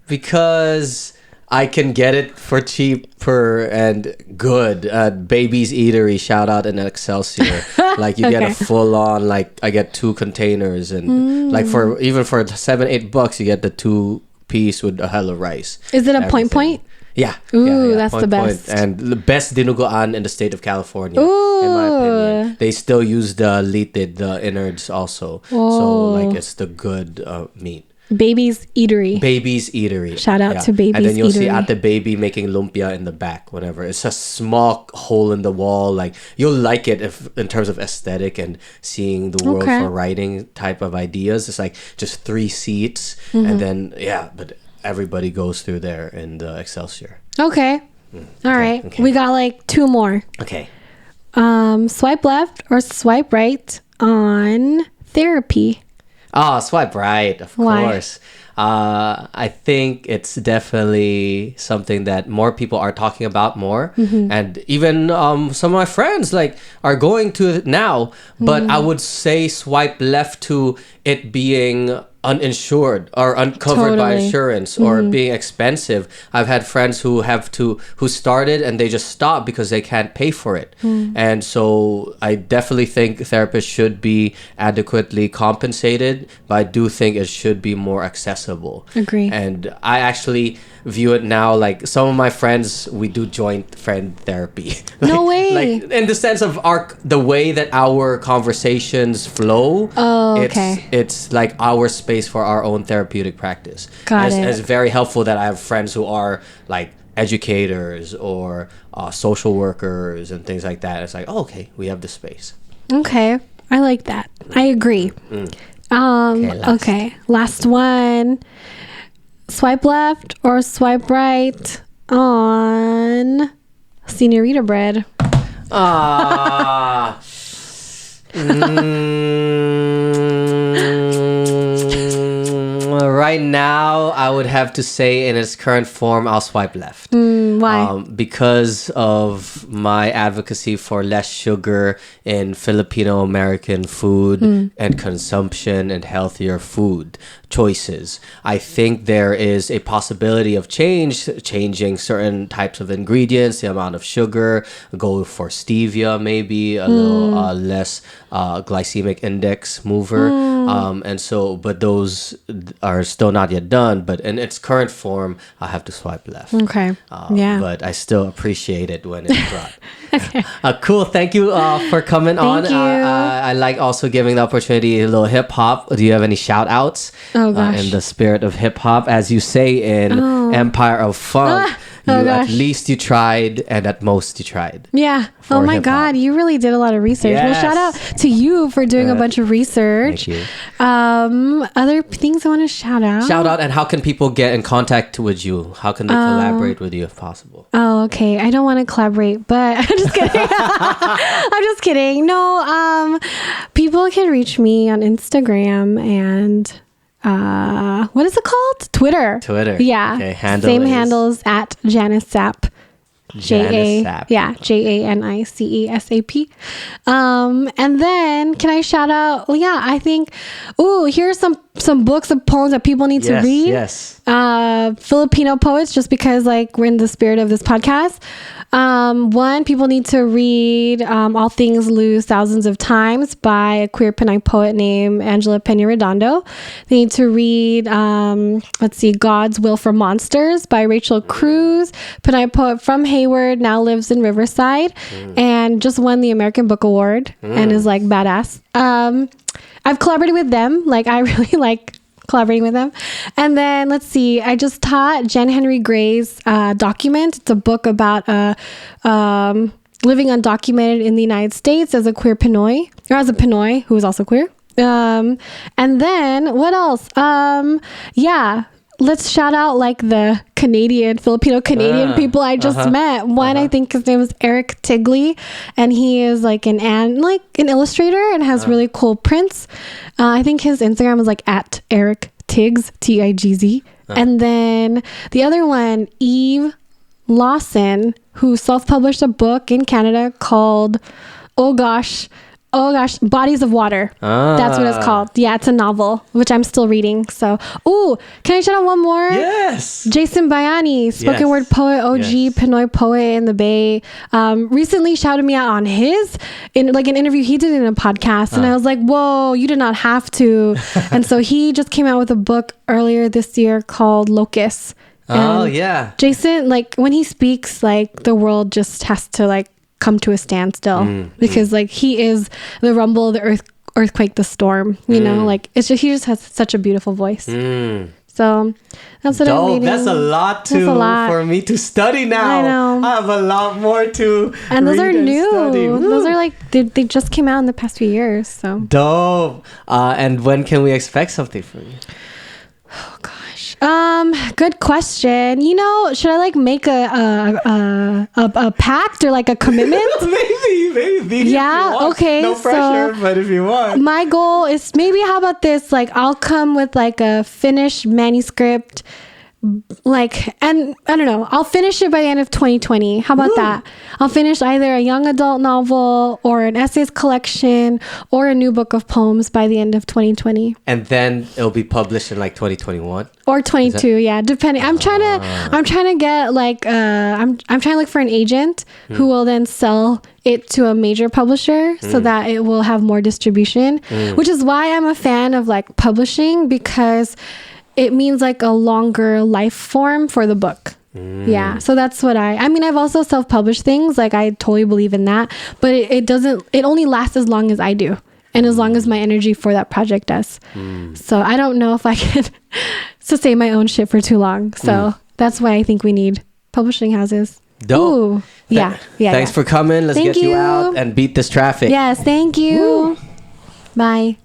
Because I can get it for cheaper and good at Baby's Eatery. Shout out in Excelsior. Like you get a full on, like I get 2 containers and like for $7-8 you get the 2-piece with a hella rice. Is it a point? Yeah. Ooh, that's the best. And the best dinuguan in the state of California, Ooh. in my opinion. They still use the litid, the innards also. So like it's the good meat. Baby's Eatery. Baby's Eatery. Shout out to Baby's Eatery. And then you'll see Ate Baby making lumpia in the back, whenever. It's a small hole in the wall. Like, you'll like it in terms of aesthetic and seeing the world for writing type of ideas. It's like just 3 seats. And then, but everybody goes through there in the Excelsior. Okay. All right. Okay. We got like 2 more. Okay. Swipe left or swipe right on therapy. Oh, swipe right, of course. I think it's definitely something that more people are talking about more. And even some of my friends like are going to it now. But I would say swipe left to it being uninsured or uncovered by insurance or being expensive. I've had friends who started and they just stopped because they can't pay for it. And so I definitely think therapists should be adequately compensated, but I do think it should be more accessible. Agree. And I actually view it now like some of my friends, we do joint friend therapy. No way. Like in the sense of the way that our conversations flow. Oh, okay. It's like our space for our own therapeutic practice. Got it. It's very helpful that I have friends who are like educators or social workers and things like that. It's like, oh, okay, we have the space. Okay. I like that. I agree. Okay, last one. Swipe left or swipe right on señorita bread. Right now, I would have to say in its current form, I'll swipe left. Why? Because of my advocacy for less sugar in Filipino American food and consumption and healthier food choices. I think there is a possibility of changing certain types of ingredients, the amount of sugar, go for stevia maybe, a little less glycemic index mover. And so, but those are still not yet done, but in its current form, I have to swipe left. Okay. But I still appreciate it when it's brought. Okay. Cool. Thank you for coming on. Thank you. I like also giving the opportunity a little hip hop. Do you have any shout outs? Oh, gosh. In the spirit of hip hop, as you say in Empire of Funk, at least you tried and at most you tried. Yeah. Oh my God. You really did a lot of research. Yes. Well, shout out to you for doing a bunch of research. Thank you. Other things I want to shout out. And how can people get in contact with you? How can they collaborate with you if possible? Oh, okay. I don't want to collaborate, but I'm just kidding. I'm just kidding. No, people can reach me on Instagram and what is it called? Twitter. Yeah. Okay, Same handles at Janice Sap. Janice Sap. Yeah, JANICESAP. And then can I shout out? Well, yeah, I think. Here's some books of poems that people need to read. Yes. Filipino poets, just because like we're in the spirit of this podcast. One, people need to read All Things Lose Thousands of Times by a queer Pinay poet named Angela Peña Redondo. They need to read God's Will for Monsters by Rachel Cruz, Pinay poet from Hayward, now lives in Riverside, and just won the American Book Award and is like badass. I've collaborated with them. Like, I really like collaborating with them. And then let's see, I just taught Jen Henry Gray's Document. It's a book about living undocumented in the United States as a queer Pinoy, or as a Pinoy who is also queer. And then what else? Let's shout out like the Filipino Canadian people I just met. One, I think his name is Eric Tigley, and he is like an illustrator and has really cool prints. I think his Instagram is like at Eric Tiggs, Tigz. And then the other one, Eve Lawson, who self-published a book in Canada called Oh gosh, Bodies of Water. That's what it's called. Yeah, it's a novel, which I'm still reading. So, can I shout out one more? Yes. Jason Bayani, spoken word poet, OG, Pinoy poet in the Bay, recently shouted me out on an interview he did in a podcast. And I was like, whoa, you did not have to. And so he just came out with a book earlier this year called Locus. And Jason, like when he speaks, like the world just has to like come to a standstill because like he is the rumble, the earthquake, the storm, you know, like it's just, he just has such a beautiful voice. So that's what I'm reading. That's a lot for me to study now. I know. I have a lot more to and those are new. Study. Those are like they just came out in the past few years. So dope. And when can we expect something from you? Oh gosh. Good question. You know, should I like make a pact or like a commitment? maybe. Yeah. Okay. No pressure, but if you want. My goal is maybe, how about this? Like, I'll come with like a finished manuscript. Like, and I don't know, I'll finish it by the end of 2020. How about that? I'll finish either a young adult novel or an essays collection or a new book of poems by the end of 2020. And then it'll be published in like 2021 or 22. Yeah, depending. I'm trying to get like I'm trying to look for an agent who will then sell it to a major publisher so that it will have more distribution, which is why I'm a fan of like publishing, because it means like a longer life form for the book. Yeah. So that's what I mean, I've also self-published things. Like I totally believe in that, but it only lasts as long as I do. And as long as my energy for that project does. So I don't know if I can sustain my own shit for too long. So that's why I think we need publishing houses. Dope. Ooh. Yeah. Thanks for coming. Let's get you out and beat this traffic. Yes. Thank you. Woo. Bye.